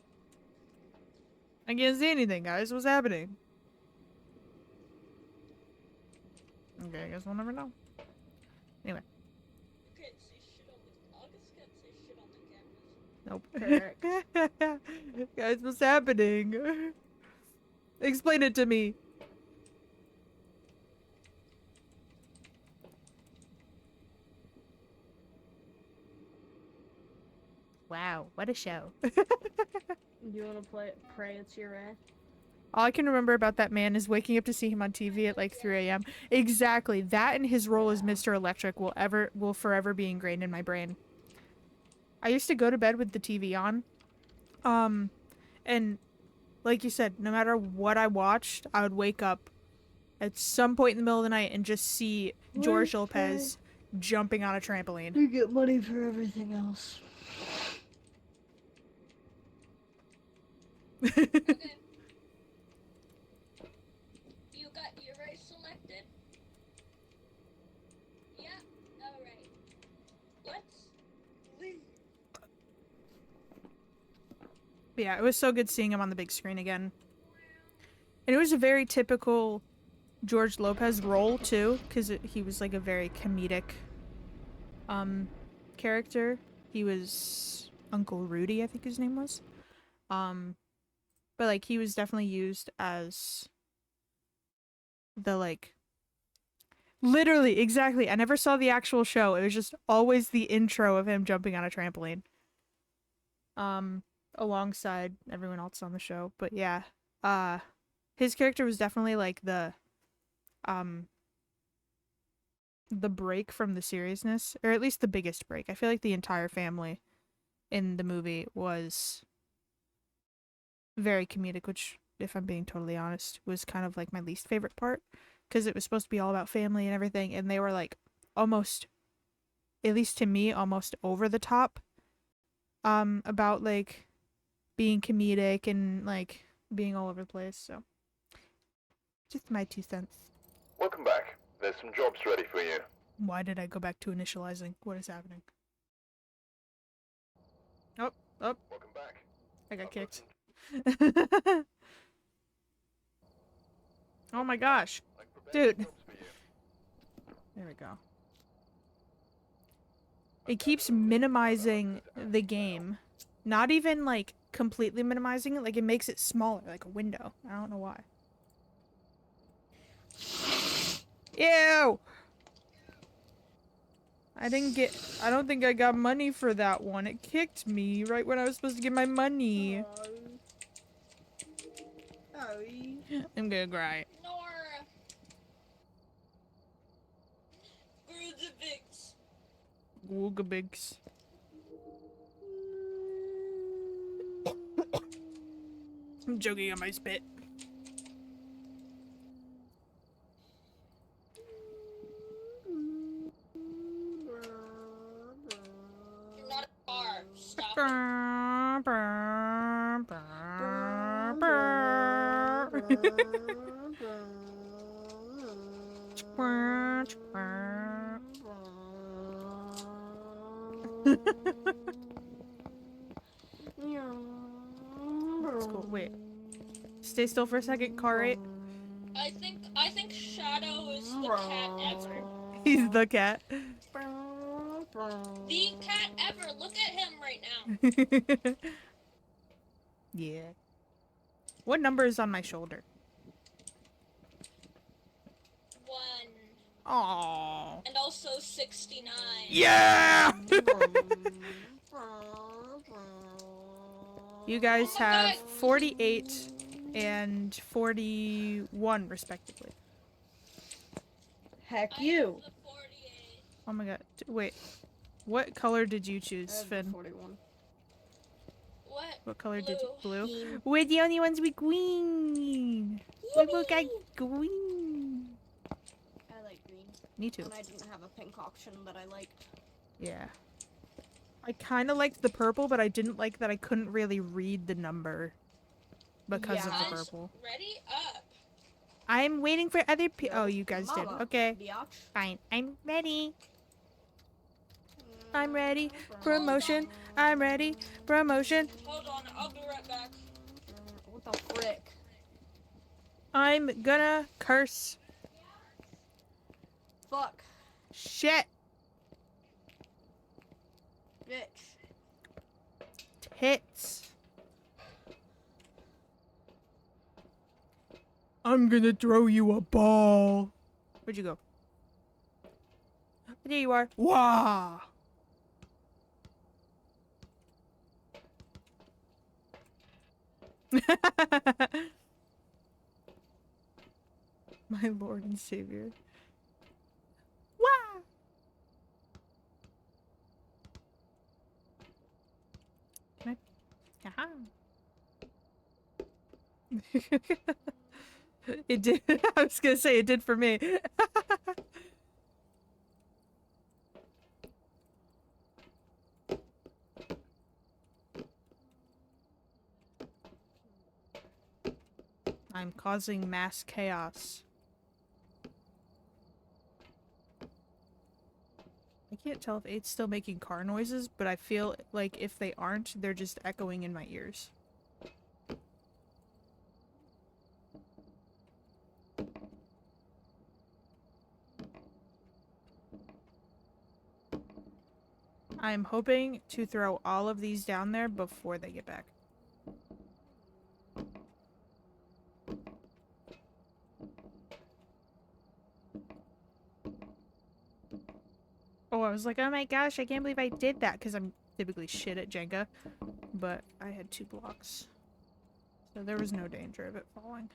I can't see anything, guys. What's happening? Okay, I guess we'll never know. You can't see shit on the. August can't see shit on the cameras. Nope. Guys, what's happening? Explain it to me. Wow, what a show. You wanna pray it's Ura? All I can remember about that man is waking up to see him on TV at like 3 a.m. Exactly. That and his role as Mr. Electric will forever be ingrained in my brain. I used to go to bed with the TV on. And like you said, no matter what I watched, I would wake up at some point in the middle of the night and just see George Lopez jumping on a trampoline. You get money for everything else. Okay. You got Ure selected? Yeah? Alright. Let's leave. But yeah, it was so good seeing him on the big screen again. And it was a very typical George Lopez role too, because he was like a very comedic character. He was Uncle Rudy, I think his name was. But like he was definitely used as the like literally exactly. I never saw the actual show. It was just always the intro of him jumping on a trampoline. Alongside everyone else on the show. But yeah, his character was definitely like the break from the seriousness, or at least the biggest break. I feel like the entire family in the movie was very comedic, which, if I'm being totally honest, was kind of like my least favorite part, because it was supposed to be all about family and everything, and they were like almost, at least to me, almost over the top about like being comedic and like being all over the place. So just my 2 cents. Welcome back. There's some jobs ready for you. Why did I go back to initializing? What is happening? Oh, oh, Welcome back. I got I've got kicked. some- Oh my gosh. I've prepared Dude. some jobs for you. There we go. It keeps minimizing the game. Not even, like, completely minimizing it. Like, it makes it smaller, like a window. I don't know why. Ew! I don't think I got money for that one. It kicked me right when I was supposed to get my money. I'm gonna cry. Nora. Grudevigs. Woogabigs. I'm joking on my spit. You're not a car. Stop it. That's cool. Wait. Stay still for a second, car rate. I think Shadow is the cat ever. He's the cat. The cat ever. Look at him right now. Yeah. What number is on my shoulder? 1. Aww. And also 69. Yeah! You guys Oh my have God. 48 and 41 respectively. Heck I you. have the 48. Oh my god. Wait. What color did you I choose, have Finn? 41. What? What color did you? Blue? Green. We're the only ones with green. We both got green. I like green. Me too. And I didn't have a pink option that I liked. Yeah. I kind of liked the purple, but I didn't like that I couldn't really read the number because of the Guys, purple. ready up. I'm waiting for other people. Oh, you guys did. Mama, Okay. biatch. Fine. I'm ready. I'm ready. Promotion. I'm ready. Promotion. Hold on, I'll be right back. What the frick? I'm gonna curse. Fuck. Shit. Bitch. Tits. I'm gonna throw you a ball. Where'd you go? There you are. Wow. My Lord and Savior. Wow. Can I? It did. I was gonna say it did for me. I'm causing mass chaos. I can't tell if 8's still making car noises, but I feel like if they aren't, they're just echoing in my ears. I'm hoping to throw all of these down there before they get back. Oh, I was like, oh my gosh, I can't believe I did that, because I'm typically shit at Jenga. But I had 2 blocks. So there was no danger of it falling.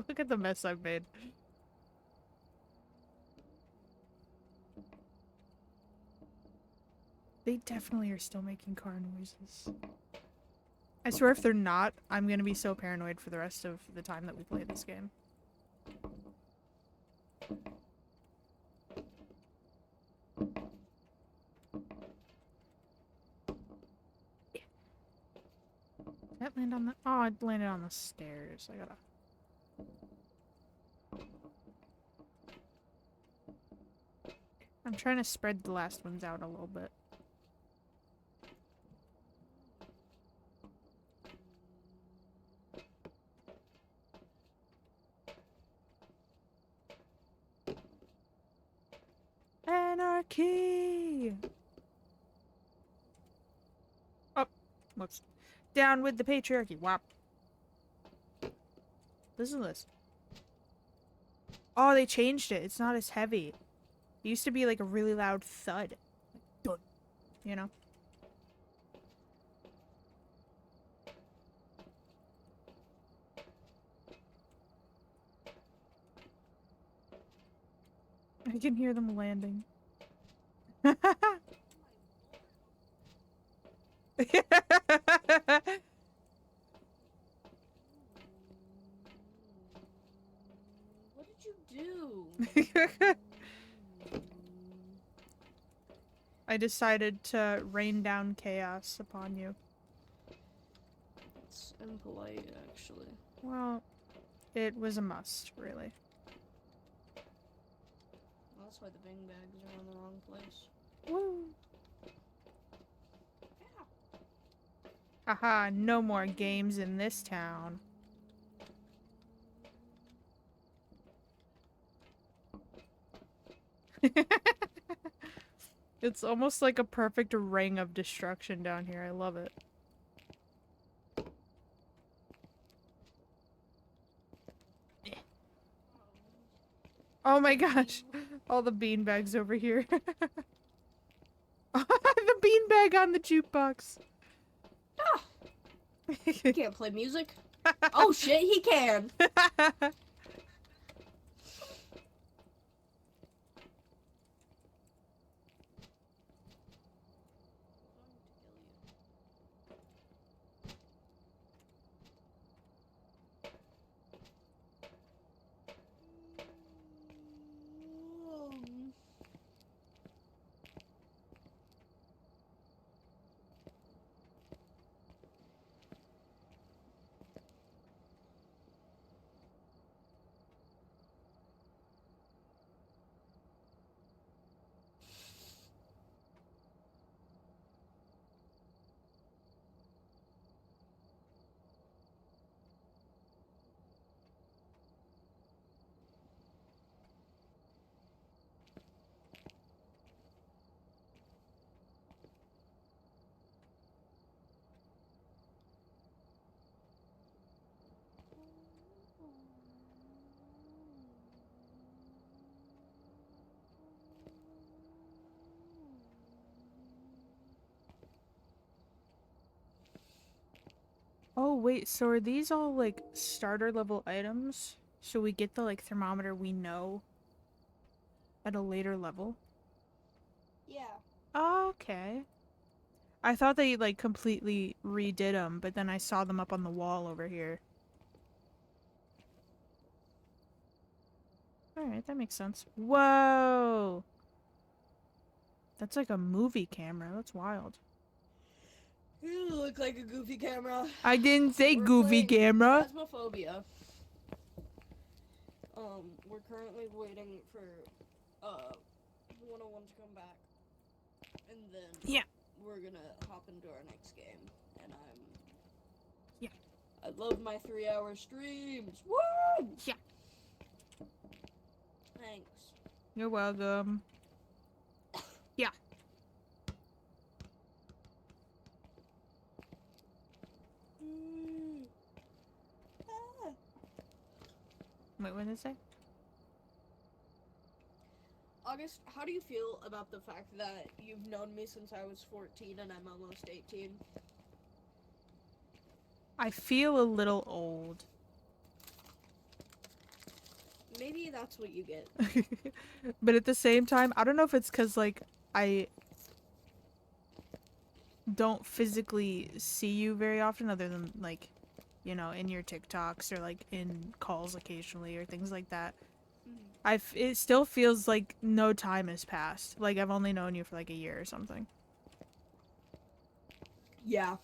Look at the mess I've made. They definitely are still making car noises. I swear if they're not, I'm gonna be so paranoid for the rest of the time that we play this game. That land on the. Oh, it landed on the stairs. I gotta. I'm trying to spread the last ones out a little bit. Anarchy! Oh, whoops. Down with the patriarchy. Whop. Listen to this. Oh, they changed it. It's not as heavy. It used to be like a really loud thud. Dun. You know? I can hear them landing. What did you do? I decided to rain down chaos upon you. It's impolite, actually. Well, it was a must, really. Well, that's why the bing bags are on the wrong place. Woo! Haha, no more games in this town. It's almost like a perfect ring of destruction down here. I love it. Oh my gosh. All the beanbags over here. The beanbag on the jukebox. Ah! He can't play music? Oh shit, he can! Oh wait, so are these all like starter level items? So we get the like thermometer we know at a later level? Yeah. Oh, okay. I thought they like completely redid them, but then I saw them up on the wall over here. Alright, that makes sense. Whoa! That's like a movie camera. That's wild. You look like a goofy camera. I didn't say We're goofy playing camera. Phasmophobia. We're currently waiting for 101 to come back. And then Yeah. we're gonna hop into our next game. And Yeah. I love my 3-hour streams. Woo! Yeah. Thanks. You're welcome. Yeah. Ah. Wait, what did it say? August, how do you feel about the fact that you've known me since I was 14 and I'm almost 18? I feel a little old. Maybe that's what you get. But at the same time, I don't know if it's because, like, I don't physically see you very often other than, like, you know, in your TikToks or, like, in calls occasionally or things like that. It still feels like no time has passed. Like, I've only known you for, like, a year or something. Yeah.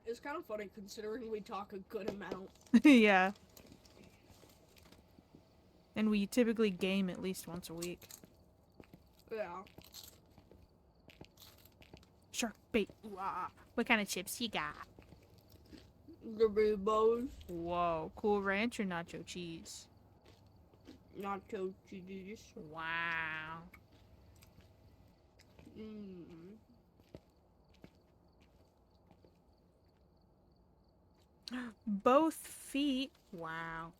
It's kind of funny considering we talk a good amount. Yeah. And we typically game at least once a week. Yeah. Shark bait. Wah. What kind of chips you got? Doritos, Whoa. Cool Ranch or nacho cheese? nacho cheese. Wow. Mm. Both feet. Wow.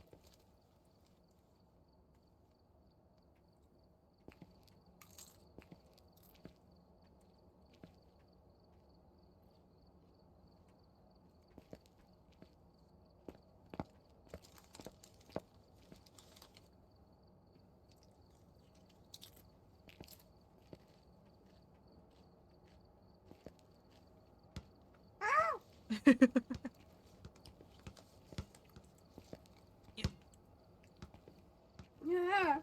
Yeah.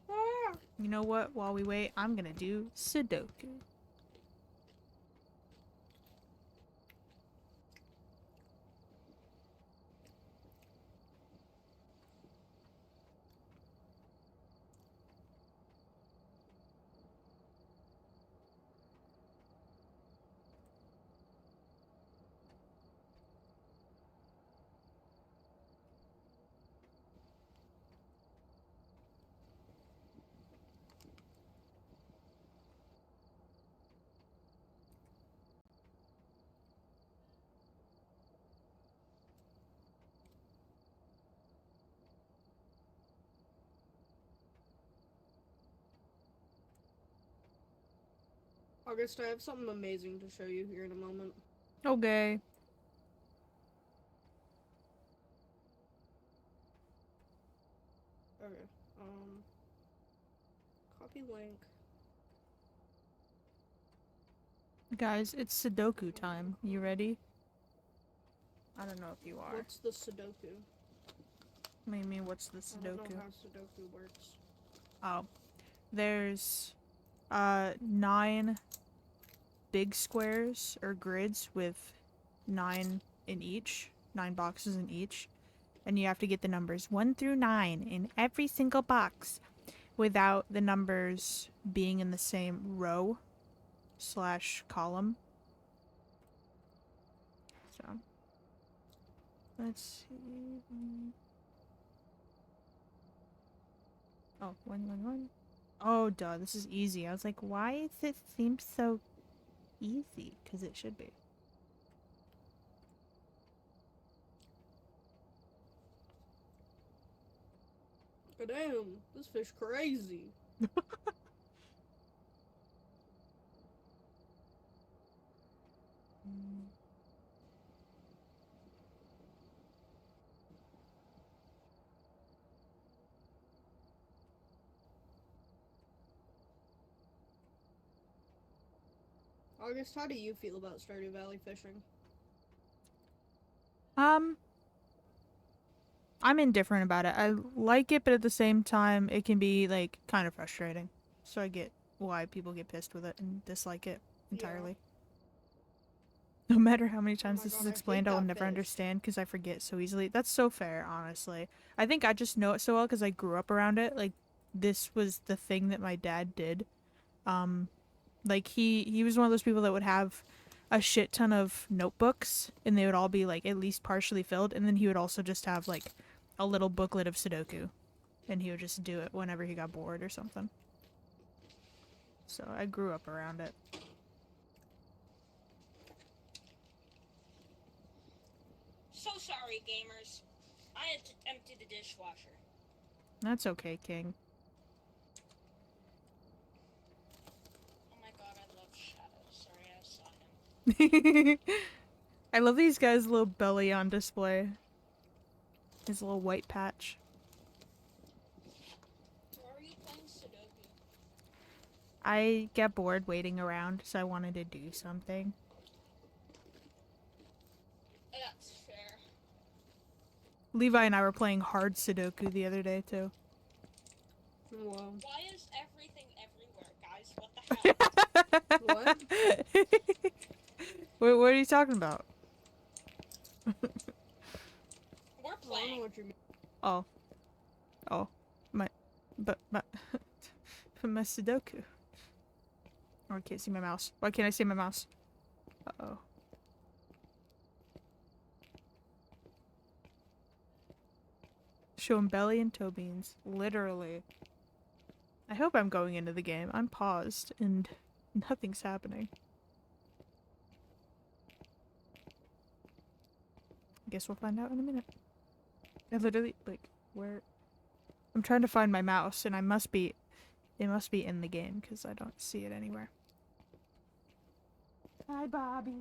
Ah. You know what? While we wait, I'm gonna do Sudoku. August, I have something amazing to show you here in a moment. Okay. Okay. Copy link. Guys, it's Sudoku time. You ready? I don't know if you are. What's the Sudoku? Maybe what's the I don't know Sudoku? how Sudoku works. Oh. There's 9 big squares or grids with 9 in each, 9 boxes in each, and you have to get the numbers 1 through 9 in every single box without the numbers being in the same row / column. So let's see. Oh, 1 1 1. Oh, duh, this is easy. I was like, why does it seem so easy? Because it should be. God damn, this fish crazy. August, how do you feel about Stardew Valley fishing? I'm indifferent about it. I like it, but at the same time, it can be, like, kind of frustrating. So I get why people get pissed with it and dislike it entirely. No matter how many times my this God, is I explained, hate I will that never fish. understand because I forget so easily. That's so fair, honestly. I think I just know it so well because I grew up around it. Like, this was the thing that my dad did. Like, he was one of those people that would have a shit ton of notebooks, and they would all be, like, at least partially filled, and then he would also just have, like, a little booklet of Sudoku, and he would just do it whenever he got bored or something. So I grew up around it. So sorry, gamers. I had to empty the dishwasher. That's okay, King. Oh my god, I love Shadow. Sorry, I saw him. I love these guys' little belly on display. His little white patch. Why are you playing Sudoku? I get bored waiting around, so I wanted to do something. That's fair. Levi and I were playing hard Sudoku the other day, too. Wow. Why is everything everywhere, guys? house. What? What are you talking about? We're I don't know playing. what you mean. Oh. Oh. My my Sudoku. Oh, I can't see my mouse. Why can't I see my mouse? Uh-oh. Showing belly and toe beans. Literally. I hope I'm going into the game. I'm paused and nothing's happening. Guess we'll find out in a minute. I literally, like, where... I'm trying to find my mouse and it must be in the game because I don't see it anywhere. Hi, Bobby.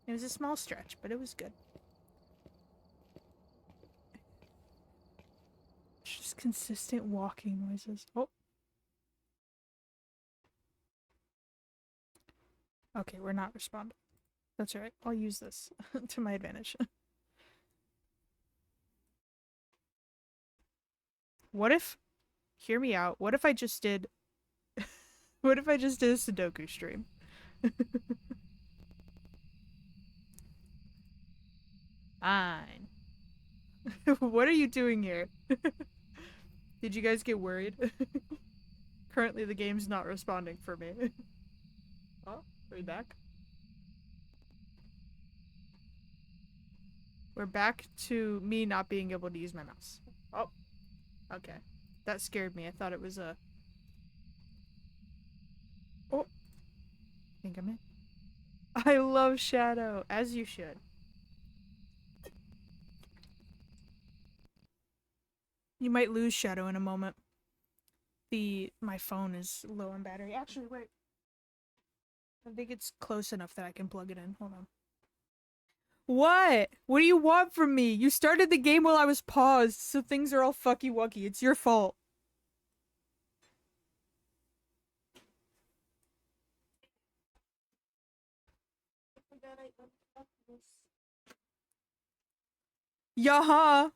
It was a small stretch, but it was good. Just consistent walking noises. Oh. Okay, we're not responding. That's alright. I'll use this to my advantage. What if... Hear me out. What if I just did... What if I just did a Sudoku stream? Fine. What are you doing here? Did you guys get worried? Currently the game's not responding for me. Oh, are we back? We're back to me not being able to use my mouse. Oh, okay. That scared me. I thought it was a... Oh. I think I'm in. I love Shadow, as you should. You might lose Shadow in a moment. My phone is low on battery. Actually, wait. I think it's close enough that I can plug it in. Hold on. What? What do you want from me? You started the game while I was paused, so things are all fucky wucky. It's your fault. Yaha!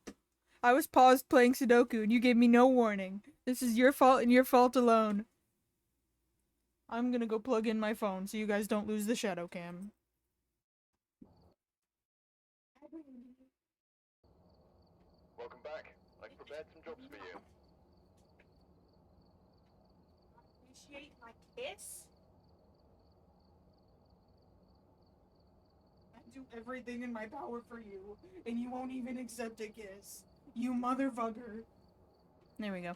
I was paused playing Sudoku and you gave me no warning. This is your fault and your fault alone. I'm gonna go plug in my phone so you guys don't lose the shadow cam. Welcome back. I've prepared some jobs for you. Appreciate my kiss? I do everything in my power for you, and you won't even accept a kiss. You motherfucker. There we go.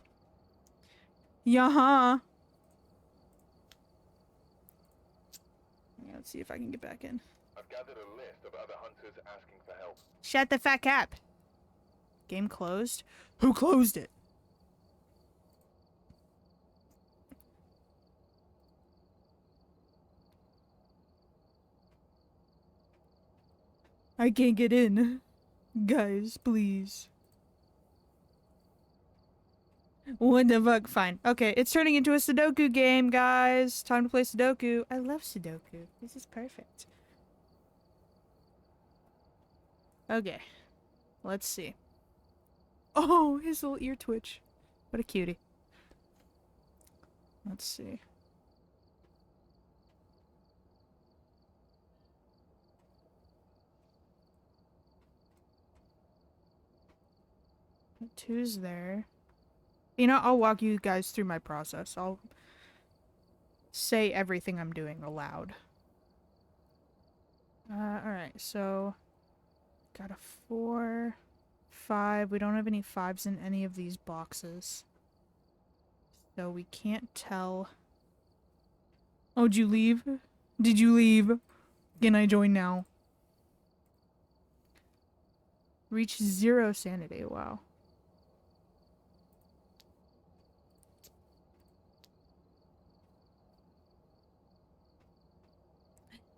Yaha. Yeah, let's see if I can get back in. I've gathered a list of other hunters asking for help. Shut the fuck up. Game closed? Who closed it? I can't get in. Guys, please. What the fuck? Fine. Okay, it's turning into a Sudoku game, guys. Time to play Sudoku. I love Sudoku. This is perfect. Okay. Let's see. Oh, his little ear twitch. What a cutie. Let's see. Two's there. You know, I'll walk you guys through my process. I'll say everything I'm doing aloud. Alright, so... Got a 4, 5. We don't have any 5s in any of these boxes. So we can't tell... Oh, did you leave? Did you leave? Can I join now? Reach 0 sanity. Wow.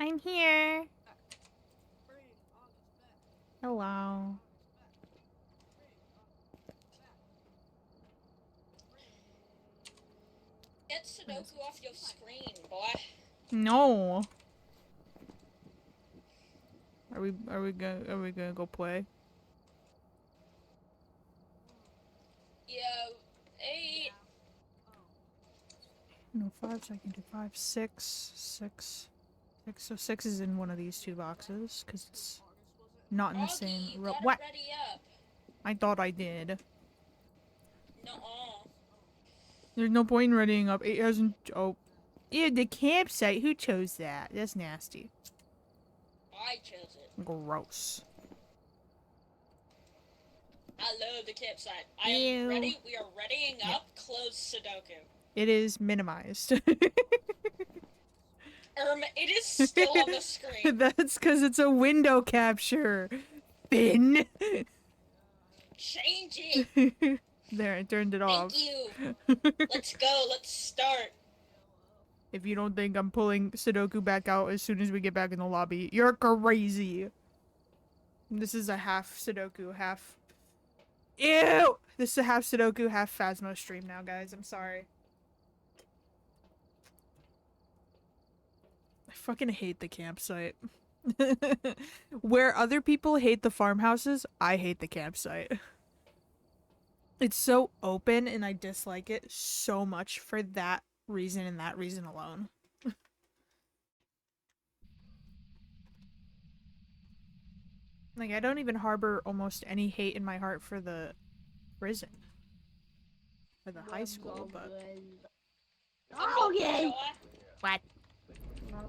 I'm here. Hello. Get Sudoku off your screen, boy. No. Are we gonna go play? Yeah, 8. No, 5, so I can do 5, 6, 6, 6. So 6 is in one of these two boxes, because it's not in the Froggy, same you row. gotta What? ready up. I thought I did. Nuh-uh. There's no point in readying up. It hasn't. Oh. Ew, the campsite. Who chose that? That's nasty. I chose it. Gross. I love the campsite. I Ew. am ready. We are readying Yeah. up. Close Sudoku. It is minimized. It is still on the screen. That's because it's a window capture. Finn. Change it. There, I turned it off. Thank you. Let's go. Let's start. If you don't think I'm pulling Sudoku back out as soon as we get back in the lobby, you're crazy. This is a half Sudoku, half... Ew! This is a half Sudoku, half Phasmo stream now, guys. I'm sorry. I fucking hate the campsite. Where other people hate the farmhouses, I hate the campsite. It's so open and I dislike it so much for that reason and that reason alone. Like, I don't even harbor almost any hate in my heart for the prison. For the high school, but... Oh, yay! What? I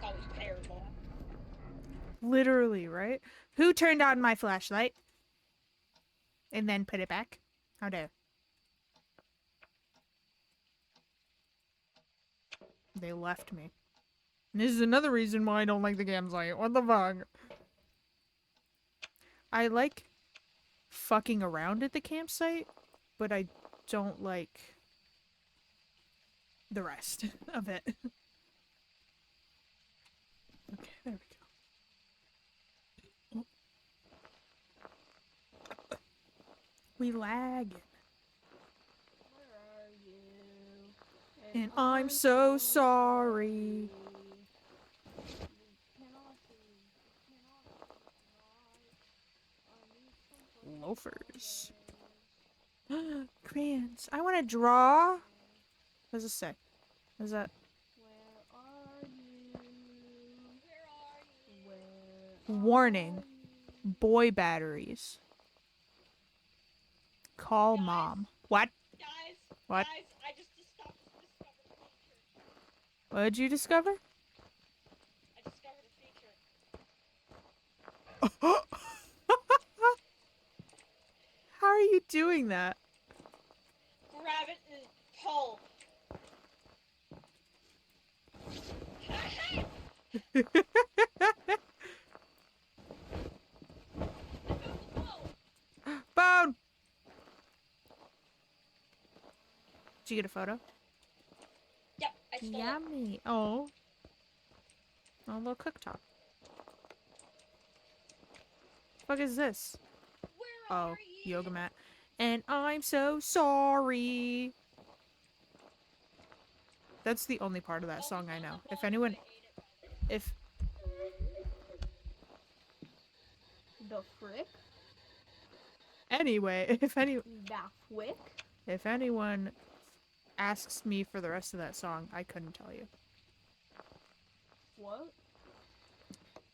call you hair, boy. Literally, right? Who turned on my flashlight? And then put it back? How dare. They left me. And this is another reason why I don't like the campsite. What the fuck? I like fucking around at the campsite, but I don't like the rest of it. Okay, there we go. Oh. We lag. Where are you? And I'm so sorry. Loafers. Crayons. I want to draw. What does it say? What is that? Where are you? Where Warning. Boy batteries. Call mom. What? Guys. What? Guys, I just discovered a feature. What did you discover? I discovered a feature. How are you doing that? Grab it and pull. Bone! Did you get a photo? Yep, I stole it. Yummy. Oh. Oh, a little cooktop. What is this? Where Oh, are you? yoga mat. And I'm so sorry. That's the only part of that song I know. If anyone... If... The frick? Anyway, The if anyone asks me for the rest of that song, I couldn't tell you. What?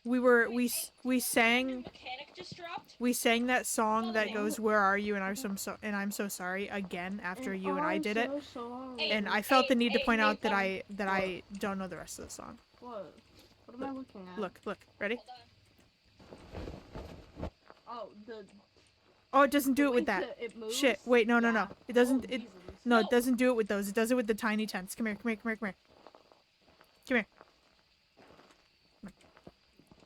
We sang Mechanic just dropped. we sang that song that goes "Where are you?" and I'm so sorry again after you and I did it, Sorry. and I felt the need to point out that Nathan. I don't know the rest of the song. What? What am I looking at? Look, ready? Hold on. Oh, Oh, it doesn't do the it with way that. It moves? Shit, wait, no. Yeah. It doesn't. Oh, It Jesus. no, No. it doesn't do it with those. It does it with the tiny tents. Come here.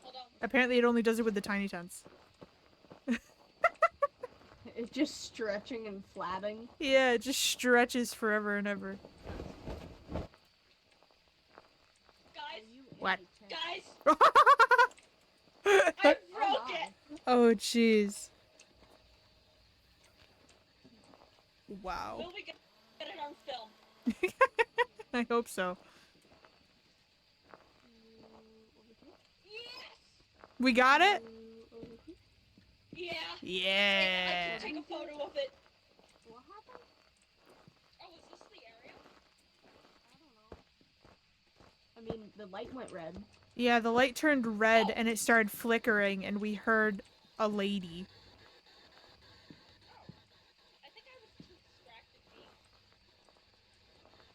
Hold on. Apparently, it only does it with the tiny tents. It's just stretching and flabbing. Yeah, it just stretches forever and ever. Guys, What? guys, I broke it. Oh, jeez. Wow. Will we get it on film? I hope so. We got it? Yeah. I Yeah. can take a photo of it. What happened? Oh, is this the area? I don't know. I mean, the light went red. Yeah, the light turned red Oh. and it started flickering and we heard a lady. Oh. I think I was too distracted being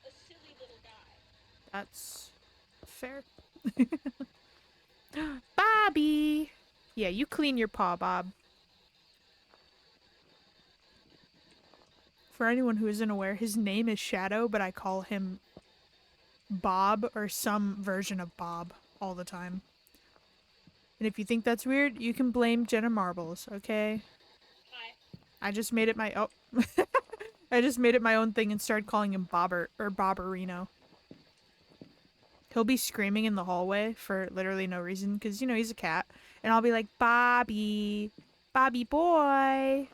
a silly little guy. That's fair. Bobby! Yeah, you clean your paw, Bob. For anyone who isn't aware, his name is Shadow, but I call him Bob or some version of Bob all the time. And if you think that's weird, you can blame Jenna Marbles, okay? Hi. I just made it my I just made it my own thing and started calling him Bobber or Bobberino. He'll be screaming in the hallway for literally no reason because, you know, he's a cat. And I'll be like, Bobby, Bobby boy.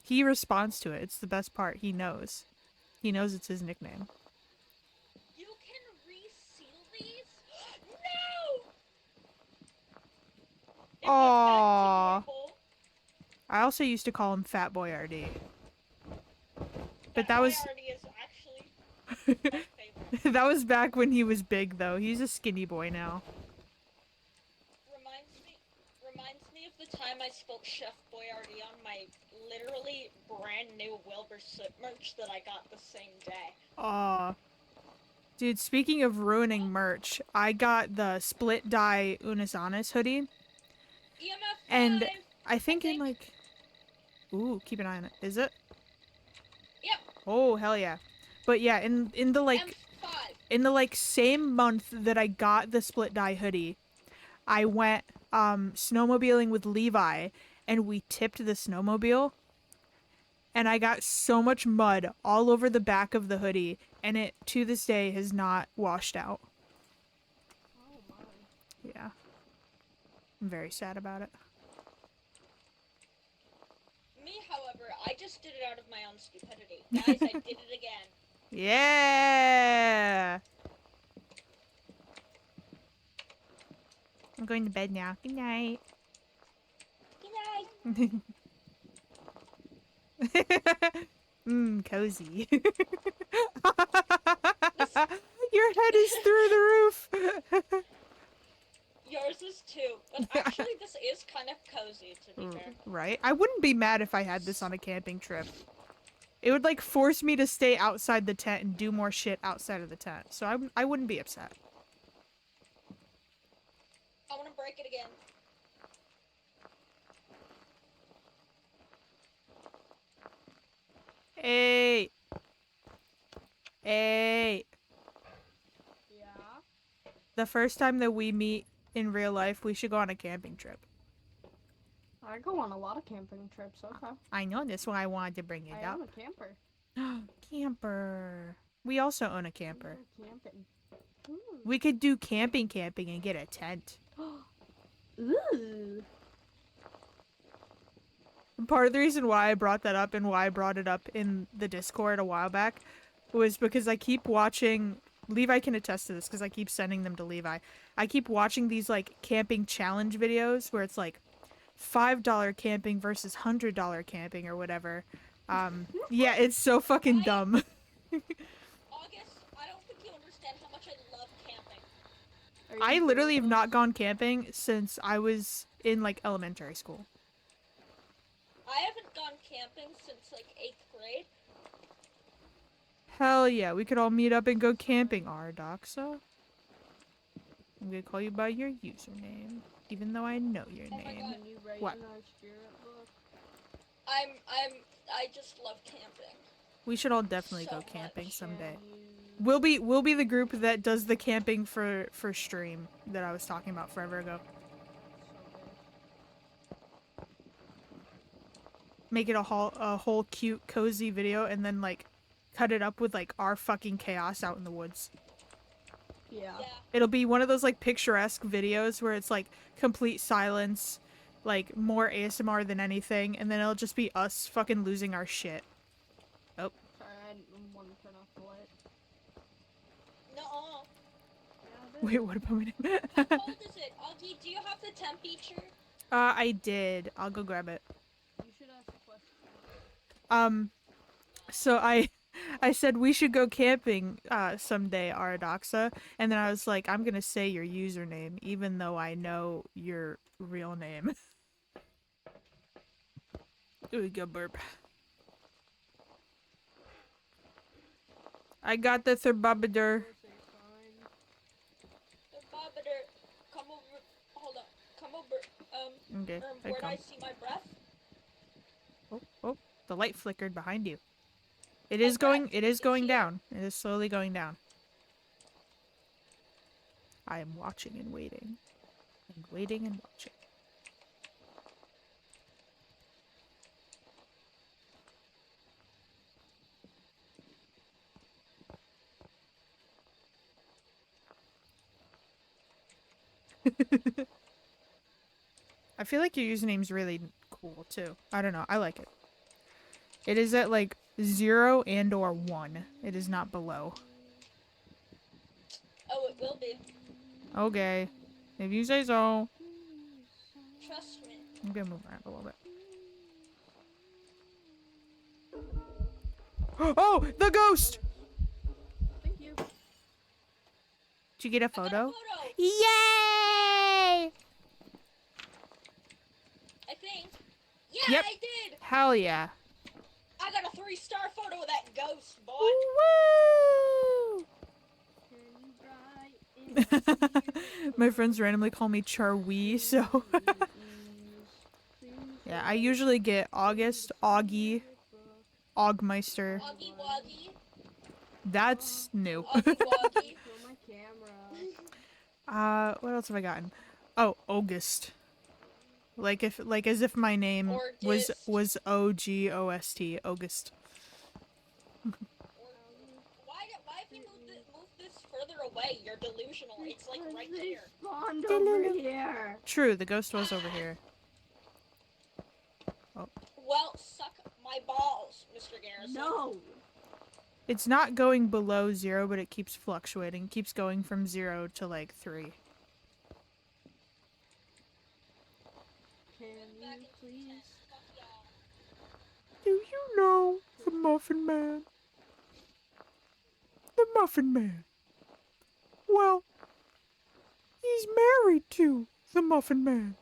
He responds to it. It's the best part. He knows. He knows it's his nickname. You can reseal these? No! It went Aww. back to normal. I also used to call him Fat Boy RD. But that Boy was already is actually my favorite. that was back when he was big though. He's a skinny boy now. Reminds me of the time I spilled Chef Boyardee on my literally brand new Wilbur Soot merch that I got the same day. Aw. Dude, speaking of ruining merch, I got the split dye Unisanis hoodie. EMF 5! And I think in like... Ooh, keep an eye on it. Is it? Yep. Oh, hell yeah. But yeah, in the like... M5. In the like same month that I got the split dye hoodie, I went snowmobiling with Levi and we tipped the snowmobile and I got so much mud all over the back of the hoodie and it to this day has not washed out. Oh my. Yeah. I'm very sad about it. Me, however, I just did it out of my own stupidity. Guys, I did it again. Yeah. I'm going to bed now. Good night. Good night. Cozy. Your head is through the roof. Yours is too, but actually this is kind of cozy, to be fair. Right? I wouldn't be mad if I had this on a camping trip. It would like force me to stay outside the tent and do more shit outside of the tent. So I wouldn't be upset. I want to break it again. Hey. Hey. Yeah. The first time that we meet in real life, we should go on a camping trip. I go on a lot of camping trips, okay. I know, that's why I wanted to bring it I up. own a camper. Camper. We also own a camper. Camping. We could do camping and get a tent. Ooh. Part of the reason why I brought that up and why I brought it up in the Discord a while back was because I keep watching... Levi can attest to this because I keep sending them to Levi. I keep watching these like camping challenge videos where it's like $5 camping versus $100 camping or whatever. Yeah, it's so fucking dumb. August, I don't think you understand how much I love camping. I literally have not gone camping since I was in like elementary school. I haven't gone camping since like 8th grade. Hell yeah, we could all meet up and go camping, Ardoxa. I'm gonna call you by your username, even though I know your Oh my name. God. Can you write What? in our spirit book? I just love camping. We should all definitely So go camping much. someday. You... We'll be the group that does the camping for stream that I was talking about forever ago. Make it a whole cute cozy video and then like cut it up with like our fucking chaos out in the woods. Yeah. Yeah. It'll be one of those like picturesque videos where it's like complete silence, like more ASMR than anything, and then it'll just be us fucking losing our shit. Oh. Sorry, I want to turn off the light. No. Yeah. Wait, what about my name? How cold is it? Augie, do you have the temperature? I did. I'll go grab it. You should ask a question. So I said we should go camping someday, Aradoxa, and then I was like, I'm gonna say your username, even though I know your real name. Here we go, burp. I got the thermometer. The Bobbiter, come over. Hold on. Come over. Okay, I Where come. I see my breath? Oh, the light flickered behind you. It is going down. It is slowly going down. I am watching and waiting. And waiting and watching. I feel like your username's really cool too. I don't know. I like it. It is at like 0 and or 1. It is not below. Oh, it will be. Okay. If you say so. Trust me. I'm gonna move around a little bit. Oh! The ghost! Thank you. Did you get a I got a photo? photo. Yay! I think. Yeah, Yep. I did. Hell yeah. I got a 3-star photo of that ghost, boy. Woo! My friends randomly call me Charwee, so... Yeah, I usually get August, Augie, Augmeister. Augie Woggy. That's new. Augie Woggy. My camera. What else have I gotten? Oh, August. Like as if my name was Oghost, August. Why if you move this further away? You're delusional. It's like right here. Spawned over here. True, the ghost was over here. Well, suck my balls, Mr. Garrison. No. It's not going below 0, but it keeps fluctuating. It keeps going from 0 to like 3. Can you please? Fuck y'all. Do you know the Muffin Man? The Muffin Man. Well, he's married to the Muffin Man.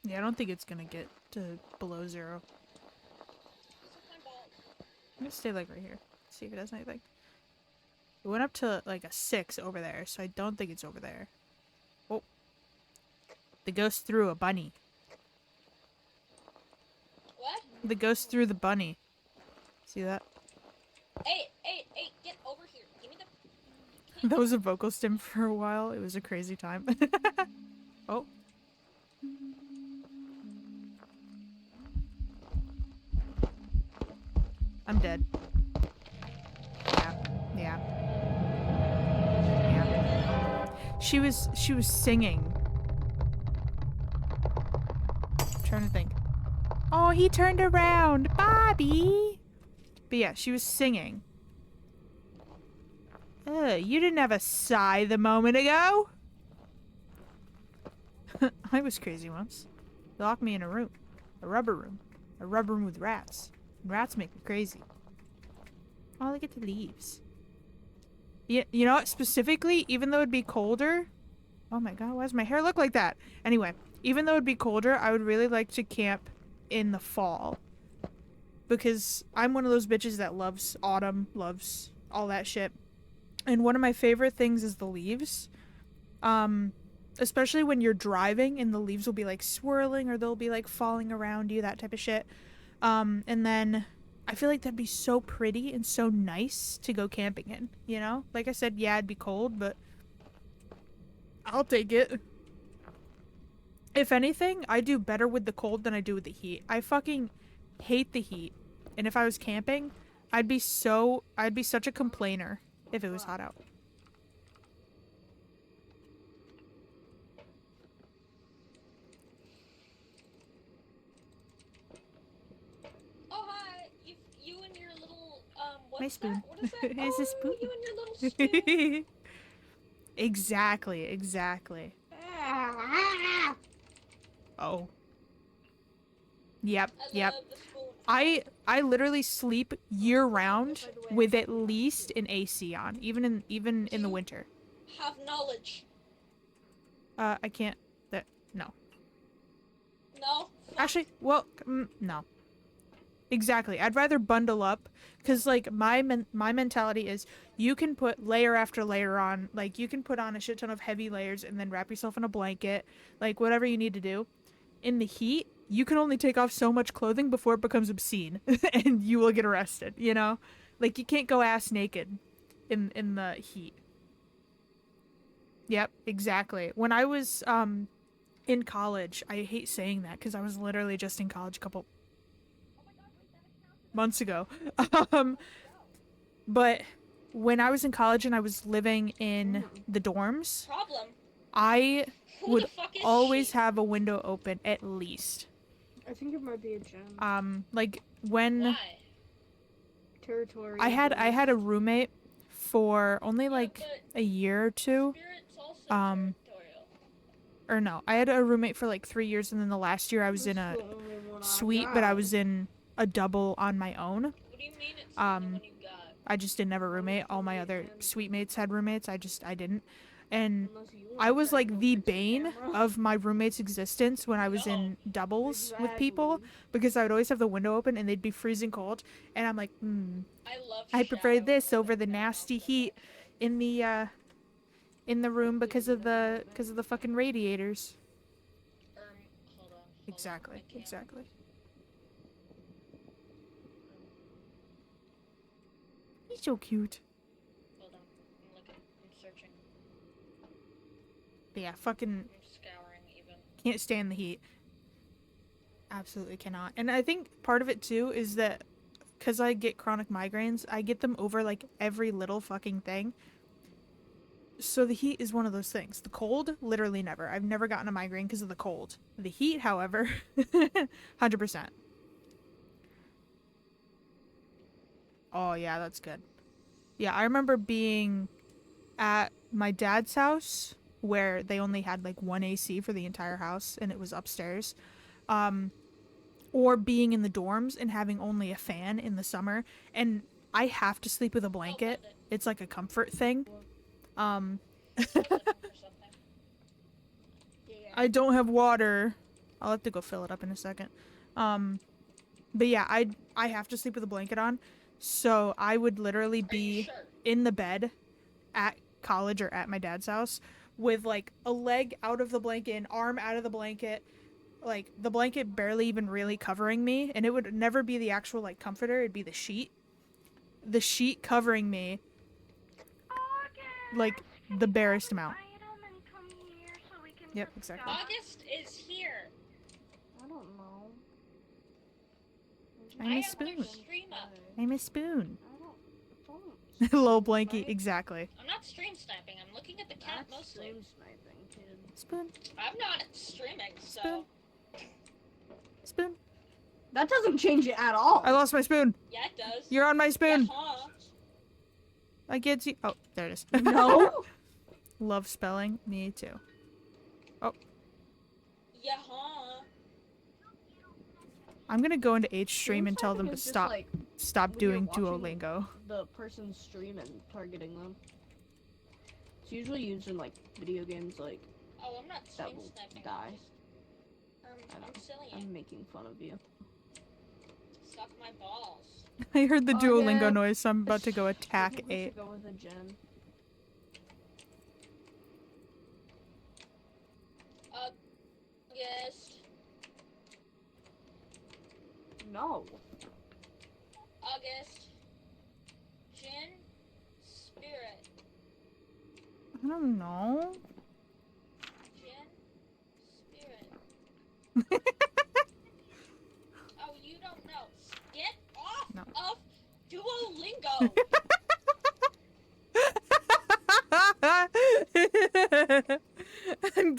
Yeah, I don't think it's gonna get to below 0. Suck my balls. I'm gonna stay like right here. See if it does anything. It went up to like a 6 over there, so I don't think it's over there. Oh. The ghost threw a bunny. What? The ghost threw the bunny. See that? Hey, get over here. Give me the... That was a vocal stim for a while. It was a crazy time. Oh. I'm dead. Yeah. She was singing. I'm trying to think. Oh, he turned around, Bobby. But yeah, she was singing. You didn't have a sigh the moment ago. I was crazy once. They locked me in a room. A rubber room with rats. Rats make me crazy. Oh, look at the leaves. You know what? Specifically, even though it'd be colder... Oh my god, why does my hair look like that? Anyway, even though it'd be colder, I would really like to camp in the fall. Because I'm one of those bitches that loves autumn, loves all that shit. And one of my favorite things is the leaves. Especially when you're driving and the leaves will be like swirling or they'll be like falling around you, that type of shit. And then I feel like that'd be so pretty and so nice to go camping in, you know? Like I said, yeah, it'd be cold, but I'll take it. If anything, I do better with the cold than I do with the heat. I fucking hate the heat. And if I was camping, I'd be such a complainer if it was hot out. Oh hi, you and your little what's My spoon. that? What is that? It's a spoon. You and your little spoon. Exactly. Oh. Yep. I love the spoon. I literally sleep year round with at least an AC on, even in the winter. Have knowledge. I can't. No. No. Actually, well, no. Exactly. I'd rather bundle up, because like my mentality is you can put layer after layer on, like you can put on a shit ton of heavy layers and then wrap yourself in a blanket, like whatever you need to do. In the heat, you can only take off so much clothing before it becomes obscene and you will get arrested, you know? Like you can't go ass naked in the heat. Yep, exactly. When I was in college, I hate saying that because I was literally just in college a couple months ago. But when I was in college and I was living in the dorms, Problem. I Who would the fuck is always she? have a window open at least. I think it might be a gem. Like when Why? Territory. I had a roommate for only like but a year or two. Spirit's also territorial. Or no, I had a roommate for like 3 years, and then the last year I was in a suite, but I was in a double on my own. What do you mean it's the one you got? I just didn't have a roommate. All my other suite mates had roommates. I didn't. And I was like the bane of my roommate's existence when I was in doubles with people, because I would always have the window open and they'd be freezing cold, and I'm like, I prefer this over the nasty heat in the room because of the fucking radiators. Hold on. Exactly. He's so cute. Hold on. I'm looking. I'm searching. But yeah, fucking I'm scouring even. can't stand the heat. Absolutely cannot. And I think part of it too is that because I get chronic migraines, I get them over like every little fucking thing. So the heat is one of those things. The cold, literally never. I've never gotten a migraine because of the cold. The heat, however, 100%. Oh yeah, that's good. Yeah, I remember being at my dad's house where they only had like one AC for the entire house and it was upstairs. Or being in the dorms and having only a fan in the summer, and I have to sleep with a blanket. It's like a comfort thing. I don't have water. I'll have to go fill it up in a second. But yeah, I have to sleep with a blanket on. So I would literally be in the bed at college or at my dad's house with like a leg out of the blanket, an arm out of the blanket, like the blanket barely even really covering me, and it would never be the actual like comforter, it'd be the sheet. The sheet covering me like the barest amount. Yep, exactly. August is here. I don't know. I'm a spoon. Stream up. I'm a spoon. I don't. Low blankie, exactly. I'm not stream sniping. I'm looking at the cat That's mostly. stream sniping, kid. Spoon. I'm not streaming, so. Spoon. Spoon. That doesn't change it at all. I lost my spoon. Yeah, it does. You're on my spoon. Yeah, I can't see. Oh, there it is. No. Love spelling. Me too. yeah, huh? I'm gonna go into H stream and tell them to It's just stop like stop when you're doing watching Duolingo. the person's stream and targeting them. It's usually used in like video games, like Oh, I'm not that stream will sniping. die. I'm silly. I'm making fun of you. Suck my balls. I heard the Oh, Duolingo yeah. noise, so I'm about to go I attack think we 8. should go with a gen. August. No. August. Jin. Spirit. I don't know. Jin. Spirit. Oh, you don't know. Get off No. of Duolingo.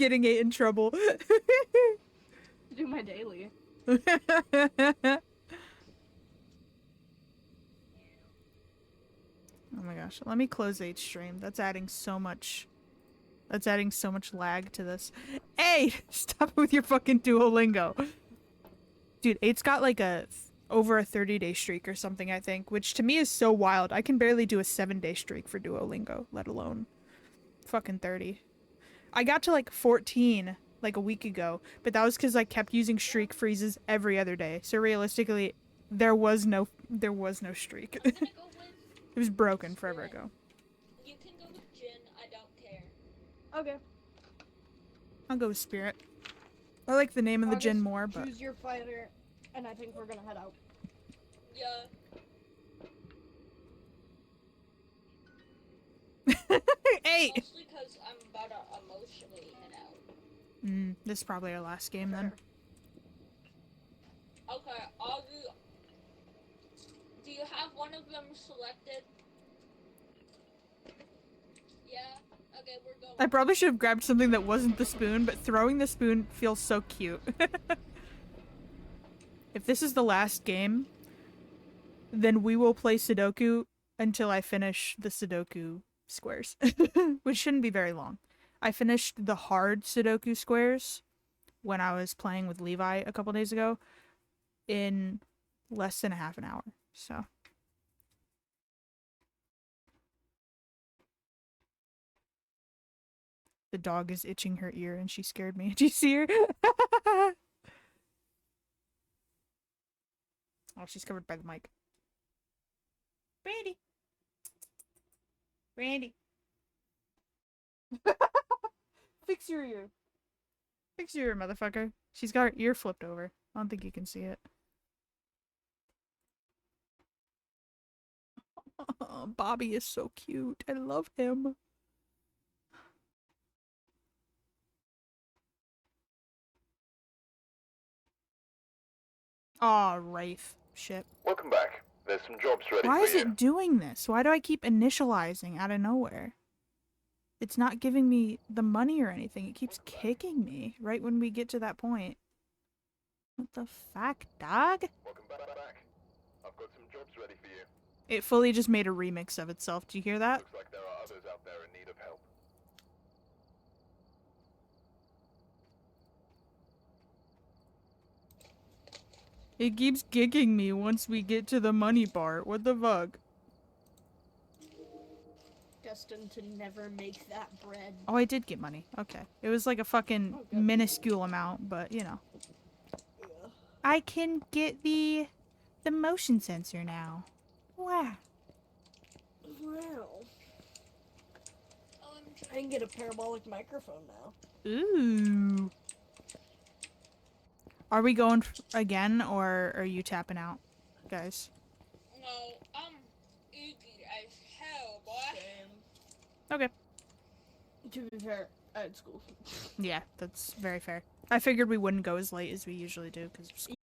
getting 8 in trouble. Do my daily. Oh my gosh, let me close 8 stream. That's adding so much. That's adding so much lag to this. Hey, stop with your fucking Duolingo. Dude, 8's got like over a 30-day streak or something, I think, which to me is so wild. I can barely do a 7-day streak for Duolingo, let alone fucking 30. I got to like 14 like a week ago, but that was because I kept using streak freezes every other day. So realistically, there was no streak. I'm gonna go with It was broken forever ago. you can go with Jin, I don't care. Okay. I'll go with Spirit. I like the name of the August, gin more, but choose your fighter, and I think we're gonna head out. Yeah. hey. Mostly because I'm about to emotionally head out. This is probably our last game then. Okay, Augie, do you have one of them selected? Yeah? Okay, we're going. I probably should have grabbed something that wasn't the spoon, but throwing the spoon feels so cute. If this is the last game, then we will play Sudoku until I finish the Sudoku squares, which shouldn't be very long. I finished the hard Sudoku squares when I was playing with Levi a couple days ago in less than a half an hour, so. The dog is itching her ear and she scared me. Do you see her? Oh, she's covered by the mic. Brandy. Brandy. Fix your ear. Fix your ear, motherfucker. She's got her ear flipped over. I don't think you can see it. Oh, Bobby is so cute. I love him. Aw, Wraith. Shit. Welcome back. There's some jobs ready Why for is you. it doing this? Why do I keep initializing out of nowhere? It's not giving me the money or anything. It keeps kicking me right when we get to that point. What the fuck, dog? Welcome back. I've got some jobs ready for you. It fully just made a remix of itself. Do you hear that? Looks like there are others out there in need of help. It keeps kicking me once we get to the money part. What the fuck? Destined to never make that bread. Oh, I did get money. Okay. It was like a fucking minuscule amount, but you know. Yeah. I can get the motion sensor now. Wow. Wow. I can get a parabolic microphone now. Ooh. Are we going again, or are you tapping out, guys? No, I'm eager as hell, boy. Okay. To be fair, I had school. Yeah, that's very fair. I figured we wouldn't go as late as we usually do because of school.